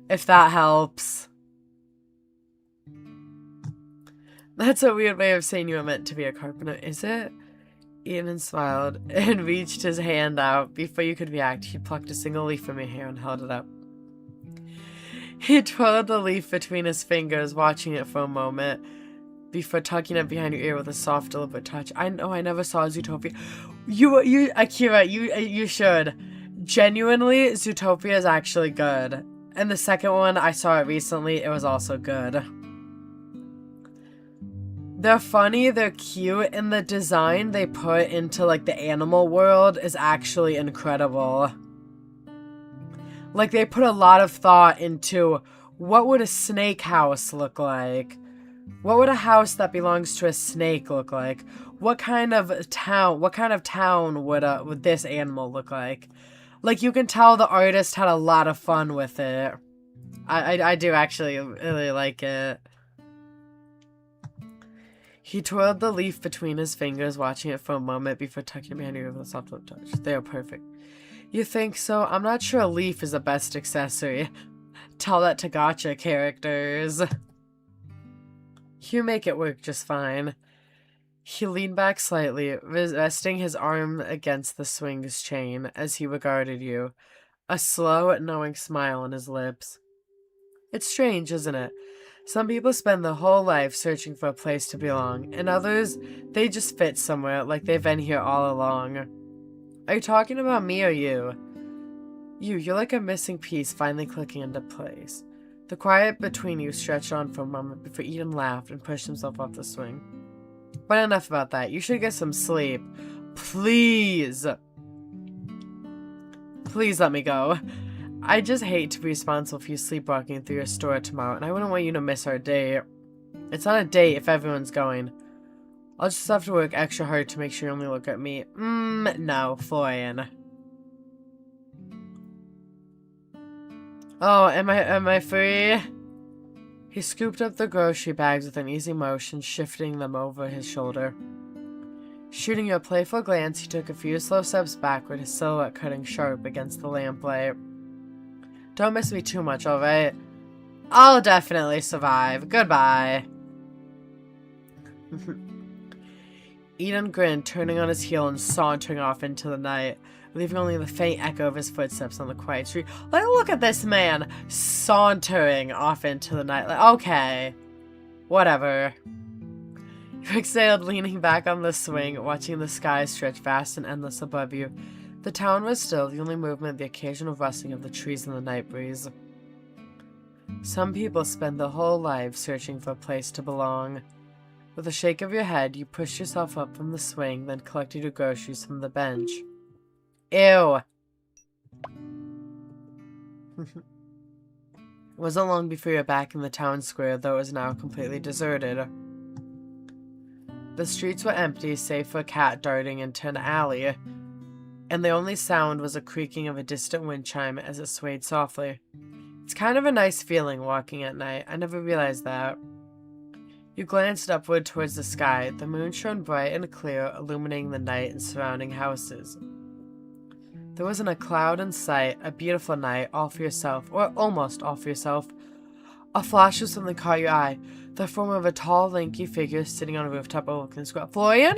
If that helps. That's a weird way of saying you were meant to be a carpenter, is it? Eden smiled and reached his hand out. Before you could react, he plucked a single leaf from your hair and held it up. He twirled the leaf between his fingers, watching it for a moment, before tucking it behind your ear with a soft, deliberate touch. I know I never saw Zootopia. Akira, you should. Genuinely, Zootopia is actually good. And the second one, I saw it recently, it was also good. They're funny, they're cute, and the design they put into, like, the animal world is actually incredible. Like, they put a lot of thought into what would a snake house look like? What would a house that belongs to a snake look like? What kind of town would this animal look like? Like, you can tell the artist had a lot of fun with it. I do actually really like it. He twirled the leaf between his fingers, watching it for a moment before tucking it behind your ear with a soft little touch. They are perfect. You think so? I'm not sure a leaf is the best accessory. Tell that to gacha characters. You make it work just fine. He leaned back slightly, resting his arm against the swing's chain as he regarded you, a slow, knowing smile on his lips. It's strange, isn't it? Some people spend their whole life searching for a place to belong, and others, they just fit somewhere like they've been here all along. Are you talking about me or you? You're like a missing piece finally clicking into place. The quiet between you stretched on for a moment before Eden laughed and pushed himself off the swing. But enough about that. You should get some sleep. Please. Please let me go. I just hate to be responsible for you sleepwalking through your store tomorrow, and I wouldn't want you to miss our date. It's not a date if everyone's going. I'll just have to work extra hard to make sure you only look at me. No, Florian. Oh, am I free? He scooped up the grocery bags with an easy motion, shifting them over his shoulder. Shooting you a playful glance, he took a few slow steps backward, his silhouette cutting sharp against the lamplight. Don't miss me too much, alright? I'll definitely survive. Goodbye. Eden grinned, turning on his heel and sauntering off into the night, leaving only the faint echo of his footsteps on the quiet street. Like, look at this man sauntering off into the night. Like, okay. Whatever. You exhaled, leaning back on the swing, watching the sky stretch vast and endless above you. The town was still, the only movement the occasional rustling of the trees in the night breeze. Some people spend their whole lives searching for a place to belong. With a shake of your head, you pushed yourself up from the swing, then collected your groceries from the bench. Ew. It wasn't long before you were back in the town square, though it was now completely deserted. The streets were empty, save for a cat darting into an alley, and the only sound was a creaking of a distant wind chime as it swayed softly. It's kind of a nice feeling walking at night. I never realized that. You glanced upward towards the sky. The moon shone bright and clear, illuminating the night and surrounding houses. There wasn't a cloud in sight, a beautiful night, all for yourself, or almost all for yourself. A flash of something caught your eye, the form of a tall, lanky figure sitting on a rooftop overlooking the square. Florian?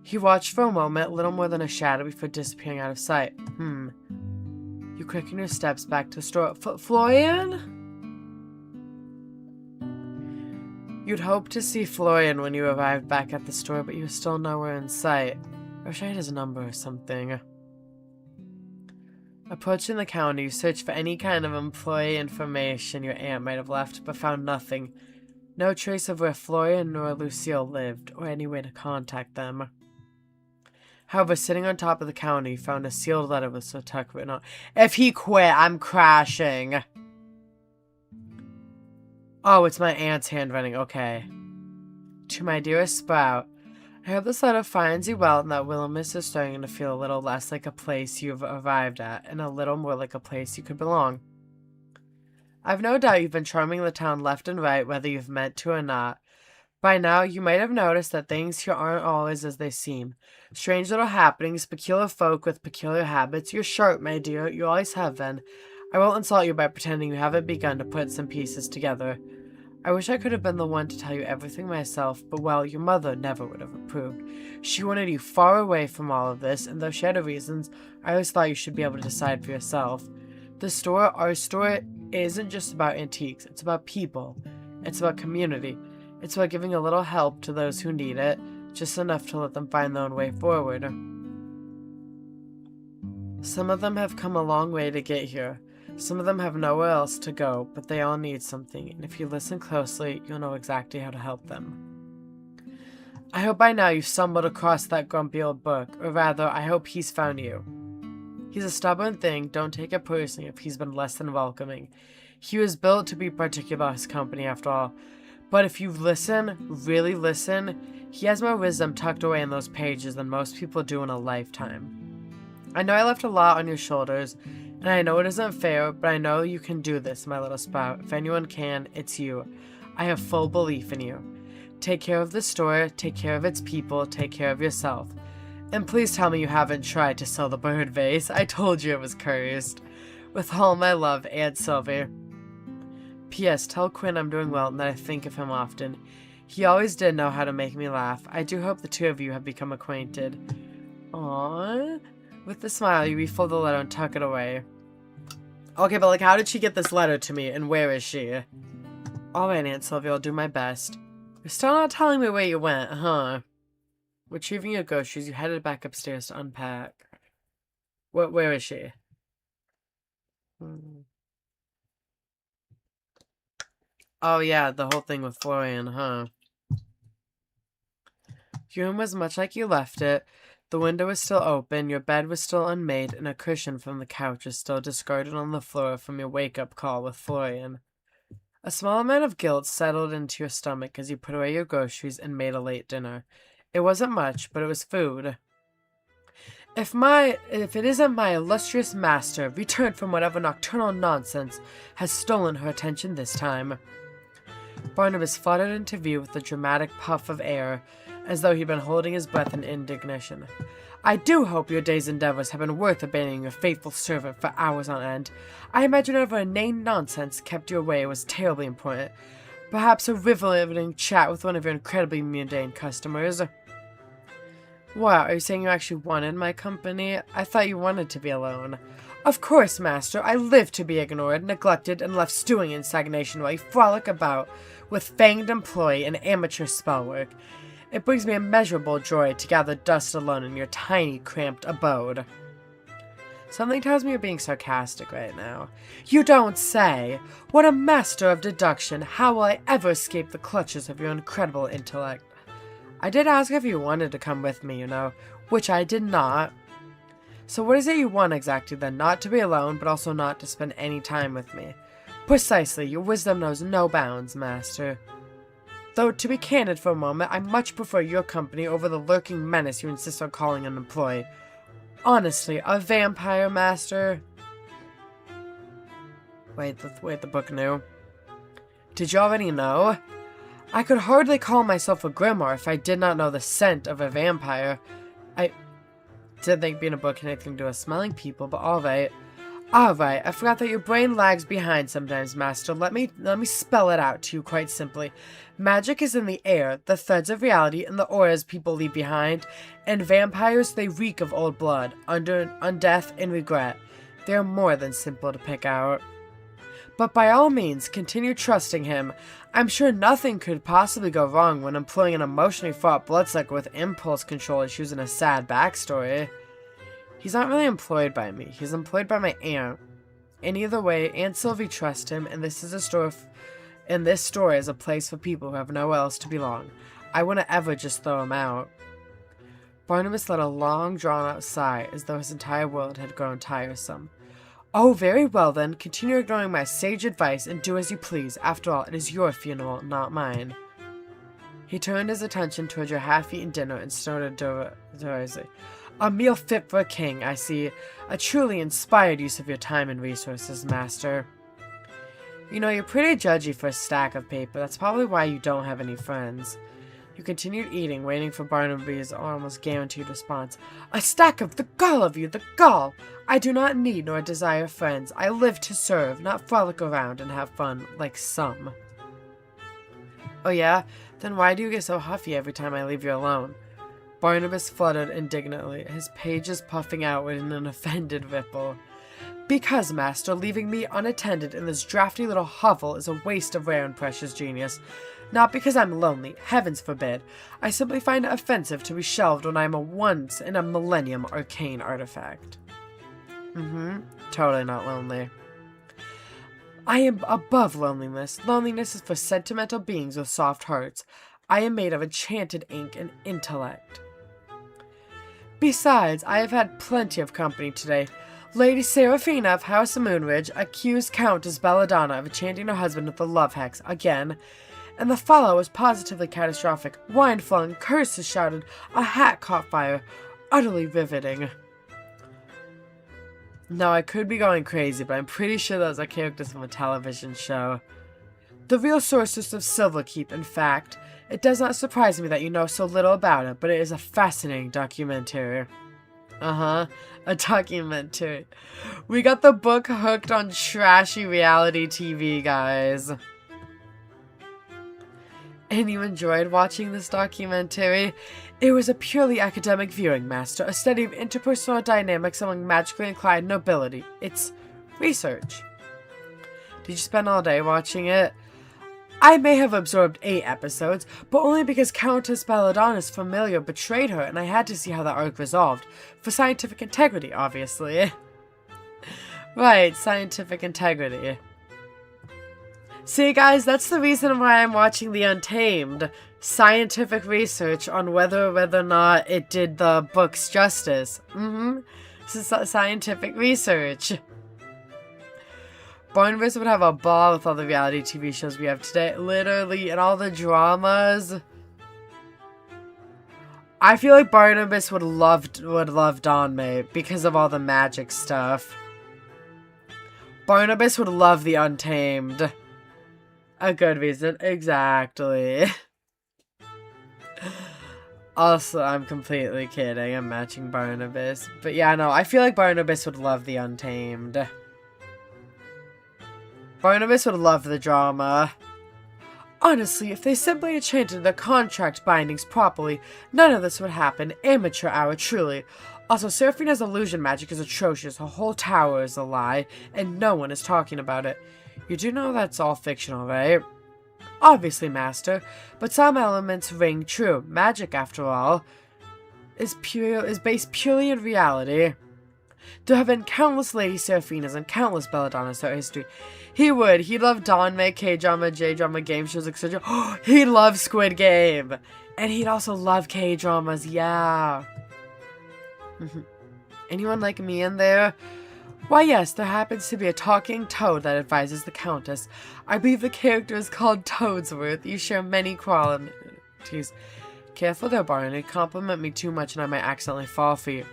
He watched for a moment, little more than a shadow, before disappearing out of sight. You quickened your steps back to the store. Florian? You'd hoped to see Florian when you arrived back at the store, but he was still nowhere in sight. I wish I had his number or something. Approaching the counter, you searched for any kind of employee information your aunt might have left, but found nothing. No trace of where Florian nor Lucille lived, or any way to contact them. However, sitting on top of the counter, you found a sealed letter with Otakus written on. If he quit, I'm crashing. Oh, it's my aunt's handwriting. Okay. To my dearest Sprout, I hope this letter finds you well and that Willowmist is starting to feel a little less like a place you've arrived at and a little more like a place you could belong. I've no doubt you've been charming the town left and right, whether you've meant to or not. By now, you might have noticed that things here aren't always as they seem. Strange little happenings, peculiar folk with peculiar habits. You're sharp, my dear. You always have been. I won't insult you by pretending you haven't begun to put some pieces together. I wish I could have been the one to tell you everything myself, but well, your mother never would have approved. She wanted you far away from all of this, and though she had her reasons, I always thought you should be able to decide for yourself. Our store, isn't just about antiques. It's about people. It's about community. It's about giving a little help to those who need it, just enough to let them find their own way forward. Some of them have come a long way to get here. Some of them have nowhere else to go, but they all need something, and if you listen closely, you'll know exactly how to help them. I hope by now you've stumbled across that grumpy old book, or rather, I hope he's found you. He's a stubborn thing, don't take it personally if he's been less than welcoming. He was built to be particular about his company after all, but if you listen, really listen, he has more wisdom tucked away in those pages than most people do in a lifetime. I know I left a lot on your shoulders, and I know it isn't fair, but I know you can do this, my little sprout. If anyone can, it's you. I have full belief in you. Take care of the store, take care of its people, take care of yourself. And please tell me you haven't tried to sell the bird vase. I told you it was cursed. With all my love, Aunt Sylvie. P.S. Tell Quinn I'm doing well and that I think of him often. He always did know how to make me laugh. I do hope the two of you have become acquainted. Aww. With a smile, you refold the letter and tuck it away. Okay, but like, how did she get this letter to me, and where is she? Alright, Aunt Sylvie, I'll do my best. You're still not telling me where you went, huh? Retrieving your groceries, you headed back upstairs to unpack. Where is she? Oh yeah, the whole thing with Florian, huh? Your room was much like you left it. The window was still open, your bed was still unmade, and a cushion from the couch is still discarded on the floor from your wake-up call with Florian. A small amount of guilt settled into your stomach as you put away your groceries and made a late dinner. It wasn't much, but it was food. If it isn't my illustrious master, returned from whatever nocturnal nonsense has stolen her attention this time. Barnabas fluttered into view with a dramatic puff of air, as though he'd been holding his breath in indignation. I do hope your day's endeavors have been worth abandoning your faithful servant for hours on end. I imagine whatever inane nonsense kept you away was terribly important. Perhaps a riveting chat with one of your incredibly mundane customers. Wow, are you saying you actually wanted my company? I thought you wanted to be alone. Of course, master. I live to be ignored, neglected, and left stewing in stagnation while you frolic about with fanged employee and amateur spellwork. It brings me immeasurable joy to gather dust alone in your tiny, cramped abode. Something tells me you're being sarcastic right now. You don't say! What a master of deduction! How will I ever escape the clutches of your incredible intellect? I did ask if you wanted to come with me, you know, which I did not. So what is it you want exactly then? Not to be alone, but also not to spend any time with me. Precisely, your wisdom knows no bounds, master. Though, to be candid for a moment, I much prefer your company over the lurking menace you insist on calling an employee. Honestly, a vampire, master? Wait, the book knew. Did you already know? I could hardly call myself a grimoire if I did not know the scent of a vampire. I didn't think being a book had anything to do with smelling people, but alright. Alright, I forgot that your brain lags behind sometimes, master. Let me spell it out to you quite simply. Magic is in the air, the threads of reality, and the auras people leave behind. And vampires, they reek of old blood, undeath, and regret. They are more than simple to pick out. But by all means, continue trusting him. I'm sure nothing could possibly go wrong when employing an emotionally fraught bloodsucker with impulse control issues and a sad backstory. He's not really employed by me. He's employed by my aunt. And either way, Aunt Sylvie trusts him, and this store is a place for people who have nowhere else to belong. I wouldn't ever just throw him out. Barnabas let a long, drawn-out sigh, as though his entire world had grown tiresome. Oh, very well then. Continue ignoring my sage advice and do as you please. After all, it is your funeral, not mine. He turned his attention towards your half-eaten dinner and snorted dolorously. A meal fit for a king, I see. A truly inspired use of your time and resources, master. You know, you're pretty judgy for a stack of paper. That's probably why you don't have any friends. You continued eating, waiting for Barnaby's almost guaranteed response. A stack of the gall of you, the gall! I do not need nor desire friends. I live to serve, not frolic around and have fun, like some. Oh yeah? Then why do you get so huffy every time I leave you alone? Barnabas fluttered indignantly, his pages puffing outward in an offended ripple. Because, Master, leaving me unattended in this drafty little hovel is a waste of rare and precious genius. Not because I'm lonely, heavens forbid. I simply find it offensive to be shelved when I am a once-in-a-millennium arcane artifact. Totally not lonely. I am above loneliness. Loneliness is for sentimental beings with soft hearts. I am made of enchanted ink and intellect. Besides, I have had plenty of company today. Lady Seraphina of House Moonridge accused Countess Belladonna of enchanting her husband with the love hex again, and the follow was positively catastrophic. Wine flung, curses shouted, a hat caught fire. Utterly riveting. Now, I could be going crazy, but I'm pretty sure those are characters from a television show. The real sorceress of Silverkeep, in fact. It does not surprise me that you know so little about it, but it is a fascinating documentary. A documentary. We got the book hooked on trashy reality TV, guys. And you enjoyed watching this documentary? It was a purely academic viewing, Master, a study of interpersonal dynamics among magically inclined nobility. It's research. Did you spend all day watching it? I may have absorbed 8 episodes, but only because Countess Belladonna's familiar betrayed her and I had to see how the arc resolved. For scientific integrity, obviously. Right, scientific integrity. See, guys, that's the reason why I'm watching The Untamed. Scientific research on whether or not it did the book's justice. This is scientific research. Barnabas would have a ball with all the reality TV shows we have today. Literally, and all the dramas. I feel like Barnabas would love Donmay because of all the magic stuff. Barnabas would love The Untamed. A good reason. Exactly. Also, I'm completely kidding. I'm matching Barnabas. But yeah, no, I feel like Barnabas would love The Untamed. Barnabas would love the drama. Honestly, if they simply enchanted the contract bindings properly, none of this would happen. Amateur hour, truly. Also, Seraphina's illusion magic is atrocious. Her whole tower is a lie, and no one is talking about it. You do know that's all fictional, right? Obviously, Master, but some elements ring true. Magic, after all, is based purely in reality. There have been countless Lady Seraphinas and countless Belladonnas throughout history. He loved Donmay, K-drama, J-drama, game shows, etc. He'd love Squid Game. And he'd also love K-dramas, yeah. Anyone like me in there? Why, yes, there happens to be a talking toad that advises the Countess. I believe the character is called Toadsworth. You share many qualities. Careful there, Barney. Compliment me too much and I might accidentally fall for you.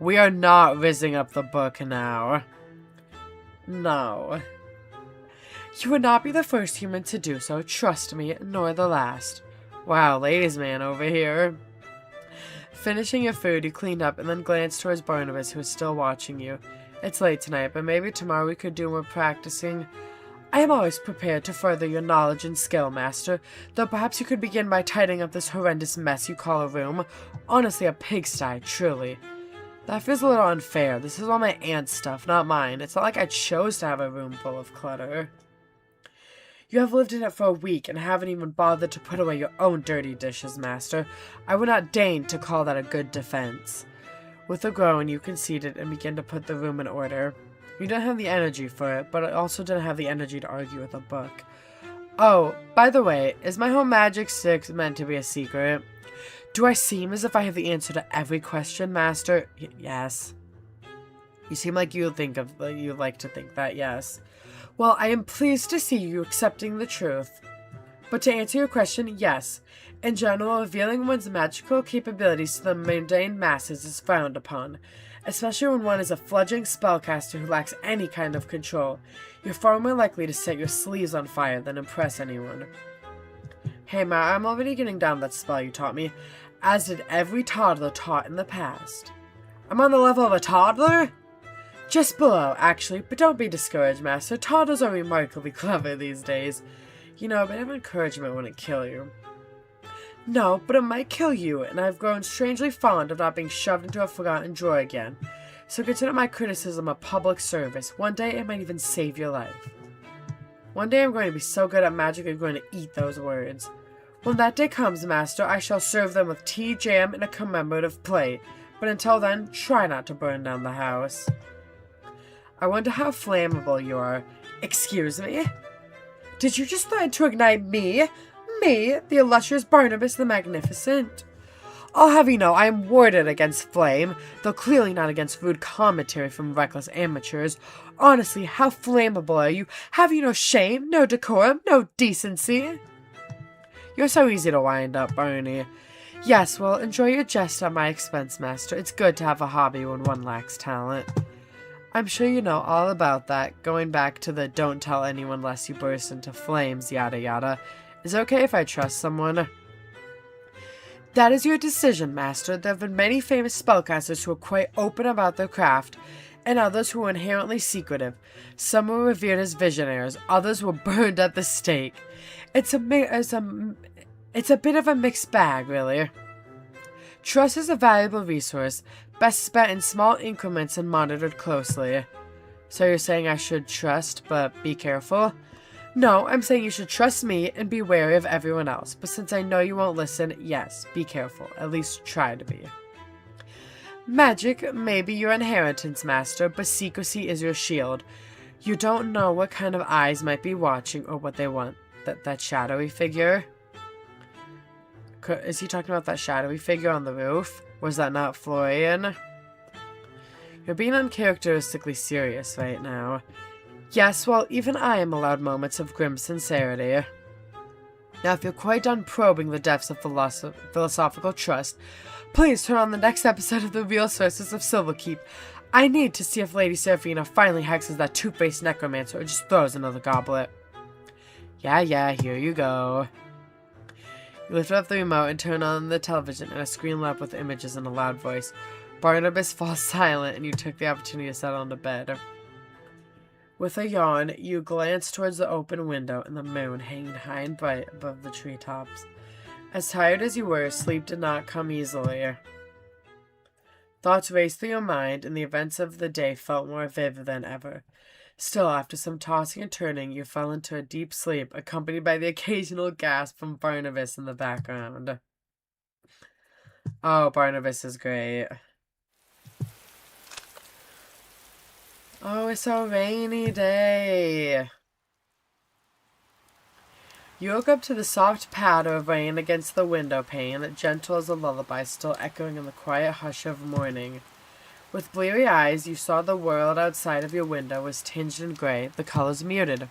We are not rizzing up the book now. No. You would not be the first human to do so, trust me, nor the last. Wow, ladies' man over here. Finishing your food, you cleaned up and then glanced towards Barnabas, who was still watching you. It's late tonight, but maybe tomorrow we could do more practicing. I am always prepared to further your knowledge and skill, Master, though perhaps you could begin by tidying up this horrendous mess you call a room. Honestly, a pigsty, truly. That feels a little unfair. This is all my aunt's stuff, not mine. It's not like I chose to have a room full of clutter. You have lived in it for a week and haven't even bothered to put away your own dirty dishes, Master. I would not deign to call that a good defense. With a groan, you conceded and began to put the room in order. You didn't have the energy for it, but I also didn't have the energy to argue with a book. Oh, by the way, is my home magic 6 meant to be a secret? Do I seem as if I have the answer to every question, Master? Yes. You seem like you like to think that, yes. Well, I am pleased to see you accepting the truth. But to answer your question, yes. In general, revealing one's magical capabilities to the mundane masses is frowned upon, especially when one is a fledgling spellcaster who lacks any kind of control. You're far more likely to set your sleeves on fire than impress anyone. Hey, Ma, I'm already getting down that spell you taught me, as did every toddler taught in the past. I'm on the level of a toddler? Just below, actually, but don't be discouraged, Master. Toddlers are remarkably clever these days. You know, a bit of encouragement wouldn't kill you. No, but it might kill you, and I've grown strangely fond of not being shoved into a forgotten drawer again. So consider my criticism a public service. One day it might even save your life. One day I'm going to be so good at magic I'm going to eat those words. When that day comes, Master, I shall serve them with tea, jam, and a commemorative plate. But until then, try not to burn down the house. I wonder how flammable you are. Excuse me? Did you just threaten to ignite me? Me, the illustrious Barnabas the Magnificent? I'll have you know I am warded against flame, though clearly not against rude commentary from reckless amateurs. Honestly, how flammable are you? Have you no shame, no decorum, no decency? You're so easy to wind up, Barney. Yes, well, enjoy your jest at my expense, Master. It's good to have a hobby when one lacks talent. I'm sure you know all about that, going back to the don't tell anyone lest you burst into flames, yada yada. Is it okay if I trust someone? That is your decision, Master. There have been many famous spellcasters who are quite open about their craft, and others who were inherently secretive. Some were revered as visionaries, others were burned at the stake. It's a bit of a mixed bag, really. Trust is a valuable resource, best spent in small increments and monitored closely. So you're saying I should trust, but be careful? No, I'm saying you should trust me and be wary of everyone else. But since I know you won't listen, yes, be careful. At least try to be. Magic may be your inheritance, Master, but secrecy is your shield. You don't know what kind of eyes might be watching or what they want. That shadowy figure? Is he talking about that shadowy figure on the roof? Was that not Florian? You're being uncharacteristically serious right now. Yes, well, even I am allowed moments of grim sincerity. Now, if you're quite done probing the depths of philosophical trust, please turn on the next episode of The Real Sources of Silverkeep. I need to see if Lady Seraphina finally hexes that two-faced necromancer or just throws another goblet. Yeah, here you go. You lift up the remote and turn on the television, and a screen lit up with images in a loud voice. Barnabas falls silent, and you took the opportunity to settle into bed. With a yawn, you glance towards the open window and the moon hanging high and bright above the treetops. As tired as you were, sleep did not come easily. Thoughts raced through your mind, and the events of the day felt more vivid than ever. Still, after some tossing and turning, you fell into a deep sleep, accompanied by the occasional gasp from Barnabas in the background. Oh, Barnabas is great. Oh, it's a rainy day. You woke up to the soft patter of rain against the window pane, gentle as a lullaby still echoing in the quiet hush of morning. With bleary eyes, you saw the world outside of your window was tinged in gray, the colors muted.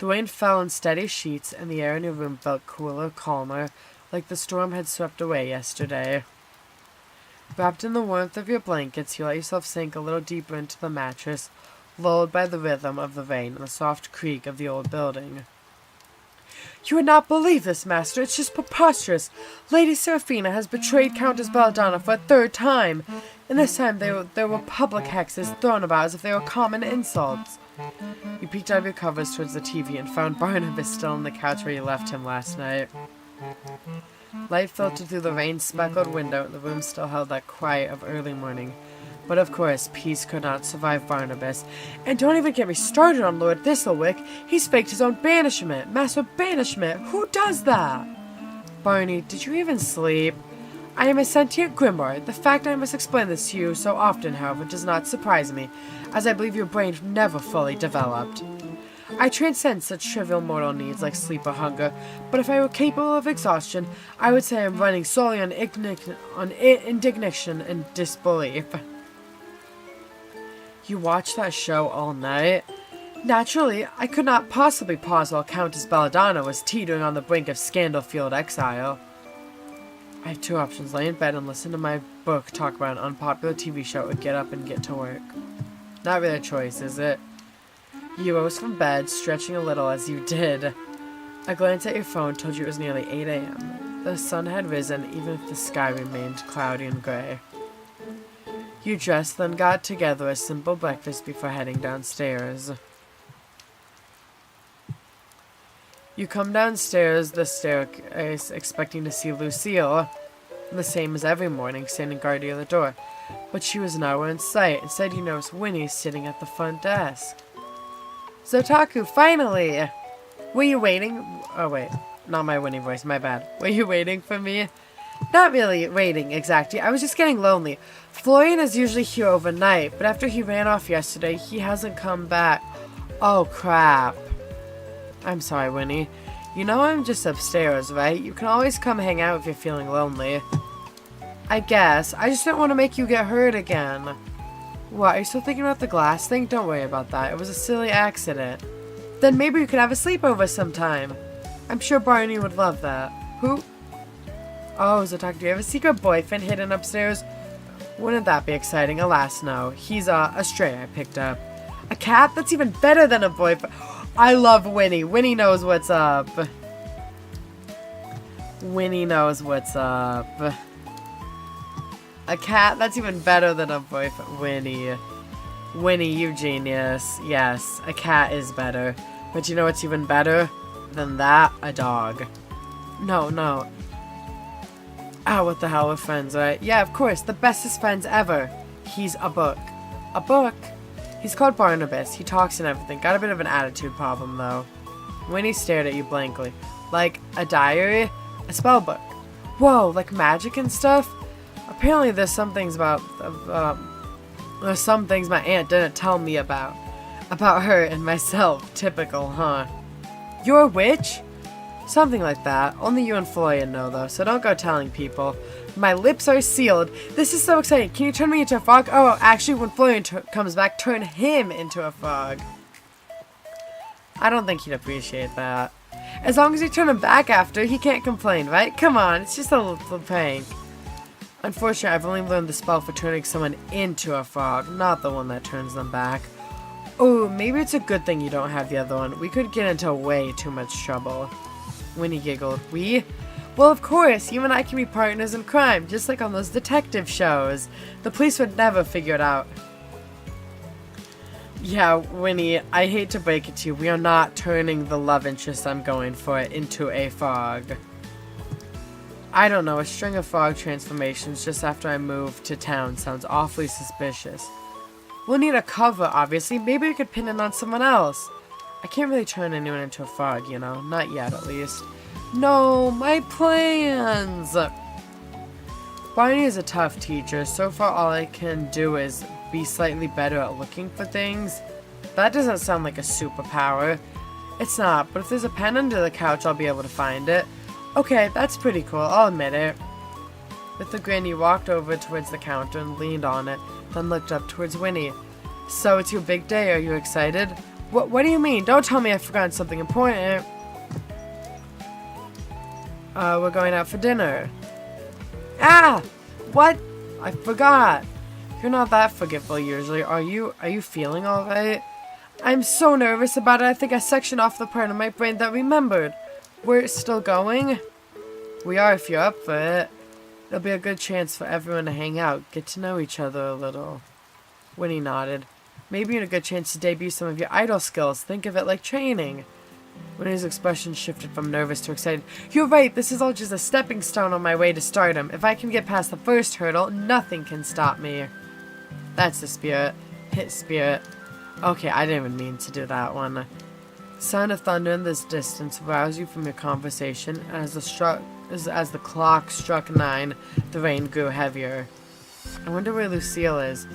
The rain fell in steady sheets, and the air in your room felt cooler, calmer, like the storm had swept away yesterday. Wrapped in the warmth of your blankets, you let yourself sink a little deeper into the mattress, lulled by the rhythm of the rain and the soft creak of the old building. You would not believe this, Master. It's just preposterous. Lady Seraphina has betrayed Countess Belladonna for a third time, and this time there were public hexes thrown about as if they were common insults. You peeked out of your covers towards the TV and found Barnabas still on the couch where you left him last night. Light filtered through the rain-speckled window, and the room still held that quiet of early morning. But of course, peace could not survive Barnabas. And don't even get me started on Lord Thistlewick. He's faked his own banishment. Master banishment. Who does that? Barney, did you even sleep? I am a sentient grimoire. The fact I must explain this to you so often, however, does not surprise me, as I believe your brain never fully developed. I transcend such trivial mortal needs like sleep or hunger, but if I were capable of exhaustion, I would say I'm running solely on indignation and disbelief. You watched that show all night? Naturally, I could not possibly pause while Countess Belladonna was teetering on the brink of scandal-fueled exile. I have two options: lay in bed and listen to my book talk about an unpopular TV show, or get up and get to work. Not really a choice, is it? You rose from bed, stretching a little as you did. A glance at your phone told you it was nearly 8 a.m. The sun had risen, even if the sky remained cloudy and gray. You dressed, then got together a simple breakfast before heading downstairs. You come downstairs the staircase expecting to see Lucille. the same as every morning, standing guard near the door. But she was nowhere in sight. Instead, you noticed Winnie sitting at the front desk. Zotaku, finally! Were you waiting? Oh, wait. Not my Winnie voice, my bad. Were you waiting for me? Not really waiting, exactly. I was just getting lonely. Florian is usually here overnight, but after he ran off yesterday, he hasn't come back. Oh, crap. I'm sorry, Winnie. You know I'm just upstairs, right? You can always come hang out if you're feeling lonely. I guess. I just didn't want to make you get hurt again. What, are you still thinking about the glass thing? Don't worry about that. It was a silly accident. Then maybe we could have a sleepover sometime. I'm sure Barney would love that. Who? Oh, Zotaku, do you have a secret boyfriend hidden upstairs? Wouldn't that be exciting? Alas, no. He's a stray I picked up. A cat? That's even better than a boyfriend. I love Winnie. Winnie knows what's up. Winnie knows what's up. A cat? That's even better than a boyfriend. Winnie. Winnie, you genius. Yes, a cat is better. But you know what's even better than that? A dog. No. Oh, what the hell, we're friends, right? Yeah, of course, the bestest friends ever. He's a book. A book? He's called Barnabas. He talks and everything. Got a bit of an attitude problem, though. Winnie stared at you blankly. Like a diary? A spell book. Whoa, like magic and stuff? Apparently there's some things about, there's some things my aunt didn't tell me about. About her and myself. Typical, huh? You're a witch? Something like that. Only you and Florian know, though, so don't go telling people. My lips are sealed. This is so exciting. Can you turn me into a frog? Oh, actually, when Florian comes back, turn him into a frog. I don't think he'd appreciate that. As long as you turn him back after, he can't complain, right? Come on, it's just a little prank. Unfortunately, I've only learned the spell for turning someone into a frog, not the one that turns them back. Oh, maybe it's a good thing you don't have the other one. We could get into way too much trouble. Winnie giggled. We? Well, of course, you and I can be partners in crime, just like on those detective shows. The police would never figure it out. Yeah, Winnie, I hate to break it to you, we are not turning the love interest I'm going for into a frog. I don't know, a string of frog transformations just after I moved to town sounds awfully suspicious. We'll need a cover, obviously. Maybe we could pin it on someone else. I can't really turn anyone into a frog, you know. Not yet, at least. No, my plans! Barney is a tough teacher. So far, all I can do is be slightly better at looking for things. That doesn't sound like a superpower. It's not, but if there's a pen under the couch, I'll be able to find it. Okay, that's pretty cool, I'll admit it. With a grin, he walked over towards the counter and leaned on it, then looked up towards Winnie. So, it's your big day, are you excited? What do you mean? Don't tell me I've forgotten something important. We're going out for dinner. Ah! What? I forgot. You're not that forgetful usually, are you? Are you feeling alright? I'm so nervous about it, I think I sectioned off the part of my brain that remembered. We're still going? We are if you're up for it. It'll be a good chance for everyone to hang out, get to know each other a little. Winnie nodded. Maybe a good chance to debut some of your idol skills. Think of it like training. Winnie's expression shifted from nervous to excited. You're right, this is all just a stepping stone on my way to stardom. If I can get past the first hurdle, nothing can stop me. That's the spirit. Hit spirit. Okay, I didn't even mean to do that one. Sound of thunder in this distance roused you from your conversation, and as the clock struck 9, the rain grew heavier. I wonder where Lucille is.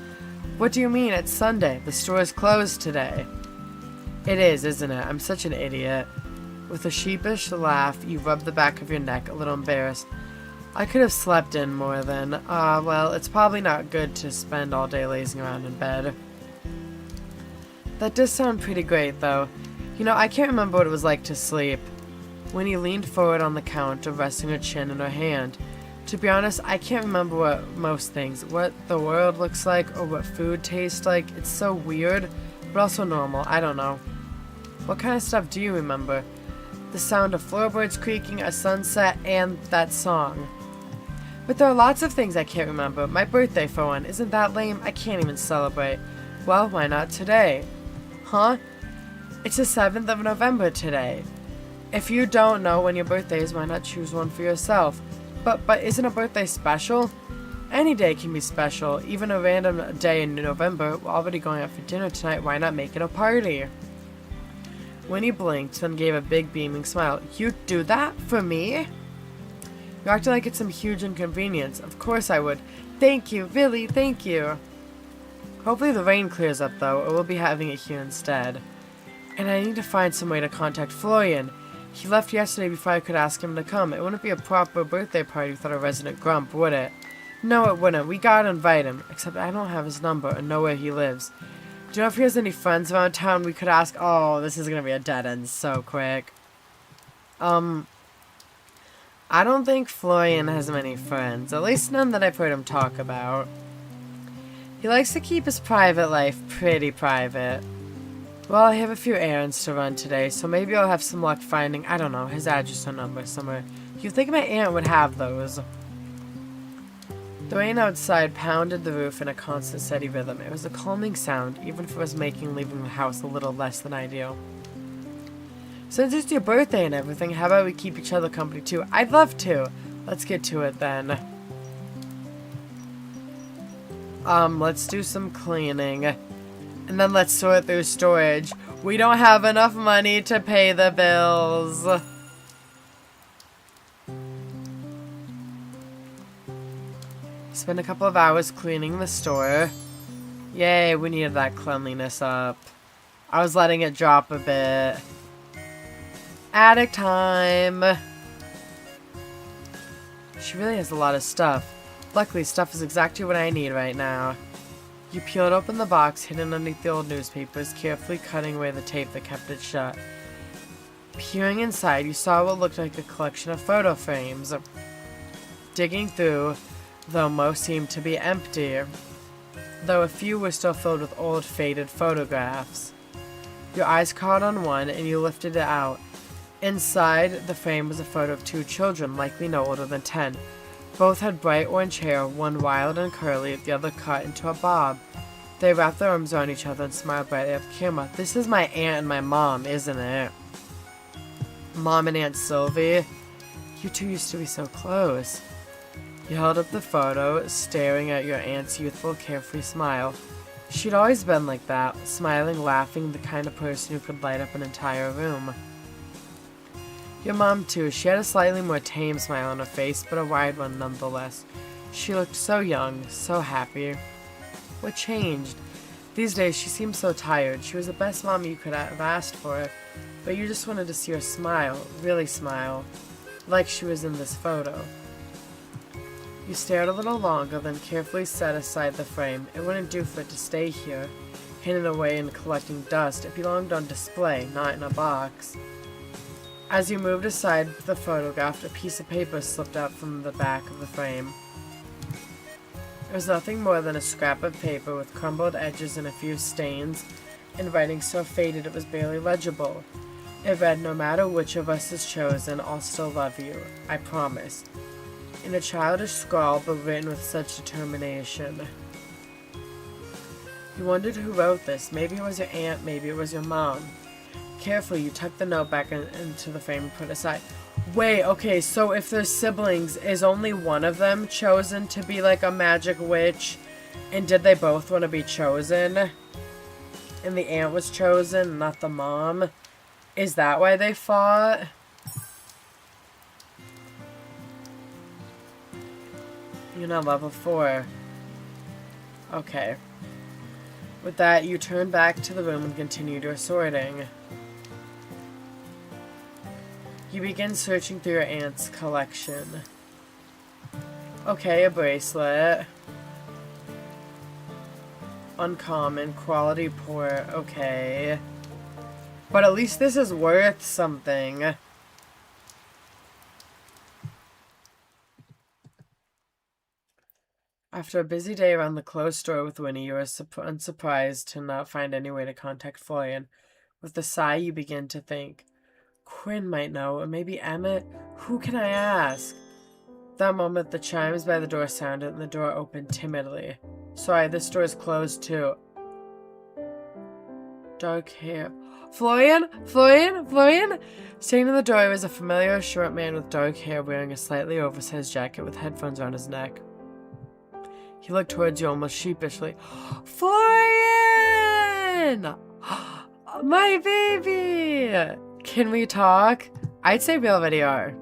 What do you mean? It's Sunday. The store is closed today. It is, isn't it? I'm such an idiot. With a sheepish laugh, you rubbed the back of your neck, a little embarrassed. I could have slept in more then. Well, it's probably not good to spend all day lazing around in bed. That does sound pretty great, though. You know, I can't remember what it was like to sleep. Winnie leaned forward on the counter, resting her chin in her hand. To be honest, I can't remember what most things, what the world looks like, or what food tastes like. It's so weird, but also normal. I don't know. What kind of stuff do you remember? The sound of floorboards creaking, a sunset, and that song. But there are lots of things I can't remember. My birthday, for one. Isn't that lame? I can't even celebrate. Well, why not today? Huh? It's the 7th of November today. If you don't know when your birthday is, why not choose one for yourself? But isn't a birthday special? Any day can be special, even a random day in November. We're already going out for dinner tonight, why not make it a party? Winnie blinked, then gave a big beaming smile. You'd do that? For me? You acted like it's some huge inconvenience. Of course I would. Thank you, really, thank you. Hopefully the rain clears up though, or we'll be having it here instead. And I need to find some way to contact Florian. He left yesterday before I could ask him to come. It wouldn't be a proper birthday party without a resident grump, would it? No, it wouldn't. We gotta invite him. Except I don't have his number or know where he lives. Do you know if he has any friends around town we could ask? Oh, this is gonna be a dead end so quick. I don't think Florian has many friends. At least none that I've heard him talk about. He likes to keep his private life pretty private. Well, I have a few errands to run today, so maybe I'll have some luck finding, I don't know, his address or number somewhere. You'd think my aunt would have those. The rain outside pounded the roof in a constant steady rhythm. It was a calming sound, even if it was making leaving the house a little less than ideal. Since it's your birthday and everything, how about we keep each other company too? I'd love to. Let's get to it then. Let's do some cleaning. And then let's sort through storage. We don't have enough money to pay the bills. Spend a couple of hours cleaning the store. Yay, we needed that cleanliness up. I was letting it drop a bit. Attic time. She really has a lot of stuff. Luckily, stuff is exactly what I need right now. You peeled open the box hidden underneath the old newspapers, carefully cutting away the tape that kept it shut. Peering inside, you saw what looked like a collection of photo frames. Digging through, though most seemed to be empty, though a few were still filled with old, faded photographs. Your eyes caught on one, and you lifted it out. Inside the frame was a photo of two children, likely no older than 10. Both had bright orange hair, one wild and curly, the other cut into a bob. They wrapped their arms around each other and smiled brightly at the camera. This is my aunt and my mom, isn't it? Mom and Aunt Sylvie. You two used to be so close. You held up the photo, staring at your aunt's youthful, carefree smile. She'd always been like that, smiling, laughing, the kind of person who could light up an entire room. Your mom, too. She had a slightly more tame smile on her face, but a wide one nonetheless. She looked so young, so happy. What changed? These days, she seemed so tired. She was the best mom you could have asked for, but you just wanted to see her smile, really smile, like she was in this photo. You stared a little longer, then carefully set aside the frame. It wouldn't do for it to stay here, hidden away and collecting dust. It belonged on display, not in a box. As you moved aside the photograph, a piece of paper slipped out from the back of the frame. It was nothing more than a scrap of paper with crumbled edges and a few stains, and writing so faded it was barely legible. It read, "No matter which of us is chosen, I'll still love you. I promise." In a childish scrawl, but written with such determination. You wondered who wrote this. Maybe it was your aunt, maybe it was your mom. Carefully, you tucked the note back into the frame and put it aside. Wait, okay, so if there's siblings, is only one of them chosen to be like a magic witch? And did they both want to be chosen? And the aunt was chosen, not the mom? Is that why they fought? You're not level 4. Okay. With that, you turn back to the room and continue your sorting. You begin searching through your aunt's collection. Okay, a bracelet. Uncommon, quality poor, okay. But at least this is worth something. After a busy day around the closed store with Winnie, you are unsurprised to not find any way to contact Florian. With a sigh, you begin to think. Quinn might know, or maybe Emmett. Who can I ask? That moment, the chimes by the door sounded, and the door opened timidly. Sorry, this door is closed too. Dark hair. Florian? Florian? Florian? Standing in the doorway was a familiar short man with dark hair wearing a slightly oversized jacket with headphones around his neck. He looked towards you almost sheepishly. Florian! My baby! Can we talk? I'd say we already are.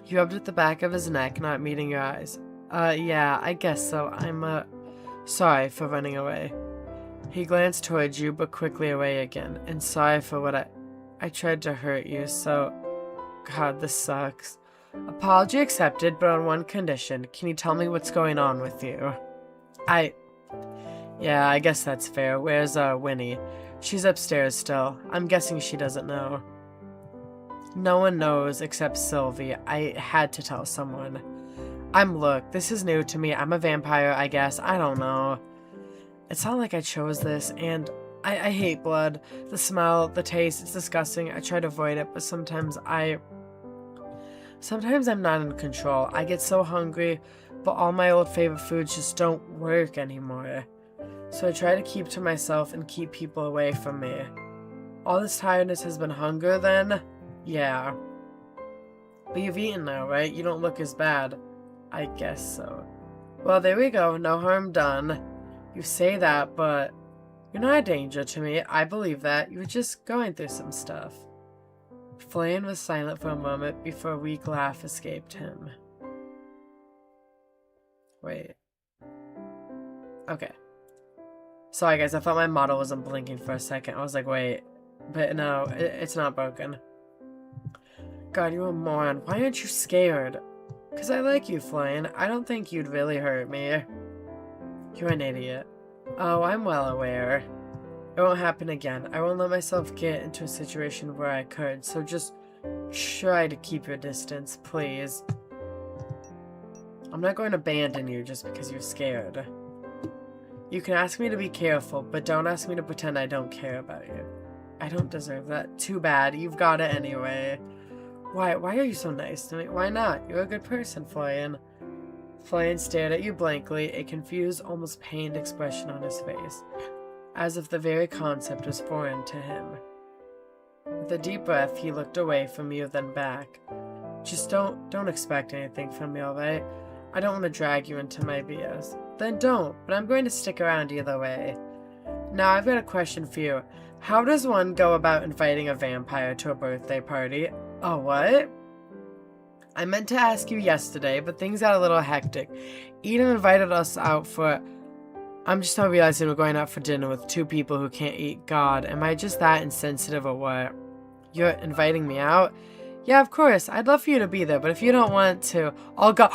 He rubbed at the back of his neck, not meeting your eyes. Yeah, I guess so. I'm, sorry for running away. He glanced towards you, but quickly away again. And sorry for what I tried to hurt you, so... God, this sucks. Apology accepted, but on one condition. Can you tell me what's going on with you? Yeah, I guess that's fair. Where's, Winnie? She's upstairs still. I'm guessing she doesn't know. No one knows except Sylvie. I had to tell someone. Look, this is new to me. I'm a vampire, I guess. I don't know. It's not like I chose this, and I hate blood. The smell, the taste, it's disgusting. I try to avoid it, but sometimes I'm not in control. I get so hungry, but all my old favorite foods just don't work anymore. So I try to keep to myself and keep people away from me. All this tiredness has been hunger then? Yeah. But you've eaten now, right? You don't look as bad. I guess so. Well, there we go. No harm done. You say that, but you're not a danger to me. I believe that. You were just going through some stuff. Florian was silent for a moment before a weak laugh escaped him. Wait. Okay. Sorry guys, I thought my model wasn't blinking for a second. I was like, wait. But no, it's not broken. God, you're a moron. Why aren't you scared? Because I like you, Florian. I don't think you'd really hurt me. You're an idiot. Oh, I'm well aware. It won't happen again. I won't let myself get into a situation where I could, so just try to keep your distance, please. I'm not going to abandon you just because you're scared. You can ask me to be careful, but don't ask me to pretend I don't care about you. I don't deserve that. Too bad. You've got it anyway. Why are you so nice to me? Why not? You're a good person, Florian. Florian stared at you blankly, a confused, almost pained expression on his face, as if the very concept was foreign to him. With a deep breath, he looked away from you, then back. Just don't expect anything from me, alright? I don't want to drag you into my BS. Then don't, but I'm going to stick around either way. Now, I've got a question for you. How does one go about inviting a vampire to a birthday party? Oh, what? I meant to ask you yesterday, but things got a little hectic. Eden invited us out for... I'm just now realizing we're going out for dinner with two people who can't eat. God, am I just that insensitive or what? You're inviting me out? Yeah, of course. I'd love for you to be there, but if you don't want to, I'll go...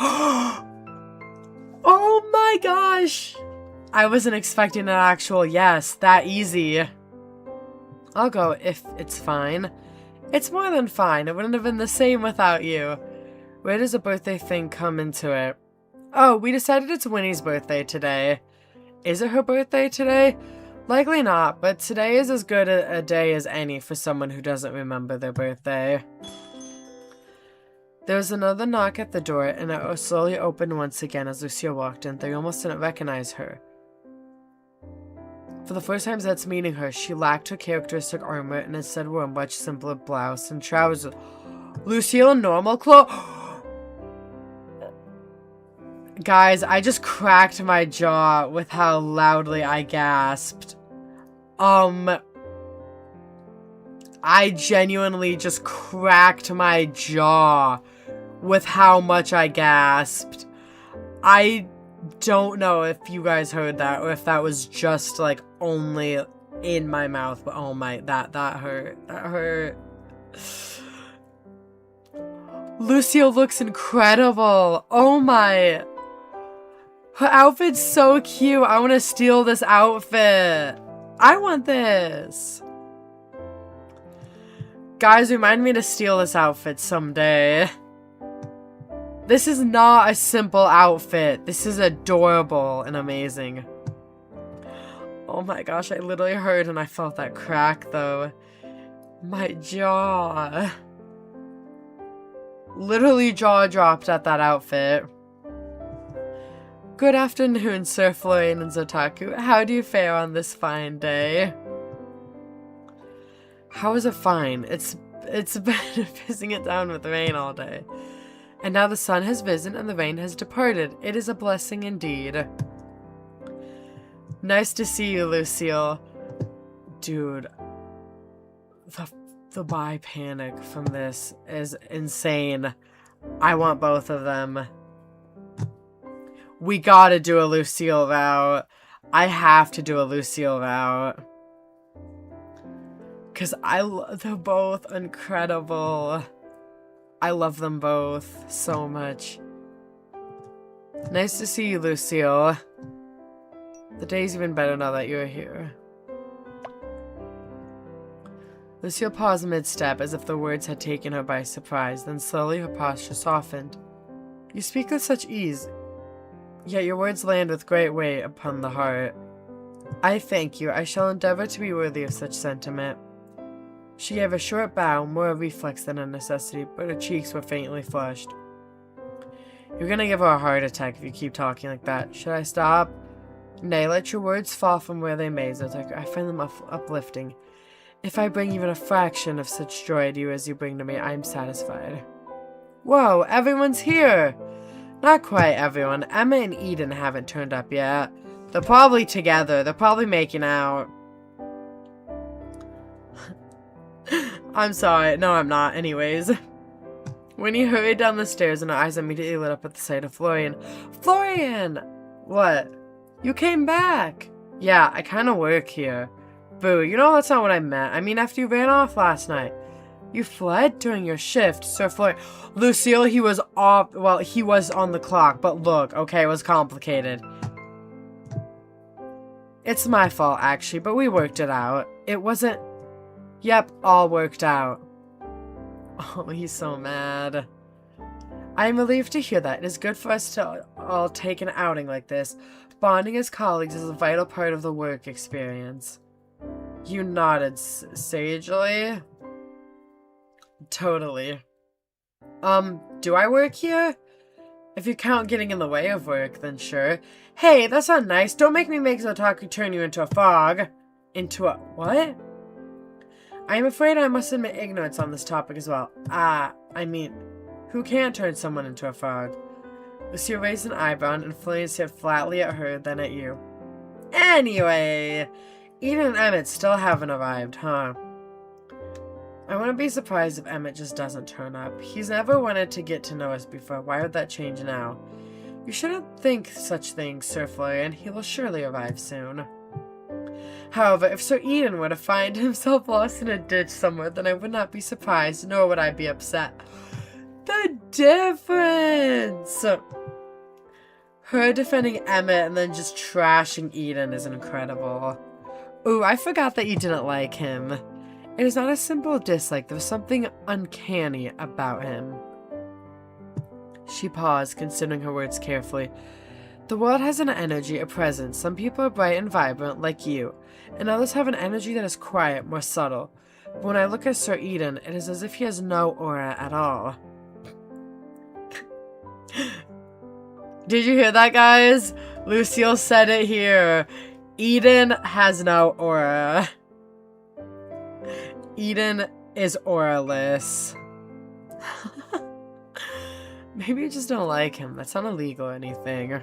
Oh my gosh! I wasn't expecting an actual yes, that easy. I'll go if it's fine. It's more than fine. It wouldn't have been the same without you. Where does a birthday thing come into it? Oh, we decided it's Winnie's birthday today. Is it her birthday today? Likely not, but today is as good a day as any for someone who doesn't remember their birthday. There was another knock at the door, and it slowly opened once again as Lucia walked in. They almost didn't recognize her. For the first time since meeting her, she lacked her characteristic armor and instead wore a much simpler blouse and trousers. Lucille, normal clothes? Guys, I just cracked my jaw with how loudly I gasped. I genuinely just cracked my jaw with how much I gasped. I don't know if you guys heard that or if that was just like only in my mouth, but oh my, that hurt. That hurt. Lucille looks incredible. Oh my. Her outfit's so cute. I want to steal this outfit. I want this. Guys, remind me to steal this outfit someday. This is not a simple outfit. This is adorable and amazing. Oh my gosh, I literally heard and I felt that crack though. My jaw. Literally jaw dropped at that outfit. Good afternoon, Sir Florian and Otaku. How do you fare on this fine day? How is it fine? It's been pissing it down with rain all day. And now the sun has risen and the rain has departed. It is a blessing indeed. Nice to see you, Lucille. Dude, the bi panic from this is insane. I want both of them. We gotta do a Lucille route. I have to do a Lucille route. Because they're both incredible. I love them both so much. Nice to see you, Lucille. The day's even better now that you're here. Lucille paused mid-step as if the words had taken her by surprise, then slowly her posture softened. You speak with such ease, yet your words land with great weight upon the heart. I thank you. I shall endeavor to be worthy of such sentiment. She gave a short bow, more a reflex than a necessity, but her cheeks were faintly flushed. You're gonna give her a heart attack if you keep talking like that. Should I stop? Nay, let your words fall from where they may, Zotaku. I find them uplifting. If I bring even a fraction of such joy to you as you bring to me, I am satisfied. Whoa, everyone's here! Not quite everyone. Emma and Eden haven't turned up yet. They're probably together. They're probably making out. I'm sorry. No, I'm not. Anyways. Winnie hurried down the stairs and her eyes immediately lit up at the sight of Florian. Florian! What? You came back! Yeah, I kind of work here. Boo, you know that's not what I meant. I mean, after you ran off last night. You fled during your shift, Sir Florian. Lucille, he was off. Well, he was on the clock, but look, okay, it was complicated. It's my fault, actually, but we worked it out. It wasn't. Yep, all worked out. Oh, he's so mad. I am relieved to hear that. It is good for us to all take an outing like this. Bonding as colleagues is a vital part of the work experience. You nodded sagely. Totally. Do I work here? If you count getting in the way of work, then sure. Hey, that's not nice. Don't make me make Otaku turn you into a fog. Into a... what? I am afraid I must admit ignorance on this topic as well. I mean, who can turn someone into a fog? Lucia raised an eyebrow and Florian stared flatly at her, then at you. Anyway, Eden and Emmett still haven't arrived, huh? I wouldn't be surprised if Emmett just doesn't turn up. He's never wanted to get to know us before. Why would that change now? You shouldn't think such things, Sir Florian. He will surely arrive soon. However, if Sir Eden were to find himself lost in a ditch somewhere, then I would not be surprised, nor would I be upset. The difference! Her defending Emmett and then just trashing Eden is incredible. Ooh, I forgot that you didn't like him. It is not a simple dislike. There was something uncanny about him. She paused, considering her words carefully. The world has an energy, a presence. Some people are bright and vibrant, like you, and others have an energy that is quiet, more subtle. But when I look at Sir Eden, it is as if he has no aura at all. Did you hear that, guys? Lucille said it here. Eden has no aura. Eden is auraless. Maybe you just don't like him. That's not illegal or anything.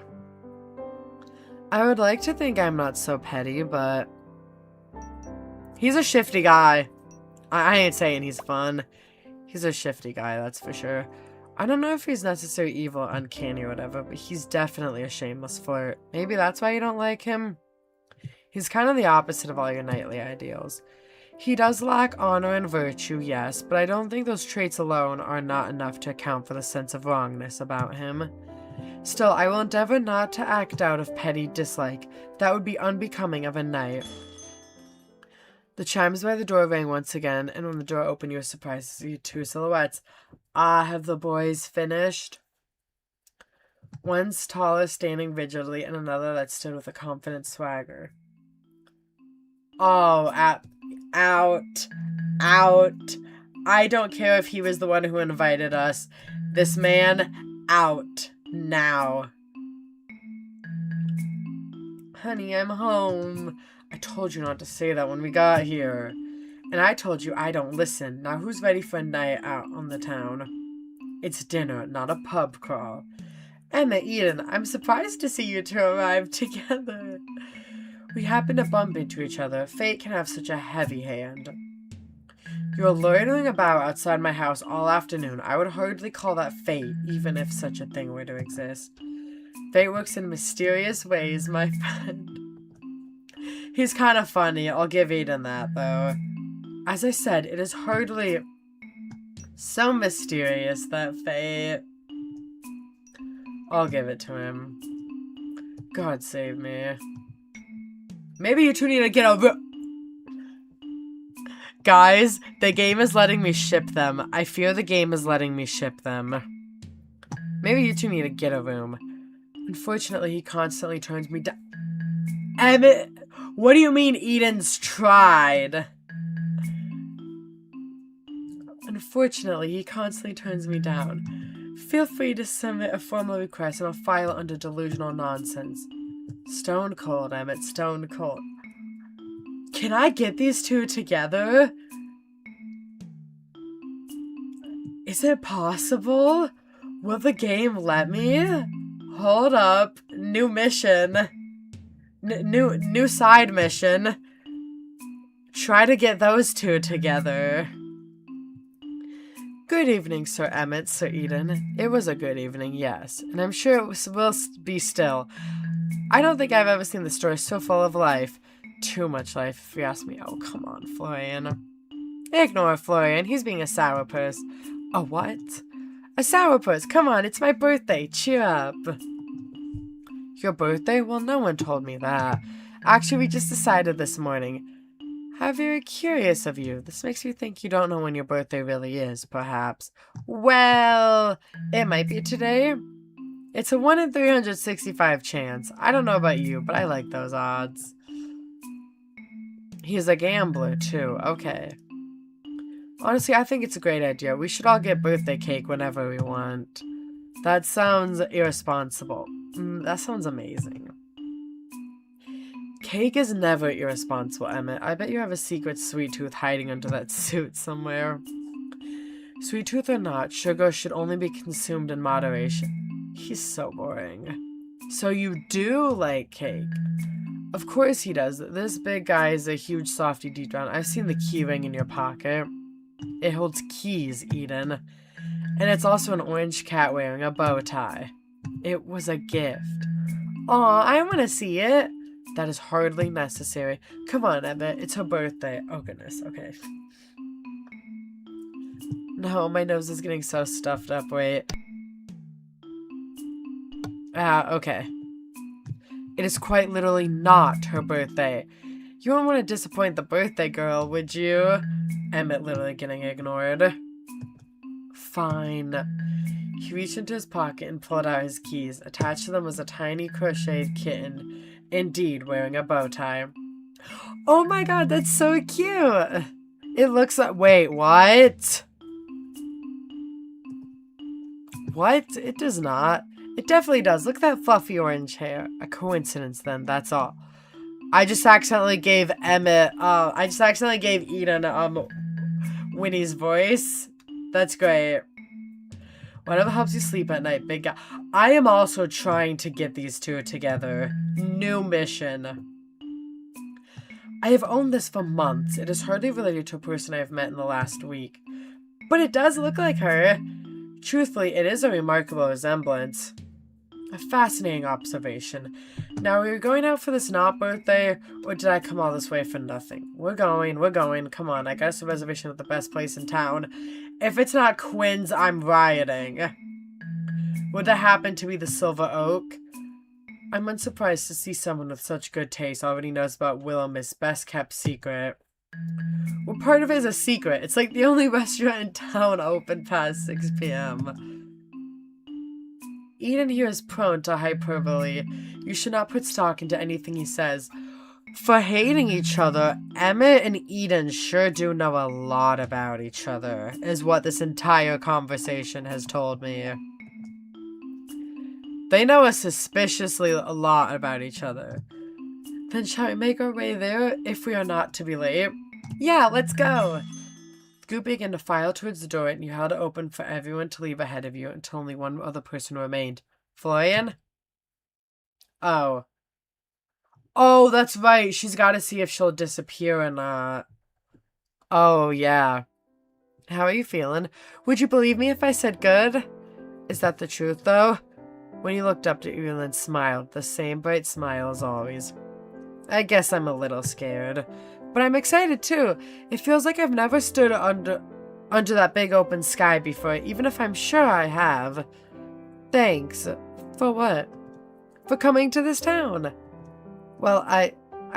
I would like to think I'm not so petty, but he's a shifty guy. I ain't saying he's fun. He's a shifty guy, that's for sure. I don't know if he's necessarily evil, uncanny, or whatever, but he's definitely a shameless flirt. Maybe that's why you don't like him? He's kind of the opposite of all your knightly ideals. He does lack honor and virtue, yes, but I don't think those traits alone are not enough to account for the sense of wrongness about him. Still, I will endeavor not to act out of petty dislike. That would be unbecoming of a knight. The chimes by the door rang once again, and when the door opened, you were surprised to see two silhouettes. Ah, have the boys finished? One's taller, standing rigidly, and another that stood with a confident swagger. Oh, out. I don't care if he was the one who invited us. This man, out. Now. Honey, I'm home. I told you not to say that when we got here. And I told you I don't listen. Now who's ready for a night out on the town? It's dinner, not a pub crawl. Emma, Eden, I'm surprised to see you two arrive together. We happen to bump into each other. Fate can have such a heavy hand. You're loitering about outside my house all afternoon. I would hardly call that fate, even if such a thing were to exist. Fate works in mysterious ways, my friend. He's kind of funny. I'll give Eden that, though. As I said, it is hardly so mysterious that fate... I'll give it to him. God save me. Maybe you two need to get over... Guys, the game is letting me ship them. I fear the game is letting me ship them. Maybe you two need to get a room. Unfortunately, he constantly turns me down. Emmett, what do you mean Eden's tried? Unfortunately, he constantly turns me down. Feel free to submit a formal request and I'll file it under delusional nonsense. Stone cold, Emmett, stone cold. Can I get these two together? Is it possible? Will the game let me? Hold up. New mission. New side mission. Try to get those two together. Good evening, Sir Emmett, Sir Eden. It was a good evening, yes, and I'm sure it will be still. I don't think I've ever seen the story so full of life. Too much life, if you ask me. Oh, come on, Florian. Ignore Florian, he's being a sourpuss. A what? A sourpuss, come on, it's my birthday, cheer up. Your birthday? Well, no one told me that. Actually, we just decided this morning. How very curious of you. This makes you think you don't know when your birthday really is, perhaps. Well, it might be today. It's a 1 in 365 chance. I don't know about you, but I like those odds. He's a gambler, too. Okay. Honestly, I think it's a great idea. We should all get birthday cake whenever we want. That sounds irresponsible. That sounds amazing. Cake is never irresponsible, Emmett. I bet you have a secret sweet tooth hiding under that suit somewhere. Sweet tooth or not, sugar should only be consumed in moderation. He's so boring. So you do like cake? Of course he does. This big guy is a huge softy deep down. I've seen the key ring in your pocket. It holds keys, Eden. And it's also an orange cat wearing a bow tie. It was a gift. Aw, I want to see it. That is hardly necessary. Come on, Emmett. It's her birthday. Oh, goodness. Okay. No, my nose is getting so stuffed up. Wait. Okay. It is quite literally not her birthday. You wouldn't want to disappoint the birthday girl, would you? Emmett literally getting ignored. Fine. He reached into his pocket and pulled out his keys. Attached to them was a tiny crocheted kitten. Indeed, wearing a bow tie. Oh my god, that's so cute! It looks like... Wait, what? What? It does not. It definitely does. Look at that fluffy orange hair. A coincidence then, that's all. I just accidentally gave Emmett... I just accidentally gave Eden, Winnie's voice. That's great. Whatever helps you sleep at night, big guy. I am also trying to get these two together. New mission. I have owned this for months. It is hardly related to a person I have met in the last week. But it does look like her. Truthfully, it is a remarkable resemblance. A fascinating observation. Now, are we going out for this not birthday, or did I come all this way for nothing? We're going. Come on, I got us a reservation at the best place in town. If it's not Quinn's, I'm rioting. Would that happen to be the Silver Oak? I'm unsurprised to see someone with such good taste already knows about Willowmist's best-kept secret. Well, part of it is a secret. It's like the only restaurant in town open past 6 p.m. Eden here is prone to hyperbole. You should not put stock into anything he says. For hating each other, Emmett and Eden sure do know a lot about each other, is what this entire conversation has told me. They know a suspiciously a lot about each other. Then shall we make our way there, if we are not to be late? Yeah, let's go. The group began to file towards the door, and you held it open for everyone to leave ahead of you until only one other person remained. Florian? Oh. Oh, that's right. She's got to see if she'll disappear or not. Oh, yeah. How are you feeling? Would you believe me if I said good? Is that the truth, though? When he looked up to you and smiled, the same bright smile as always. I guess I'm a little scared. But I'm excited, too. It feels like I've never stood under that big open sky before, even if I'm sure I have. Thanks. For what? For coming to this town. Well, I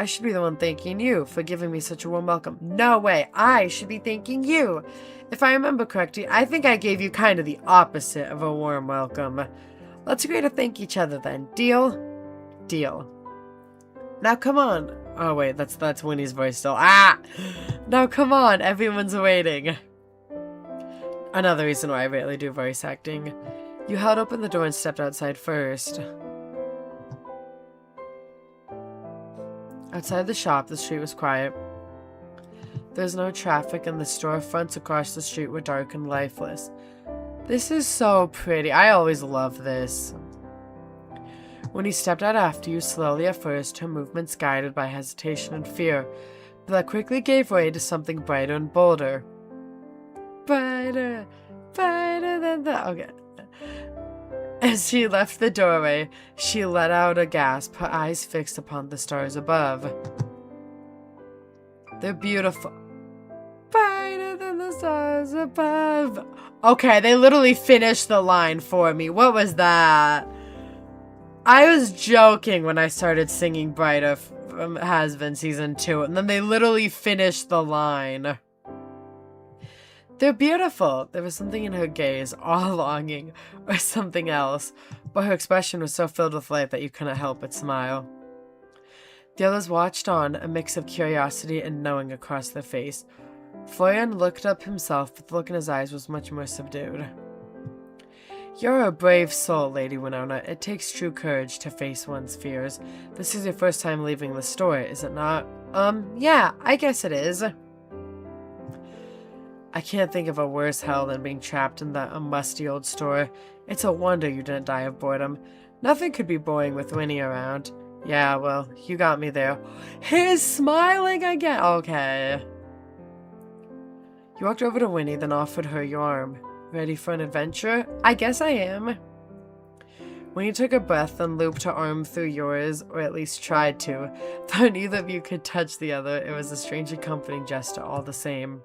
should be the one thanking you for giving me such a warm welcome. No way. I should be thanking you. If I remember correctly, I think I gave you kind of the opposite of a warm welcome. Let's agree to thank each other then. Deal? Deal. Now come on. Oh wait, that's Winnie's voice still. Ah! Now come on, everyone's waiting. Another reason why I rarely do voice acting. You held open the door and stepped outside first. Outside the shop, the street was quiet. There's no traffic, and the storefronts across the street were dark and lifeless. This is so pretty. I always love this. When he stepped out after you, slowly at first, her movements guided by hesitation and fear, but that quickly gave way to something brighter and bolder. Brighter, brighter than the... Okay. As she left the doorway, she let out a gasp, her eyes fixed upon the stars above. They're beautiful. Brighter than the stars above. Okay, they literally finished the line for me. What was that? I was joking when I started singing Brighter from Has Been Season 2, and then they literally finished the line. They're beautiful. There was something in her gaze, all longing, or something else, but her expression was so filled with light that you couldn't help but smile. The others watched on, a mix of curiosity and knowing across their face. Florian looked up himself, but the look in his eyes was much more subdued. You're a brave soul, Lady Winona. It takes true courage to face one's fears. This is your first time leaving the store, is it not? Yeah, I guess it is. I can't think of a worse hell than being trapped in that musty old store. It's a wonder you didn't die of boredom. Nothing could be boring with Winnie around. Yeah, well, you got me there. He's smiling again! Okay. You walked over to Winnie, then offered her your arm. Ready for an adventure? I guess I am. Winnie took a breath, then looped her arm through yours, or at least tried to. Though neither of you could touch the other, it was a strangely comforting gesture all the same.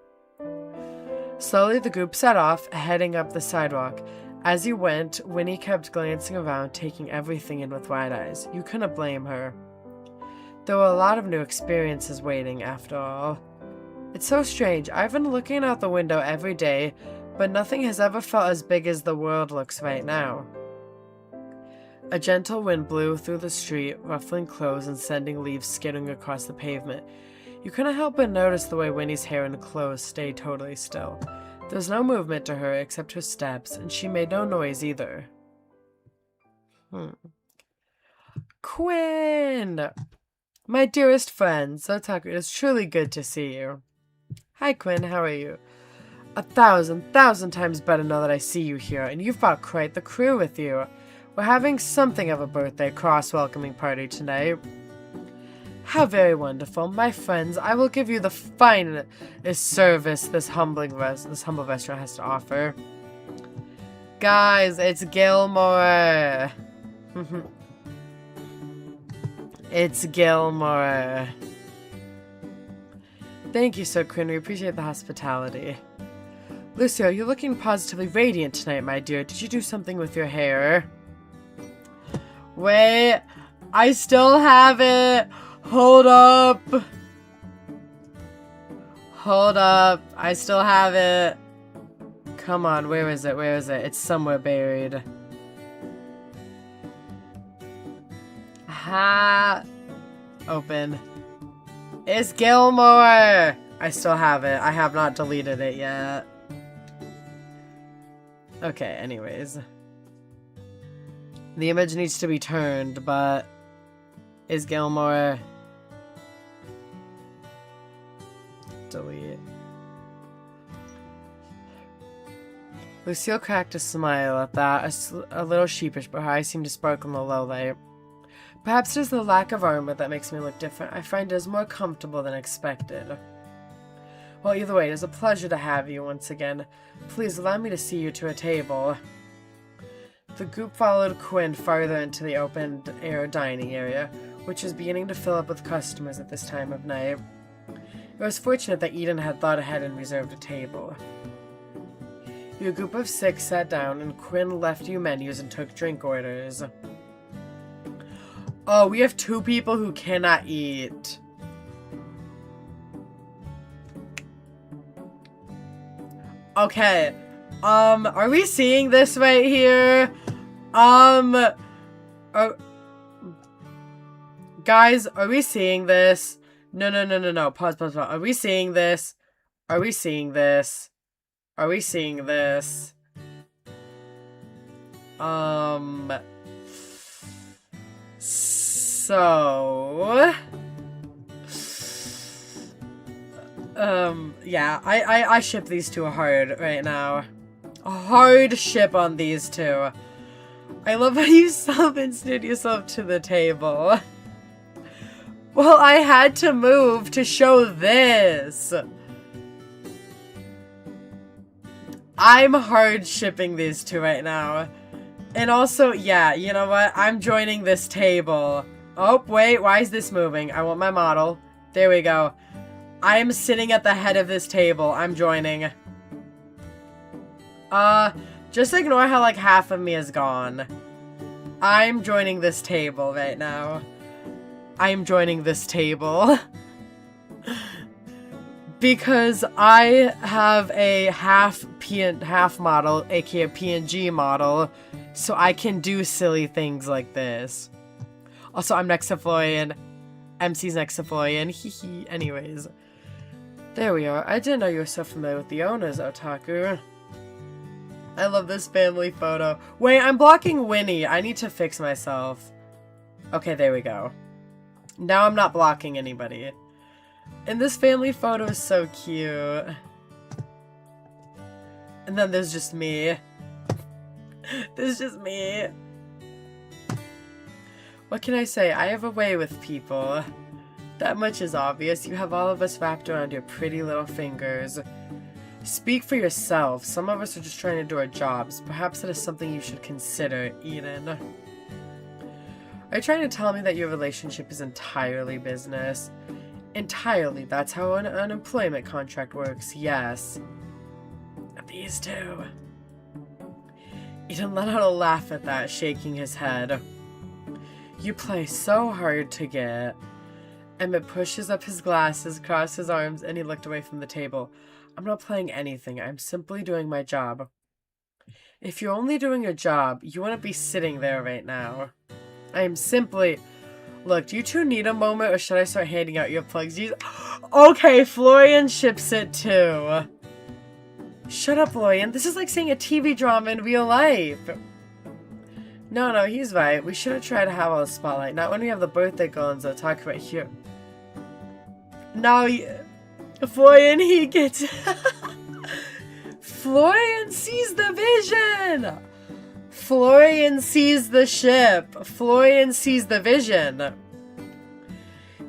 Slowly, the group set off, heading up the sidewalk. As you went, Winnie kept glancing around, taking everything in with wide eyes. You couldn't blame her. There were a lot of new experiences waiting, after all. It's so strange. I've been looking out the window every day, but nothing has ever felt as big as the world looks right now. A gentle wind blew through the street, ruffling clothes and sending leaves skittering across the pavement. You couldn't help but notice the way Winnie's hair and clothes stayed totally still. There was no movement to her except her steps, and she made no noise either. Quinn! My dearest friend, Otakus, it's truly good to see you. Hi, Quinn, how are you? 1,000 times better now that I see you here, and you've brought quite the crew with you. We're having something of a birthday cross-welcoming party tonight. How very wonderful. My friends, I will give you the finest service this humble restaurant has to offer. Guys, it's Gilmore. It's Gilmore. Thank you, Sir Quinn. We appreciate the hospitality. Lucio, you're looking positively radiant tonight, my dear. Did you do something with your hair? Wait, I still have it. Hold up. Hold up. I still have it. Come on, where is it? Where is it? It's somewhere buried. Ha! Open. It's Gilmore! I still have it. I have not deleted it yet. Okay, anyways. The image needs to be turned, but... Is Gilmore... Delete. Lucille cracked a smile at that, a little sheepish, but her eyes seemed to sparkle in the low light. Perhaps it is the lack of armor that makes me look different. I find it is more comfortable than expected. Well, either way, it is a pleasure to have you once again. Please allow me to see you to a table. The group followed Quinn farther into the open-air dining area, which was beginning to fill up with customers at this time of night. It was fortunate that Eden had thought ahead and reserved a table. Your group of 6 sat down, and Quinn left you menus and took drink orders. Oh, we have 2 people who cannot eat. Okay. Are we seeing this right here? Guys, are we seeing this? No. Pause. Are we seeing this? Are we seeing this? Are we seeing this? Yeah, I ship these 2 hard right now. A hard ship on these 2. I love how you self-instead yourself to the table. Well, I had to move to show this. I'm hard shipping these 2 right now. And also, yeah, you know what? I'm joining this table. Oh, wait, why is this moving? I want my model. There we go. I'm sitting at the head of this table. I'm joining. Just ignore how, like, half of me is gone. I'm joining this table right now. I'm joining this table. Because I have a half model, aka a PNG model, so I can do silly things like this. Also, I'm next to Florian. MC's next to Florian. Hehe. Anyways. There we are. I didn't know you were so familiar with the owners, Otaku. I love this family photo. Wait, I'm blocking Winnie. I need to fix myself. Okay, there we go. Now I'm not blocking anybody. And this family photo is so cute. And then there's just me. There's just me. What can I say? I have a way with people. That much is obvious. You have all of us wrapped around your pretty little fingers. Speak for yourself. Some of us are just trying to do our jobs. Perhaps that is something you should consider, Eden. Are you trying to tell me that your relationship is entirely business? Entirely. That's how an employment contract works. Yes. These 2. Eden let out a laugh at that, shaking his head. You play so hard to get. Emmett pushes up his glasses, crossed his arms, and he looked away from the table. I'm not playing anything. I'm simply doing my job. If you're only doing your job, you wouldn't be sitting there right now. I am simply... Look, do you 2 need a moment, or should I start handing out your plugs? Okay, Florian ships it too. Shut up, Florian. This is like seeing a TV drama in real life. No, he's right. We shouldn't try to have all the spotlight. Not when we have the birthday girl and Otaku right here. Now, Florian, he gets... Florian sees the vision! Florian sees the ship. Florian sees the vision.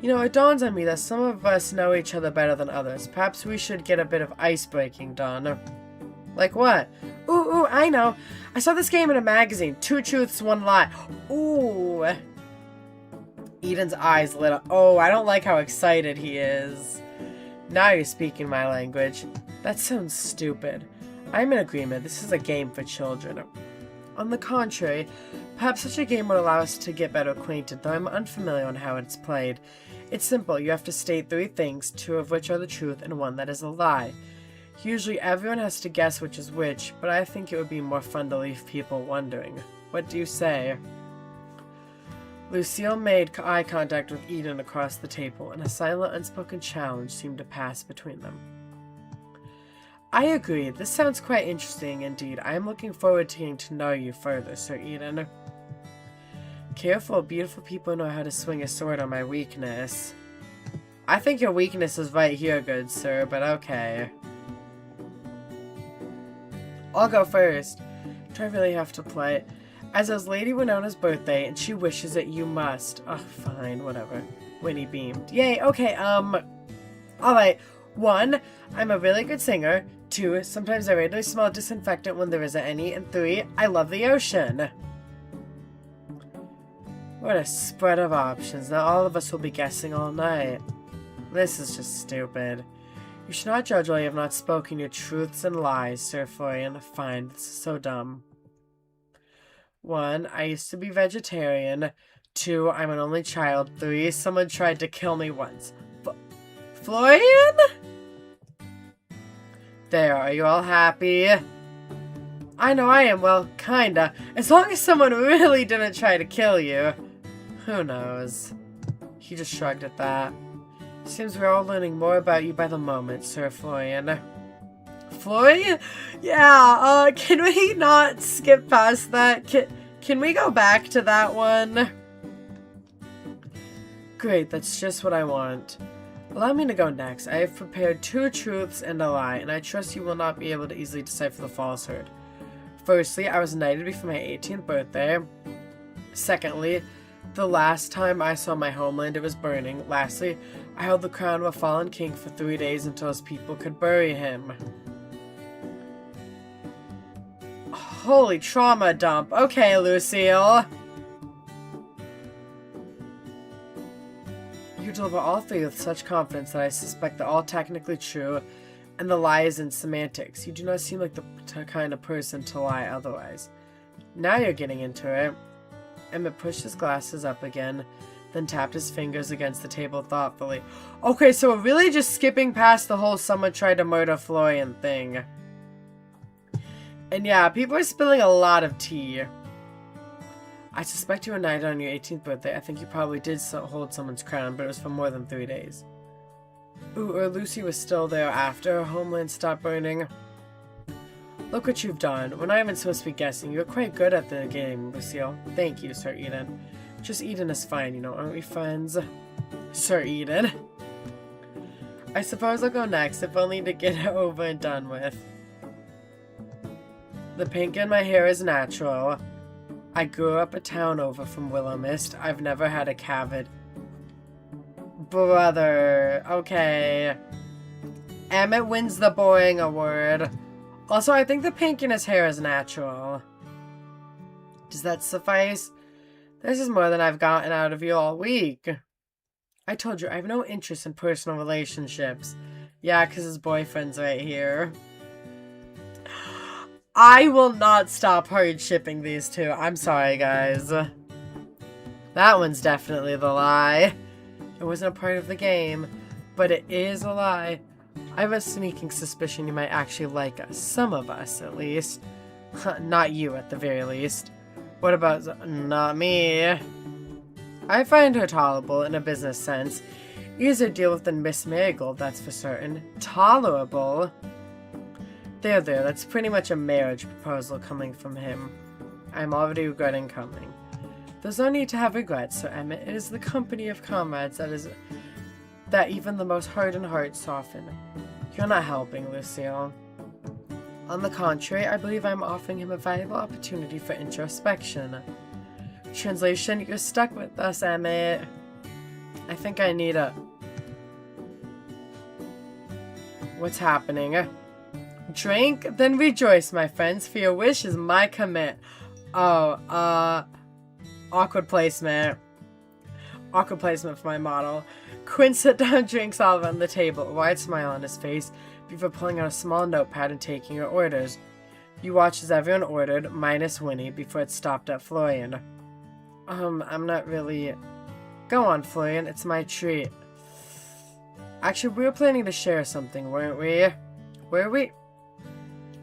You know, it dawns on me that some of us know each other better than others. Perhaps we should get a bit of ice-breaking done. Like what? Ooh, I know. I saw this game in a magazine. 2 truths, 1 lie. Ooh. Eden's eyes lit up. Oh, I don't like how excited he is. Now you're speaking my language. That sounds stupid. I'm in agreement. This is a game for children. On the contrary, perhaps such a game would allow us to get better acquainted, though I'm unfamiliar on how it's played. It's simple. You have to state 3 things, 2 of which are the truth and 1 that is a lie. Usually everyone has to guess which is which, but I think it would be more fun to leave people wondering. What do you say? Lucille made eye contact with Eden across the table, and a silent, unspoken challenge seemed to pass between them. I agree. This sounds quite interesting indeed. I am looking forward to getting to know you further, Sir Eden. Careful, beautiful people know how to swing a sword on my weakness. I think your weakness is right here, good sir, but okay. I'll go first. Do I really have to play? As it was Lady Winona's birthday, and she wishes it, you must. Oh, fine, whatever. Winnie beamed. Yay, okay, alright. 1, I'm a really good singer. 2, sometimes I regularly smell disinfectant when there isn't any. And 3, I love the ocean. What a spread of options. Now all of us will be guessing all night. This is just stupid. You should not judge while you have not spoken your truths and lies, Sir Florian. Fine, this is so dumb. 1, I used to be vegetarian. 2, I'm an only child. 3, someone tried to kill me once. Florian? There, are you all happy? I know I am, well, kinda. As long as someone really didn't try to kill you. Who knows? He just shrugged at that. Seems we're all learning more about you by the moment, Sir Florian. Florian? Yeah, can we not skip past that? Can we go back to that one? Great, that's just what I want. Allow me to go next. I have prepared 2 truths and a lie, and I trust you will not be able to easily decipher the falsehood. Firstly, I was knighted before my 18th birthday. Secondly, the last time I saw my homeland, it was burning. Lastly, I held the crown of a fallen king for 3 days until his people could bury him. Holy trauma dump. Okay, Lucille. You deliver all 3 with such confidence that I suspect they're all technically true, and the lie is in semantics. You do not seem like the kind of person to lie otherwise. Now you're getting into it. Emmett pushed his glasses up again, then tapped his fingers against the table thoughtfully. Okay, so we're really just skipping past the whole someone tried to murder Florian thing. And yeah, people are spilling a lot of tea. I suspect you were knighted on your 18th birthday. I think you probably did hold someone's crown, but it was for more than 3 days. Ooh, or Lucy was still there after her homeland stopped burning. Look what you've done. We're not even supposed to be guessing. You're quite good at the game, Lucille. Thank you, Sir Eden. Just Eden is fine, you know, aren't we friends? Sir Eden. I suppose I'll go next, if only to get it over and done with. The pink in my hair is natural. I grew up a town over from Willowmist. I've never had a cavity. Brother. Okay. Emmett wins the boring award. Also, I think the pink in his hair is natural. Does that suffice? This is more than I've gotten out of you all week. I told you, I have no interest in personal relationships. Yeah, because his boyfriend's right here. I will not stop hard shipping these 2. I'm sorry, guys. That one's definitely the lie. It wasn't a part of the game, but it is a lie. I have a sneaking suspicion you might actually like us. Some of us, at least. Not you, at the very least. What about... not me. I find her tolerable in a business sense. Easier to deal with than Miss Marigold, that's for certain. Tolerable? There, that's pretty much a marriage proposal coming from him. I'm already regretting coming. There's no need to have regrets, Sir Emmett. It is the company of comrades that even the most hardened hearts soften. You're not helping, Lucille. On the contrary, I believe I'm offering him a valuable opportunity for introspection. Translation, you're stuck with us, Emmett. I think I need a... What's happening? Drink? Then rejoice, my friends, for your wish is my commit. Oh, awkward placement. Awkward placement for my model. Quinn set down drinks all around the table, a wide smile on his face, before pulling out a small notepad and taking her orders. You watched as everyone ordered, minus Winnie, before it stopped at Florian. I'm not really... Go on, Florian, it's my treat. Actually, we were planning to share something, weren't we? Were we?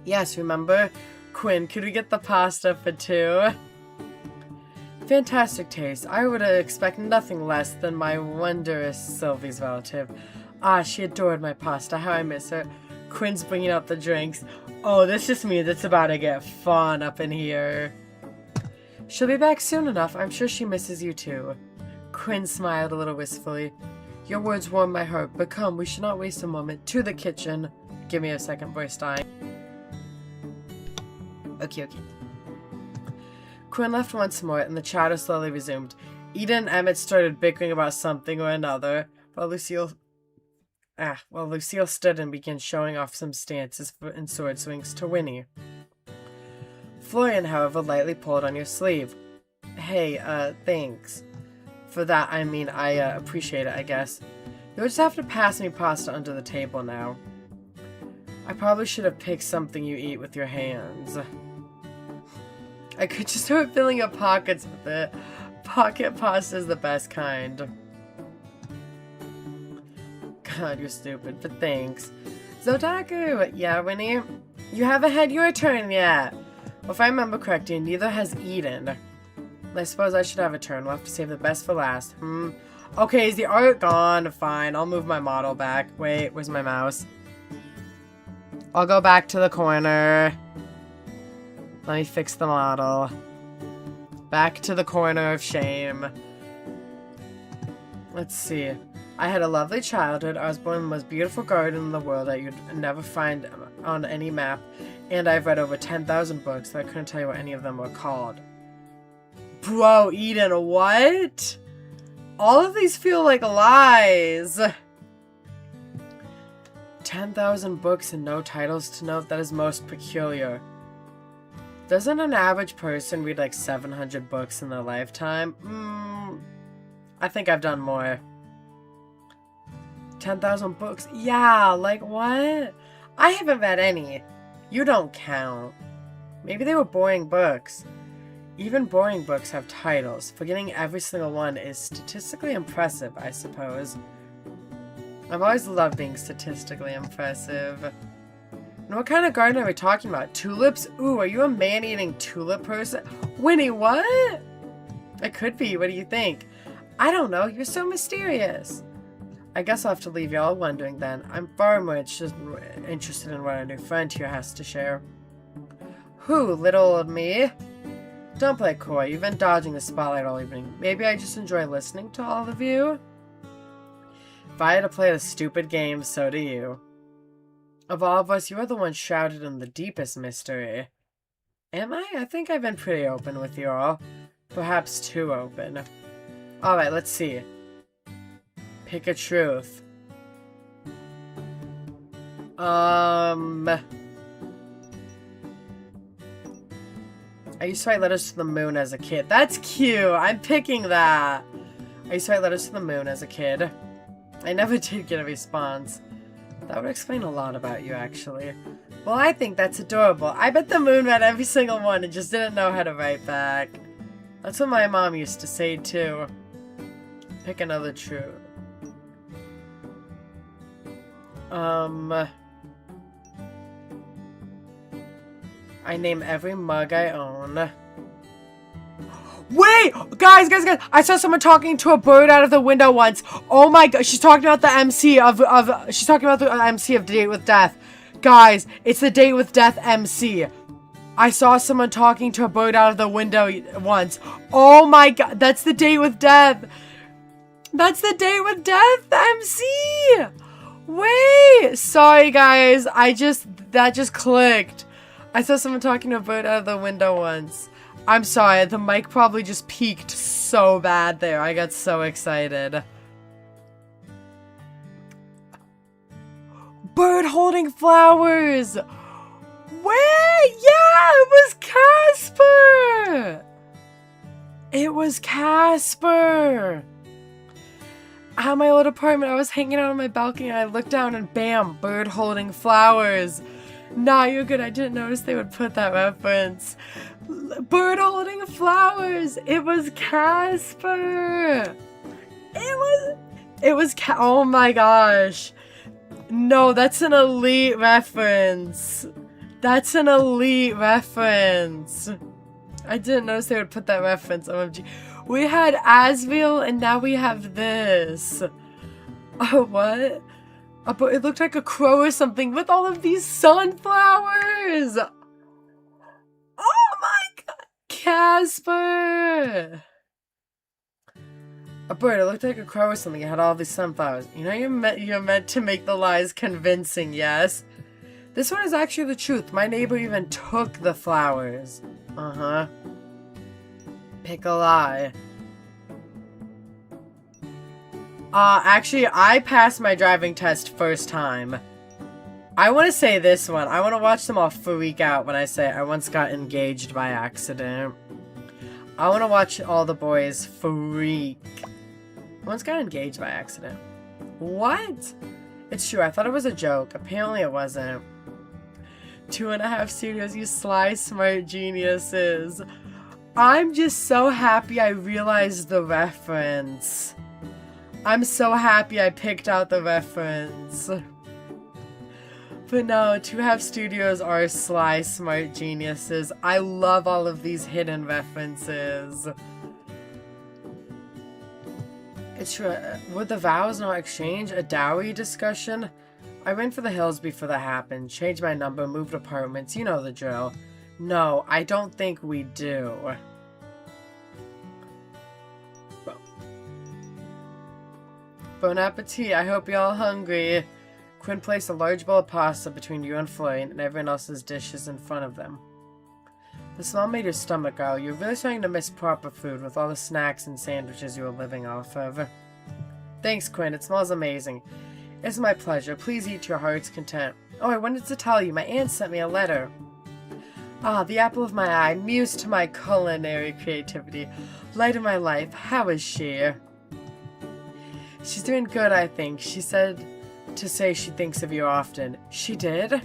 Yes, remember? Quinn, could we get the pasta for 2? Fantastic taste. I would expect nothing less than my wondrous Sylvie's relative. Ah, she adored my pasta. How I miss her. Quinn's bringing out the drinks. Oh, this just means it's about to get fun up in here. She'll be back soon enough. I'm sure she misses you too. Quinn smiled a little wistfully. Your words warm my heart, but come, we should not waste a moment. To the kitchen. Give me a second, voice dying. Okay. Quinn left once more, and the chatter slowly resumed. Eden and Emmett started bickering about something or another, while Lucille stood and began showing off some stances and sword swings to Winnie. Florian, however, lightly pulled on your sleeve. Hey, thanks. For that, I mean, I appreciate it, I guess. You'll just have to pass me pasta under the table now. I probably should have picked something you eat with your hands. I could just start filling your pockets with it. Pocket pasta is the best kind. God, you're stupid, but thanks. Otaku! Yeah, Winnie? You haven't had your turn yet. Well, if I remember correctly, neither has Eden. I suppose I should have a turn. We'll have to save the best for last. Okay, is the art gone? Fine, I'll move my model back. Wait, where's my mouse? I'll go back to the corner. Let me fix the model. Back to the corner of shame. Let's see. I had a lovely childhood. I was born in the most beautiful garden in the world that you'd never find on any map. And I've read over 10,000 books, so I couldn't tell you what any of them were called. Bro, Eden, what? All of these feel like lies. 10,000 books and no titles to note? That is most peculiar. Doesn't an average person read like 700 books in their lifetime? I think I've done more. 10,000 books? Yeah, like what? I haven't read any. You don't count. Maybe they were boring books. Even boring books have titles. Forgetting every single one is statistically impressive, I suppose. I've always loved being statistically impressive. And what kind of garden are we talking about? Tulips? Ooh, are you a man-eating tulip person? Winnie, what? I could be. What do you think? I don't know. You're so mysterious. I guess I'll have to leave y'all wondering then. I'm far more interested in what our new friend here has to share. Who, little old me? Don't play coy. You've been dodging the spotlight all evening. Maybe I just enjoy listening to all of you? If I had to play the stupid game, so do you. Of all of us, you are the one shrouded in the deepest mystery. Am I? I think I've been pretty open with you all. Perhaps too open. Alright, let's see. Pick a truth. I used to write letters to the moon as a kid. That's cute! I'm picking that! I used to write letters to the moon as a kid. I never did get a response. That would explain a lot about you, actually. Well, I think that's adorable. I bet the moon read every single one and just didn't know how to write back. That's what my mom used to say, too. Pick another truth. I name every mug I own. Wait! Guys! I saw someone talking to a bird out of the window once. Oh my god, she's talking about the MC of she's talking about the MC of Date with Death. Guys, it's the Date with Death MC. I saw someone talking to a bird out of the window once. Oh my god, that's the Date with Death. That's the Date with Death MC. Wait! Sorry guys, that just clicked. I saw someone talking to a bird out of the window once. I'm sorry, the mic probably just peaked so bad there. I got so excited. Bird holding flowers! Wait! Yeah! It was Casper! It was Casper! At my old apartment, I was hanging out on my balcony and I looked down and bam! Bird holding flowers! Nah, you're good. I didn't notice they would put that reference. Bird holding flowers. It was Casper. Oh my gosh. No, that's an elite reference. That's an elite reference. I didn't notice they would put that reference. OMG. We had Asriel and now we have this. Oh, what? But it looked like a crow or something with all of these sunflowers! Oh my god! Casper! A bird, it looked like a crow or something. It had all these sunflowers. You know, you're meant to make the lies convincing, yes? This one is actually the truth. My neighbor even took the flowers. Uh-huh. Pick a lie. Actually, I passed my driving test first time. I want to say this one. I want to watch them all freak out when I say I once got engaged by accident. I want to watch all the boys freak. I once got engaged by accident. What? It's true. I thought it was a joke. Apparently it wasn't. 2.5 studios, you sly, smart geniuses. I'm just so happy I realized the reference. I'm so happy I picked out the reference. But no, 2.5 studios are sly, smart geniuses. I love all of these hidden references. It's true. Would the vows not exchange? A dowry discussion? I went for the hills before that happened. Changed my number, moved apartments. You know the drill. No, I don't think we do. Bon appetit. I hope you're all hungry. Quinn placed a large bowl of pasta between you and Florian, and everyone else's dishes in front of them. The smell made your stomach growl. You're really starting to miss proper food with all the snacks and sandwiches you were living off of. Thanks, Quinn. It smells amazing. It's my pleasure. Please eat to your heart's content. Oh, I wanted to tell you. My aunt sent me a letter. Ah, the apple of my eye. Muse to my culinary creativity. Light of my life. How is she? She's doing good, I think. She said to say she thinks of you often. She did?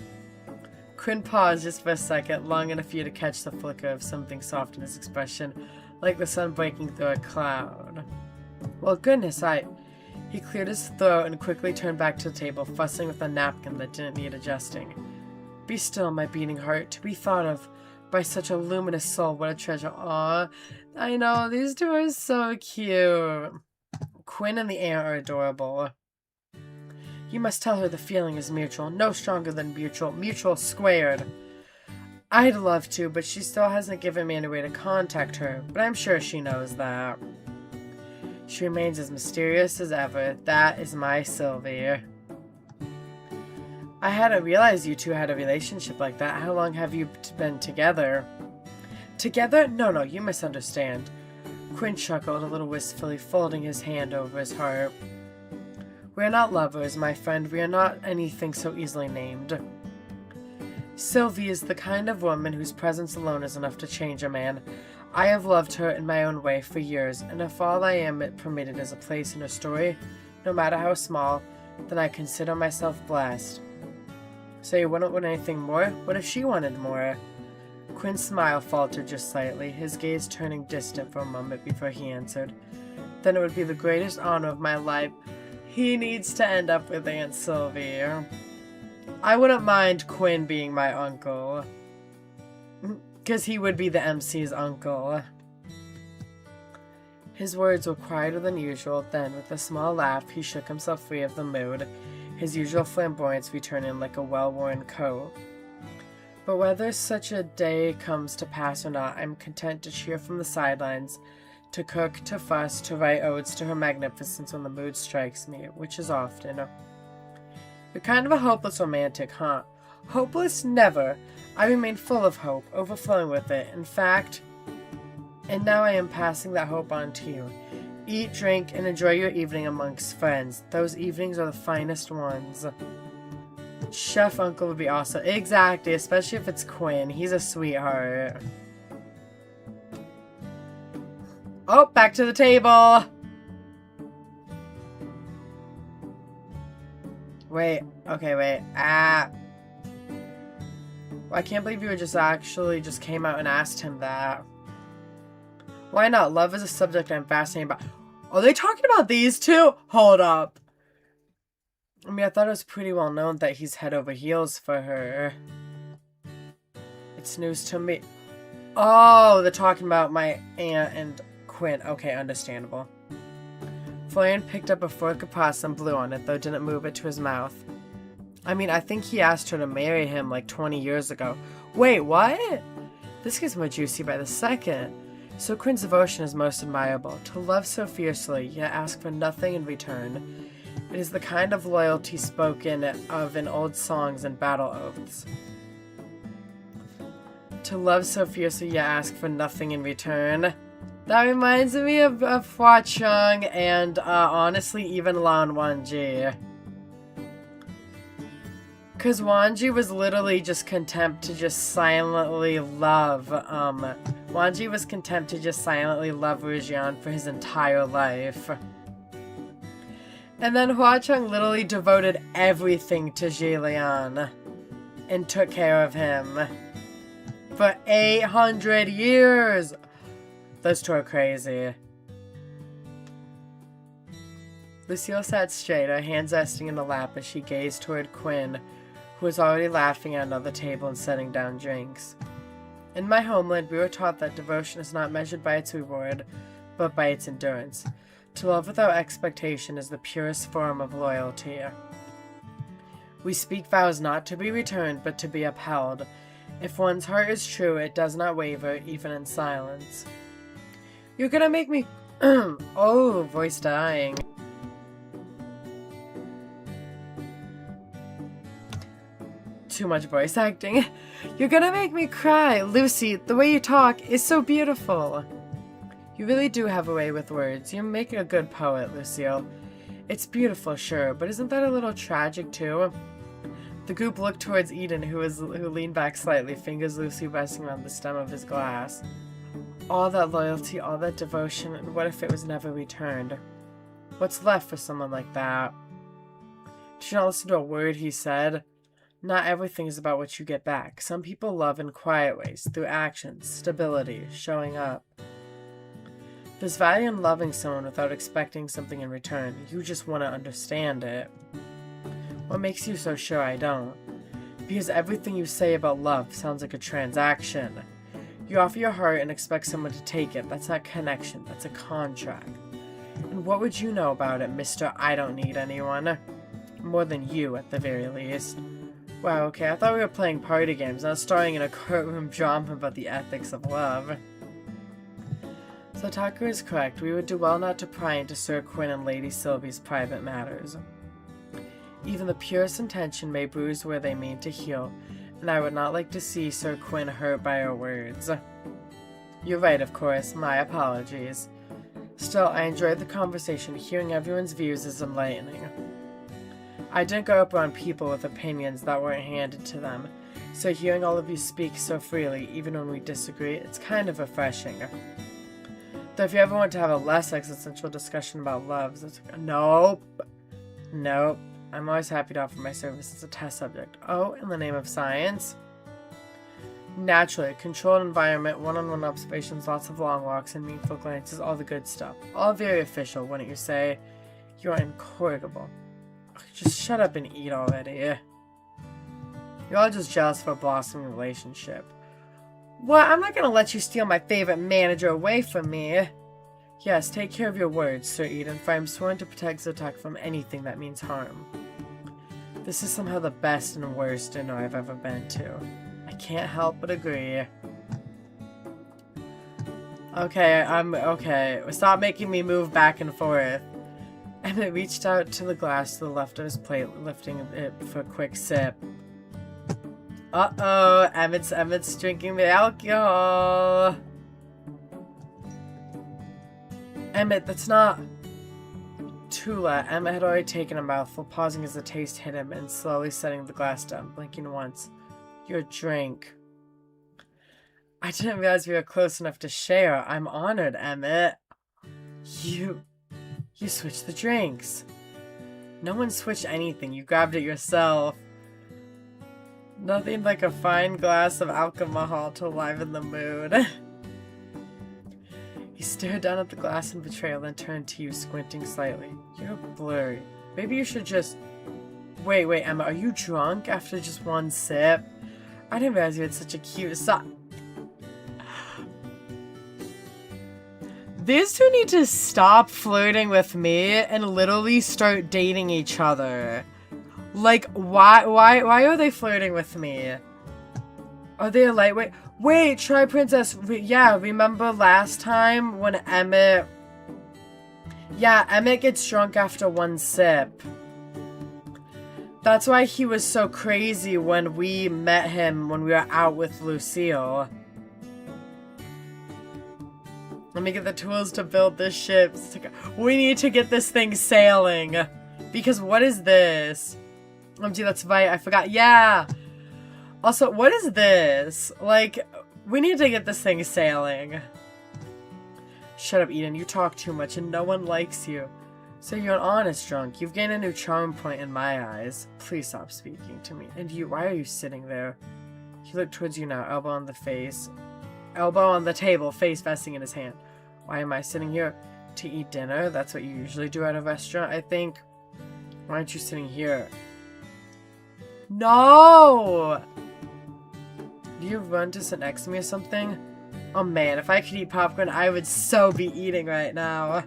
Quinn paused just for a second, long enough for you to catch the flicker of something soft in his expression, like the sun breaking through a cloud. Well, goodness, He cleared his throat and quickly turned back to the table, fussing with a napkin that didn't need adjusting. Be still, my beating heart, to be thought of by such a luminous soul. What a treasure. Aw, I know, these two are so cute. Quinn and the aunt are adorable. You must tell her the feeling is mutual. No stronger than mutual. Mutual squared. I'd love to, but she still hasn't given me any way to contact her. But I'm sure she knows that. She remains as mysterious as ever. That is my Sylvie. I hadn't realized you two had a relationship like that. How long have you been together? Together? No, you misunderstand. Quinn chuckled a little wistfully, folding his hand over his heart. We are not lovers, my friend. We are not anything so easily named. Sylvie is the kind of woman whose presence alone is enough to change a man. I have loved her in my own way for years, and if all I am permitted is a place in her story, no matter how small, then I consider myself blessed. So you wouldn't want anything more? What if she wanted more? Quinn's smile faltered just slightly, his gaze turning distant for a moment before he answered. Then it would be the greatest honor of my life. He needs to end up with Aunt Sylvie. I wouldn't mind Quinn being my uncle. Because he would be the MC's uncle. His words were quieter than usual, then, with a small laugh, he shook himself free of the mood, his usual flamboyance returning like a well-worn coat. But whether such a day comes to pass or not, I'm content to cheer from the sidelines, to cook, to fuss, to write odes to her magnificence when the mood strikes me, which is often. You're kind of a hopeless romantic, huh? Hopeless? Never. I remain full of hope, overflowing with it. In fact, and now I am passing that hope on to you. Eat, drink, and enjoy your evening amongst friends. Those evenings are the finest ones. Chef Uncle would be awesome. Exactly, especially if it's Quinn. He's a sweetheart. Oh, back to the table! Wait. Okay, wait. Well, I can't believe you just came out and asked him that. Why not? Love is a subject I'm fascinated by. Are they talking about these two? Hold up. I mean, I thought it was pretty well known that he's head over heels for her. It's news to me. Oh, they're talking about my aunt and Quinn. Okay, understandable. Florian picked up a fork of pasta and blew on it, though didn't move it to his mouth. I mean, I think he asked her to marry him like 20 years ago. Wait, what? This gets more juicy by the second. So Quinn's devotion is most admirable, to love so fiercely, yet ask for nothing in return. It is the kind of loyalty spoken of in old songs and battle oaths. To love so fiercely, yet ask for nothing in return. That reminds me of Hua Cheng and, honestly, even Lan Wangji. Because Wanji was literally just content to just silently love, Wanji was content to just silently love Rujian for his entire life. And then Hua Cheng literally devoted everything to Jilian and took care of him for 800 years. Those two are crazy. Lucille sat straight, her hands resting in the lap as she gazed toward Quinn, who was already laughing at another table and setting down drinks. In my homeland, we were taught that devotion is not measured by its reward, but by its endurance. To love without expectation is the purest form of loyalty. We speak vows not to be returned, but to be upheld. If one's heart is true, it does not waver, even in silence. You're gonna make me... oh, voice dying. Too much voice acting. You're gonna make me cry. Lucy, the way you talk is so beautiful. You really do have a way with words. You're making a good poet, Lucille. It's beautiful, sure, but isn't that a little tragic, too? The group looked towards Eden, who leaned back slightly, fingers loosely resting on the stem of his glass. All that loyalty, all that devotion, and what if it was never returned? What's left for someone like that? Did you not listen to a word he said? Not everything is about what you get back. Some people love in quiet ways, through actions, stability, showing up. There's value in loving someone without expecting something in return. You just want to understand it. What makes you so sure I don't? Because everything you say about love sounds like a transaction. You offer your heart and expect someone to take it. That's not connection, that's a contract. And what would you know about it, Mr. I don't need anyone? More than you, at the very least. Wow, okay, I thought we were playing party games, not starring in a courtroom drama about the ethics of love. So Otaku is correct. We would do well not to pry into Sir Quinn and Lady Sylvie's private matters. Even the purest intention may bruise where they mean to heal, and I would not like to see Sir Quinn hurt by our words. You're right, of course. My apologies. Still, I enjoyed the conversation. Hearing everyone's views is enlightening. I didn't grow up around people with opinions that weren't handed to them, so hearing all of you speak so freely, even when we disagree, it's kind of refreshing. Though if you ever want to have a less existential discussion about love, it's like, nope. Nope. I'm always happy to offer my service as a test subject. Oh, in the name of science? Naturally, a controlled environment, one-on-one observations, lots of long walks, and meaningful glances, all the good stuff. All very official, wouldn't you say? You are incorrigible. Just shut up and eat already. You're all just jealous of a blossoming relationship. What? I'm not gonna let you steal my favorite manager away from me. Yes, take care of your words, Sir Eden, for I am sworn to protect Zotaku from anything that means harm. This is somehow the best and worst dinner I've ever been to. I can't help but agree. Okay, okay. Stop making me move back and forth. Emmett reached out to the glass to the left of his plate, lifting it for a quick sip. Uh-oh, Emmett's drinking the alcohol. Emmett, that's not... Tula. Emmett had already taken a mouthful, pausing as the taste hit him and slowly setting the glass down, blinking once. Your drink. I didn't realize we were close enough to share. I'm honored, Emmett. You switched the drinks. No one switched anything. You grabbed it yourself. Nothing like a fine glass of alcohol to liven the mood. He stared down at the glass in betrayal, then turned to you, squinting slightly. You're blurry. Maybe you should just... Wait, Emma, are you drunk after just one sip? I didn't realize you had such a cute These two need to stop flirting with me and literally start dating each other. Like, why are they flirting with me? Are they a lightweight? Wait, try Princess. Yeah, remember last time when Emmett... Yeah, Emmett gets drunk after one sip. That's why he was so crazy when we met him when we were out with Lucille. Let me get the tools to build this ship. We need to get this thing sailing. Because what is this? Oh, gee, that's right. I forgot. Yeah. Also, what is this? Like, we need to get this thing sailing. Shut up, Eden. You talk too much and no one likes you. So you're an honest drunk. You've gained a new charm point in my eyes. Please stop speaking to me. And you, why are you sitting there? He looked towards you now, elbow on the face. Elbow on the table, face resting in his hand. Why am I sitting here? To eat dinner? That's what you usually do at a restaurant, I think. Why aren't you sitting here? No! Do you run to sit next to me or something? Oh man, if I could eat popcorn, I would so be eating right now.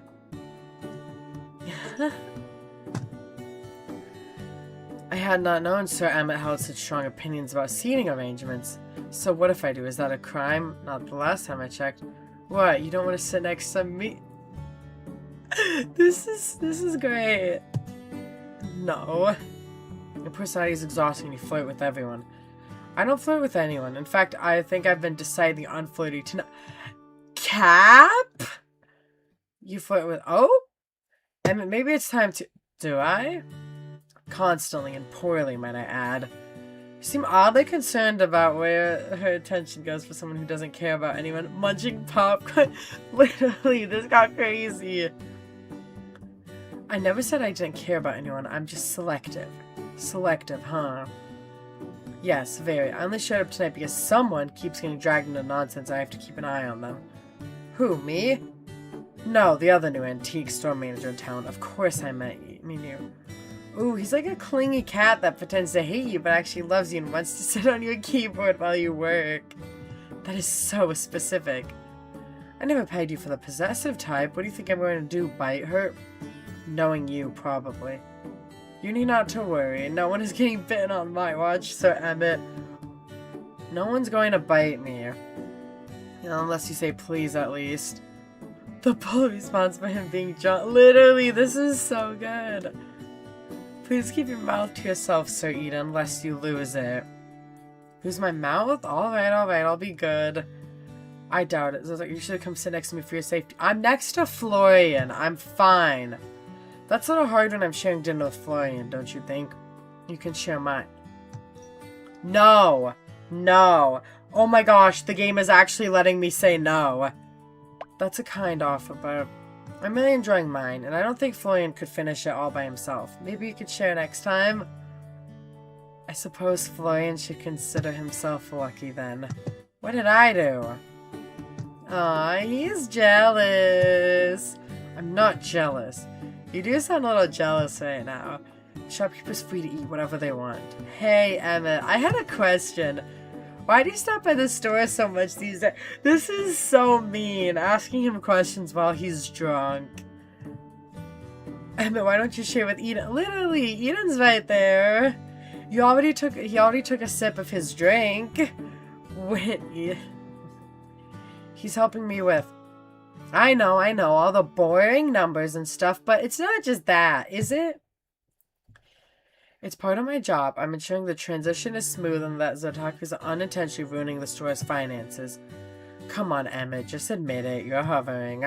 I had not known Sir Emmett held such strong opinions about seating arrangements. So what if I do? Is that a crime? Not the last time I checked. What? You don't want to sit next to me? This is great. No. Your personality is exhausting and you flirt with everyone. I don't flirt with anyone. In fact, I think I've been decidedly unflirty tonight. Cap? You flirt with... Oh? And maybe it's time to... Do I? Constantly and poorly, might I add. You seem oddly concerned about where her attention goes for someone who doesn't care about anyone. Munching popcorn. Literally, this got crazy. I never said I didn't care about anyone. I'm just selective. Selective, huh? Yes, very. I only showed up tonight because someone keeps getting dragged into nonsense. I have to keep an eye on them. Who, me? No, the other new antique store manager in town. Of course I mean you. Ooh, he's like a clingy cat that pretends to hate you but actually loves you and wants to sit on your keyboard while you work. That is so specific. I never pegged you for the possessive type. What do you think I'm going to do, bite her? Knowing you, probably. You need not to worry. No one is getting bitten on my watch, Sir Emmett. No one's going to bite me. Unless you say please, at least. The full response by him being drunk. Literally, this is so good. Please keep your mouth to yourself, Sir Eden, lest you lose it. Lose my mouth? Alright, I'll be good. I doubt it. So you should come sit next to me for your safety. I'm next to Florian. I'm fine. That's a little hard when I'm sharing dinner with Florian, don't you think? You can share mine. No. No. Oh my gosh, the game is actually letting me say no. That's a kind offer, but I'm really enjoying mine, and I don't think Florian could finish it all by himself. Maybe you could share next time? I suppose Florian should consider himself lucky then. What did I do? Aw, he's jealous. I'm not jealous. You do sound a little jealous right now. Shopkeepers free to eat whatever they want. Hey, Emmett, I had a question. Why do you stop by the store so much these days? This is so mean, asking him questions while he's drunk. Emmett, why don't you share with Eden? Literally, Eden's right there. He already took a sip of his drink. Whitney. He's helping me with... I know, all the boring numbers and stuff, but it's not just that, is it? It's part of my job. I'm ensuring the transition is smooth and that Otakus are unintentionally ruining the store's finances. Come on, Emmett, just admit it. You're hovering.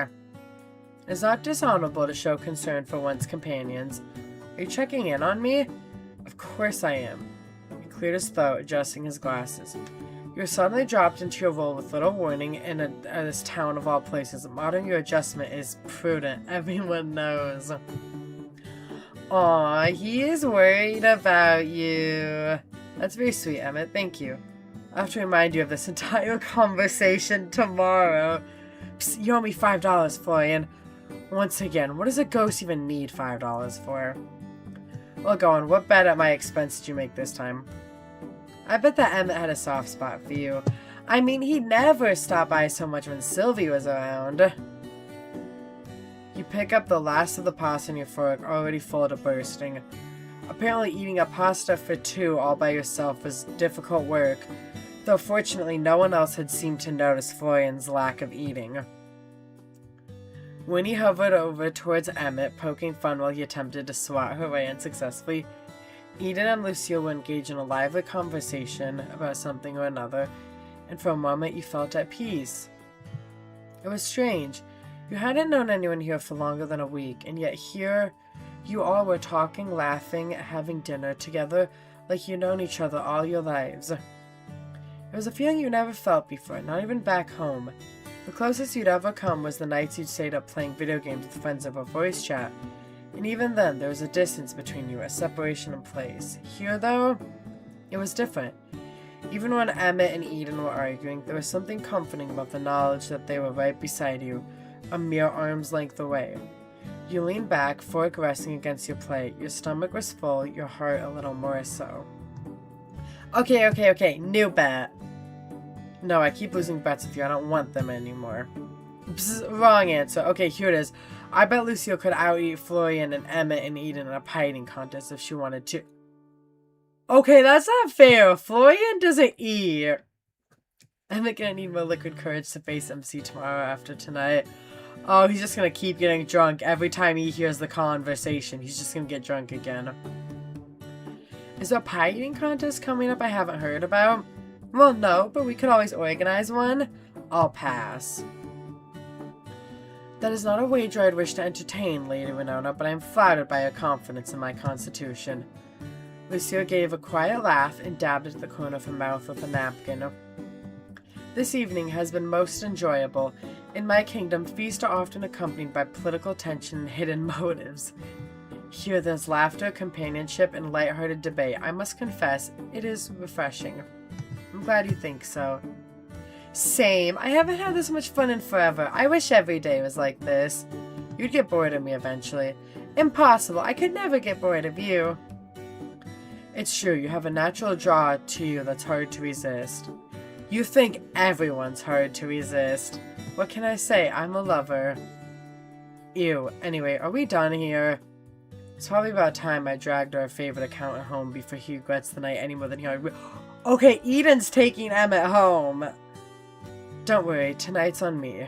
It's not dishonorable to show concern for one's companions. Are you checking in on me? Of course I am. He cleared his throat, adjusting his glasses. You're suddenly dropped into your role with little warning in this town of all places. Modern your adjustment is prudent. Everyone knows. Aw, he is worried about you. That's very sweet, Emmett. Thank you. I'll have to remind you of this entire conversation tomorrow. Psst, you owe me $5, Florian. Once again, what does a ghost even need $5 for? Well, go on. What bet at my expense did you make this time? I bet that Emmett had a soft spot for you. I mean, he never stopped by so much when Sylvie was around. You pick up the last of the pasta in your fork, already full to bursting. Apparently eating a pasta for two all by yourself was difficult work. though fortunately no one else had seemed to notice Florian's lack of eating. Winnie hovered over towards Emmett, poking fun while he attempted to swat her way unsuccessfully. Eden and Lucille were engaged in a lively conversation about something or another, and for a moment you felt at peace. It was strange. You hadn't known anyone here for longer than a week, and yet here you all were talking, laughing, having dinner together like you'd known each other all your lives. It was a feeling you never felt before, not even back home. The closest you'd ever come was the nights you'd stayed up playing video games with friends over voice chat, and even then there was a distance between you, a separation in place. Here, though, it was different. Even when Emmett and Eden were arguing, there was something comforting about the knowledge that they were right beside you, a mere arm's length away. You leaned back, fork resting against your plate. Your stomach was full, your heart a little more so. Okay, new bet. No, I keep losing bets with you. I don't want them anymore. Psst, wrong answer. Okay, here it is. I bet Lucille could out-eat Florian and Emmett and Eden in a pie-eating contest if she wanted to. Okay, that's not fair. Florian doesn't eat. Emmett gonna need more liquid courage to face MC tomorrow after tonight. Oh, he's just gonna keep getting drunk every time he hears the conversation. He's just gonna get drunk again. Is there a pie-eating contest coming up I haven't heard about? Well, no, but we could always organize one. I'll pass. That is not a wager I'd wish to entertain, Lady Winona, but I am flattered by your confidence in my constitution. Lucille gave a quiet laugh and dabbed at the corner of her mouth with a napkin. This evening has been most enjoyable. In my kingdom, feasts are often accompanied by political tension and hidden motives. Here there's laughter, companionship, and light-hearted debate. I must confess, it is refreshing. I'm glad you think so. Same. I haven't had this much fun in forever. I wish every day was like this. You'd get bored of me eventually. Impossible. I could never get bored of you. It's true. You have a natural draw to you that's hard to resist. You think everyone's hard to resist. What can I say? I'm a lover. Ew. Anyway, are we done here? It's probably about time I dragged our favorite accountant home before he regrets the night any more than he already... Okay, Eden's taking Emmett home. Don't worry, tonight's on me.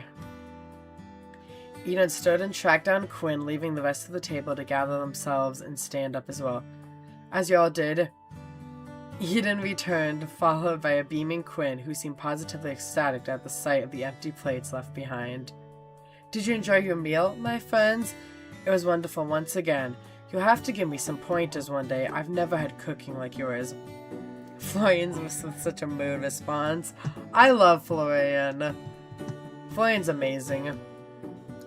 Eden stood and tracked down Quinn, leaving the rest of the table to gather themselves and stand up as well. As you all did, Eden returned, followed by a beaming Quinn, who seemed positively ecstatic at the sight of the empty plates left behind. Did you enjoy your meal, my friends? It was wonderful once again. You'll have to give me some pointers one day. I've never had cooking like yours. Florian's with such a mood response. I love Florian. Florian's amazing.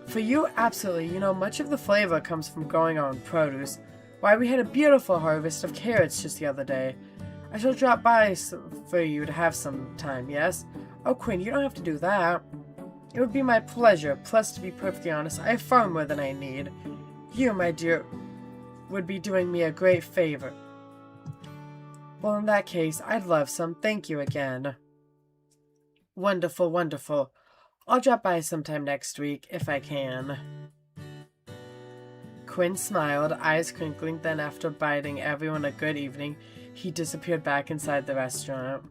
For you, absolutely. You know, much of the flavor comes from growing our own produce. Why, we had a beautiful harvest of carrots just the other day. I shall drop by for you to have some time, yes? Oh, Quinn, you don't have to do that. It would be my pleasure. Plus, to be perfectly honest, I have far more than I need. You, my dear, would be doing me a great favor. Well, in that case, I'd love some. Thank you again. Wonderful, wonderful. I'll drop by sometime next week, if I can. Quinn smiled, eyes crinkling, then after bidding everyone a good evening, he disappeared back inside the restaurant.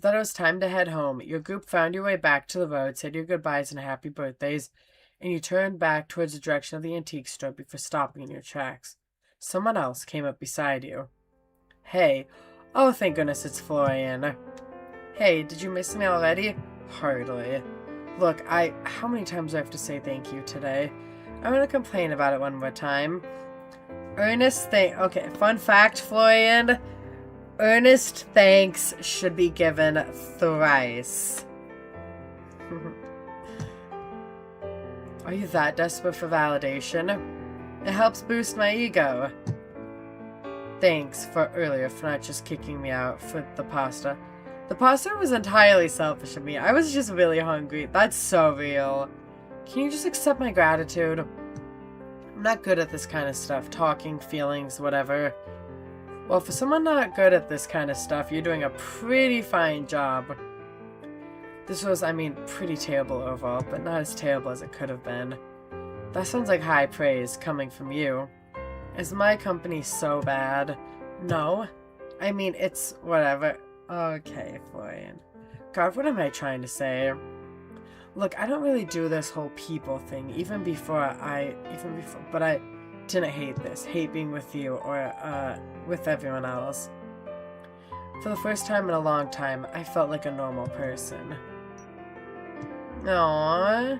Thought it was time to head home. Your group found your way back to the road, said your goodbyes and happy birthdays, and you turned back towards the direction of the antique store before stopping in your tracks. Someone else came up beside you. Hey. Oh, thank goodness it's Florian. Hey, did you miss me already? Hardly. Look, how many times do I have to say thank you today? I'm gonna complain about it one more time. Okay, fun fact, Florian. Earnest thanks should be given thrice. Are you that desperate for validation? It helps boost my ego. Thanks for earlier for not just kicking me out for the pasta. The pasta was entirely selfish of me. I was just really hungry. That's so real. Can you just accept my gratitude? I'm not good at this kind of stuff. Talking, feelings, whatever. Well, for someone not good at this kind of stuff, you're doing a pretty fine job. This was, pretty terrible overall, but not as terrible as it could have been. That sounds like high praise coming from you. Is my company so bad? No. I mean, it's whatever. Okay, Florian. God, what am I trying to say? Look, I don't really do this whole people thing, but I didn't hate this. Hate being with you or, with everyone else. For the first time in a long time, I felt like a normal person. Aww.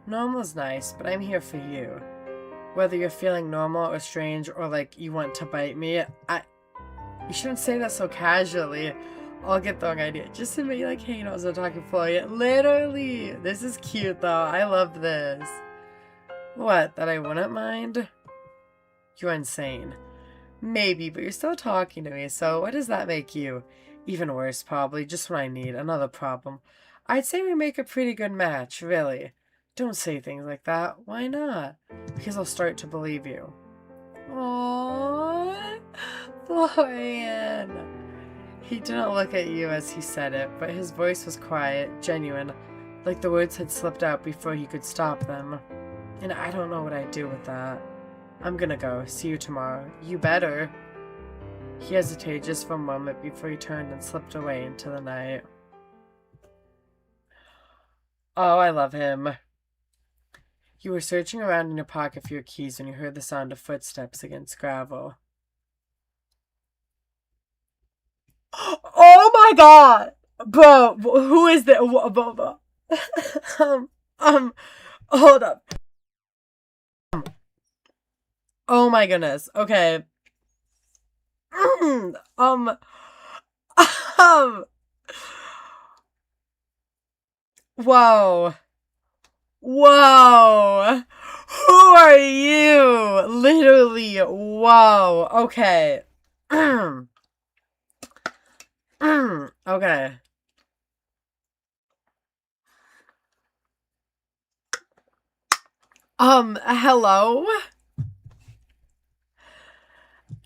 Normal's nice, but I'm here for you. Whether you're feeling normal or strange or like you want to bite me, you shouldn't say that so casually. I'll get the wrong idea. Just admit you like hanging out as a talking Florian. Literally! This is cute though. I love this. What? That I wouldn't mind? You're insane. Maybe, but you're still talking to me, so what does that make you? Even worse, probably. Just what I need. Another problem. I'd say we make a pretty good match, really. Don't say things like that. Why not? Because I'll start to believe you. Aww, Florian. He didn't look at you as he said it, but his voice was quiet, genuine, like the words had slipped out before he could stop them. And I don't know what I'd do with that. I'm gonna go. See you tomorrow. You better. He hesitated just for a moment before he turned and slipped away into the night. Oh, I love him. You were searching around in your pocket for your keys when you heard the sound of footsteps against gravel. Oh my god! Bro, who is that? Hold up. Oh my goodness. Okay. Um, Whoa. Whoa. Who are you? Literally, whoa. Okay. Okay. Hello?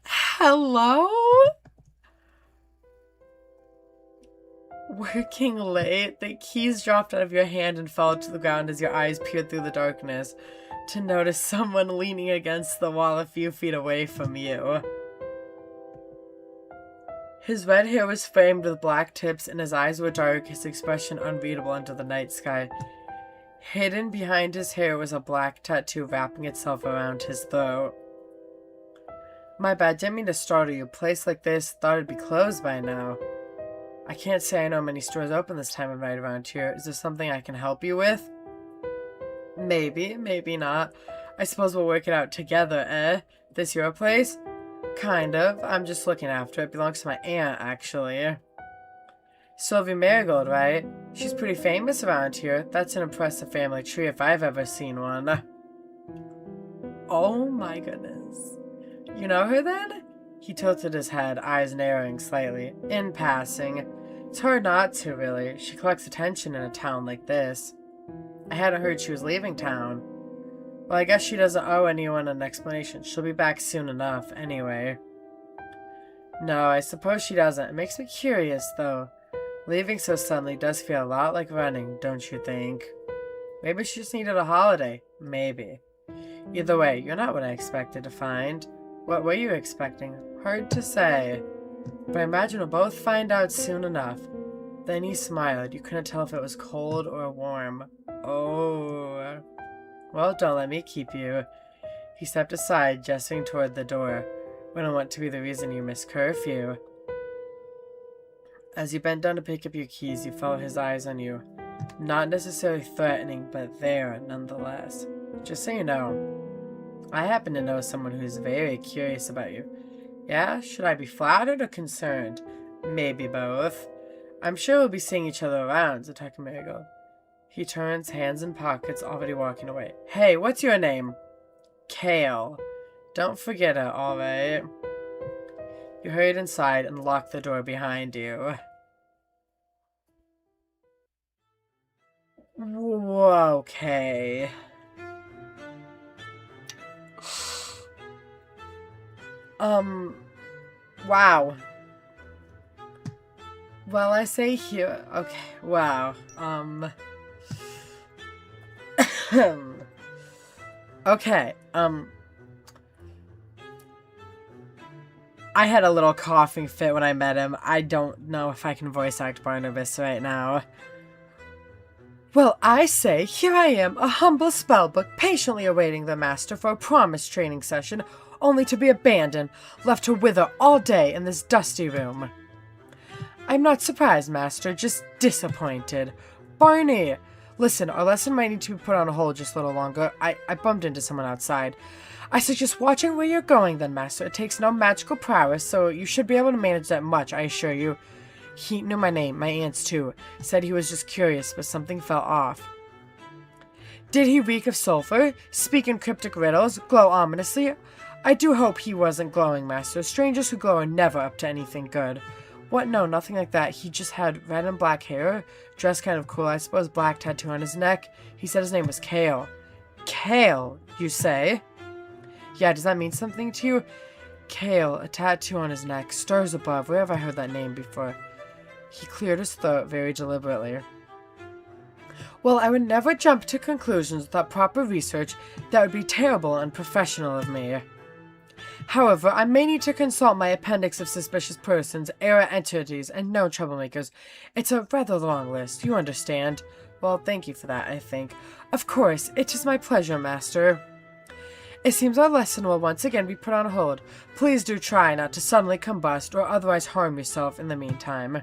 Hello? Working late? The keys dropped out of your hand and fell to the ground as your eyes peered through the darkness to notice someone leaning against the wall a few feet away from you. His red hair was framed with black tips and his eyes were dark, his expression unreadable under the night sky. Hidden behind his hair was a black tattoo wrapping itself around his throat. My bad, didn't mean to startle you. A place like this, thought it'd be closed by now. I can't say I know many stores open this time of night around here. Is there something I can help you with? Maybe, maybe not. I suppose we'll work it out together, eh? This your place? Kind of. I'm just looking after it. It belongs to my aunt, actually. Sylvie Marigold, right? She's pretty famous around here. That's an impressive family tree if I've ever seen one. Oh my goodness. You know her then? He tilted his head, eyes narrowing slightly. In passing. It's hard not to, really. She collects attention in a town like this. I hadn't heard she was leaving town. Well, I guess she doesn't owe anyone an explanation. She'll be back soon enough, anyway. No, I suppose she doesn't. It makes me curious, though. Leaving so suddenly does feel a lot like running, don't you think? Maybe she just needed a holiday. Maybe. Either way, you're not what I expected to find. What were you expecting? Hard to say. But I imagine we'll both find out soon enough. Then he smiled. You couldn't tell if it was cold or warm. Oh. Well, don't let me keep you. He stepped aside, gesturing toward the door. Wouldn't want to be the reason you missed curfew. As you bent down to pick up your keys, you felt his eyes on you. Not necessarily threatening, but there nonetheless. Just so you know, I happen to know someone who's very curious about you. Yeah? Should I be flattered or concerned? Maybe both. I'm sure we'll be seeing each other around, Otaku Marigold. He turns, hands in pockets, already walking away. Hey, what's your name? Kale. Don't forget it, alright? You hurried inside and locked the door behind you. Okay. Wow. Well, I say here. Okay, wow. Okay, I had a little coughing fit when I met him. I don't know if I can voice act Barnabas right now. Well, I say, here I am, a humble spellbook, patiently awaiting the master for a promised training session, only to be abandoned, left to wither all day in this dusty room. I'm not surprised, master, just disappointed. Barney! Listen, our lesson might need to be put on hold just a little longer. I bumped into someone outside. I suggest watching where you're going then, master. It takes no magical prowess, so you should be able to manage that much, I assure you. He knew my name, my aunt's too. Said he was just curious, but something fell off. Did he reek of sulfur? Speak in cryptic riddles? Glow ominously? I do hope he wasn't glowing, master. Strangers who glow are never up to anything good. What? No, nothing like that. He just had red and black hair. Dressed kind of cool, I suppose. Black tattoo on his neck. He said his name was Kale. Kale, you say? Yeah, does that mean something to you? Kale, a tattoo on his neck. Stars above. Where have I heard that name before? He cleared his throat very deliberately. Well, I would never jump to conclusions without proper research. That would be terrible and unprofessional of me. However, I may need to consult my appendix of suspicious persons, error entities, and known troublemakers. It's a rather long list, you understand. Well, thank you for that, I think. Of course, it is my pleasure, master. It seems our lesson will once again be put on hold. Please do try not to suddenly combust or otherwise harm yourself in the meantime.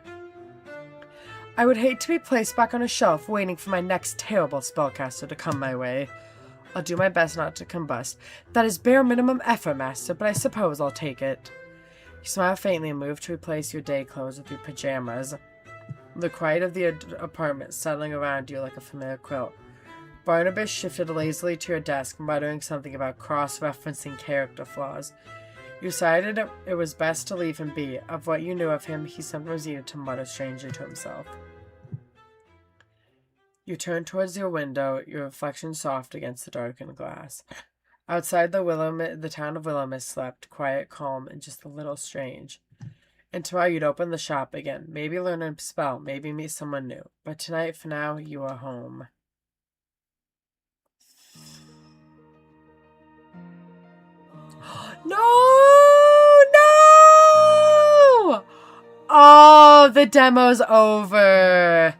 I would hate to be placed back on a shelf waiting for my next terrible spellcaster to come my way. I'll do my best not to combust. That is bare minimum effort, master, but I suppose I'll take it. You smile faintly and move to replace your day clothes with your pajamas. The quiet of the apartment settling around you like a familiar quilt. Barnabas shifted lazily to your desk, muttering something about cross-referencing character flaws. You decided it was best to leave him be. Of what you knew of him, he sometimes needed to mutter strangely to himself. You turned towards your window, your reflection soft against the darkened glass. Outside the town of Willowmist slept, quiet, calm, and just a little strange. And tomorrow you'd open the shop again, maybe learn a spell, maybe meet someone new. But tonight, for now, you are home. No! No! Oh, the demo's over.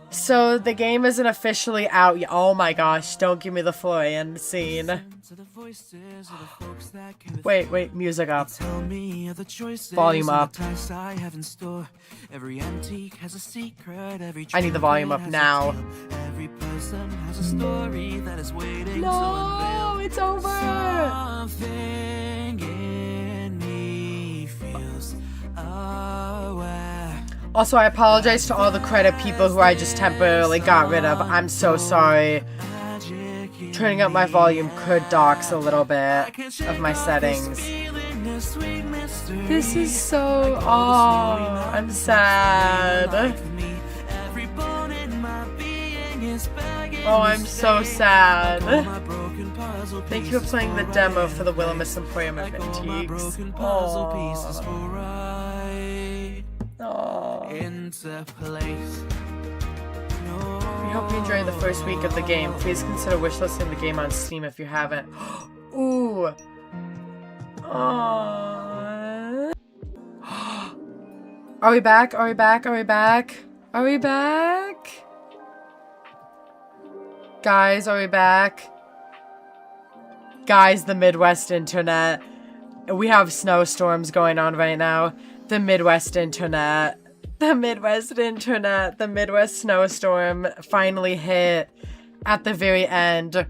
So the game isn't officially out yet. Oh my gosh, don't give me the Florian scene. Wait, music up. Volume up. I need the volume up now. No, it's over. Also, I apologize to all the credit people who I just temporarily got rid of. I'm so sorry. Turning up my volume could dox a little bit of my settings. This is so... Oh, I'm sad. Oh, I'm so sad. Thank you for playing the demo for the Willowmist Emporium of Antiques. We hope you enjoyed the first week of the game. Please consider wishlisting the game on Steam if you haven't. Ooh. Aww. Are we back? Are we back? Are we back? Are we back? Guys, are we back? Guys, the Midwest internet. We have snowstorms going on right now. The Midwest internet. The Midwest internet. The Midwest snowstorm finally hit at the very end.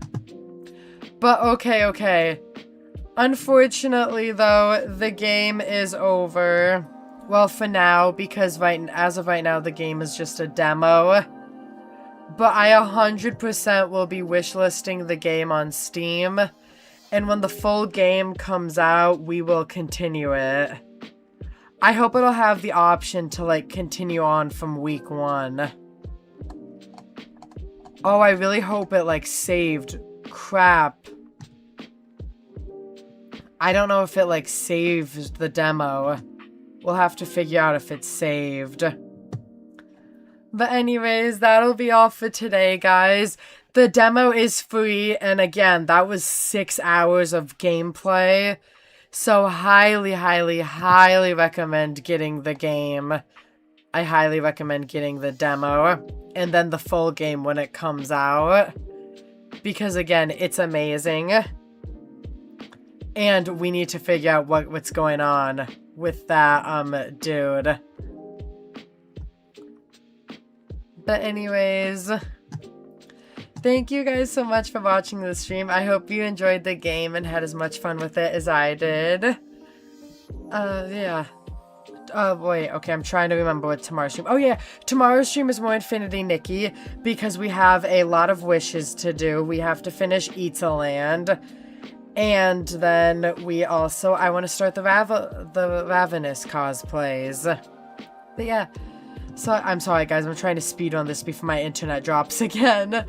But okay. Unfortunately, though, the game is over. Well, for now, because as of right now, the game is just a demo. But I 100% will be wishlisting the game on Steam. And when the full game comes out, we will continue it. I hope it'll have the option to, like, continue on from week 1. Oh, I really hope it, like, saved. Crap. I don't know if it, like, saved the demo. We'll have to figure out if it's saved. But anyways, that'll be all for today, guys. The demo is free, and again, that was 6 hours of gameplay. So highly, highly, highly recommend getting the game. I highly recommend getting the demo and then the full game when it comes out. Because again, it's amazing. And we need to figure out what's going on with that dude. But anyways, thank you guys so much for watching the stream. I hope you enjoyed the game and had as much fun with it as I did. Yeah. Wait, okay, I'm trying to remember what tomorrow's stream. Oh yeah, tomorrow's stream is more Infinity Nikki because we have a lot of wishes to do. We have to finish Eataland. And then we also, I want to start the Ravenous cosplays. But yeah, so I'm sorry guys, I'm trying to speed on this before my internet drops again.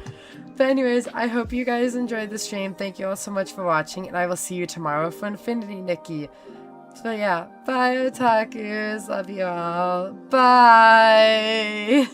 But anyways, I hope you guys enjoyed the stream. Thank you all so much for watching, and I will see you tomorrow for Infinity Nikki. So yeah, bye Otakus, love you all, bye!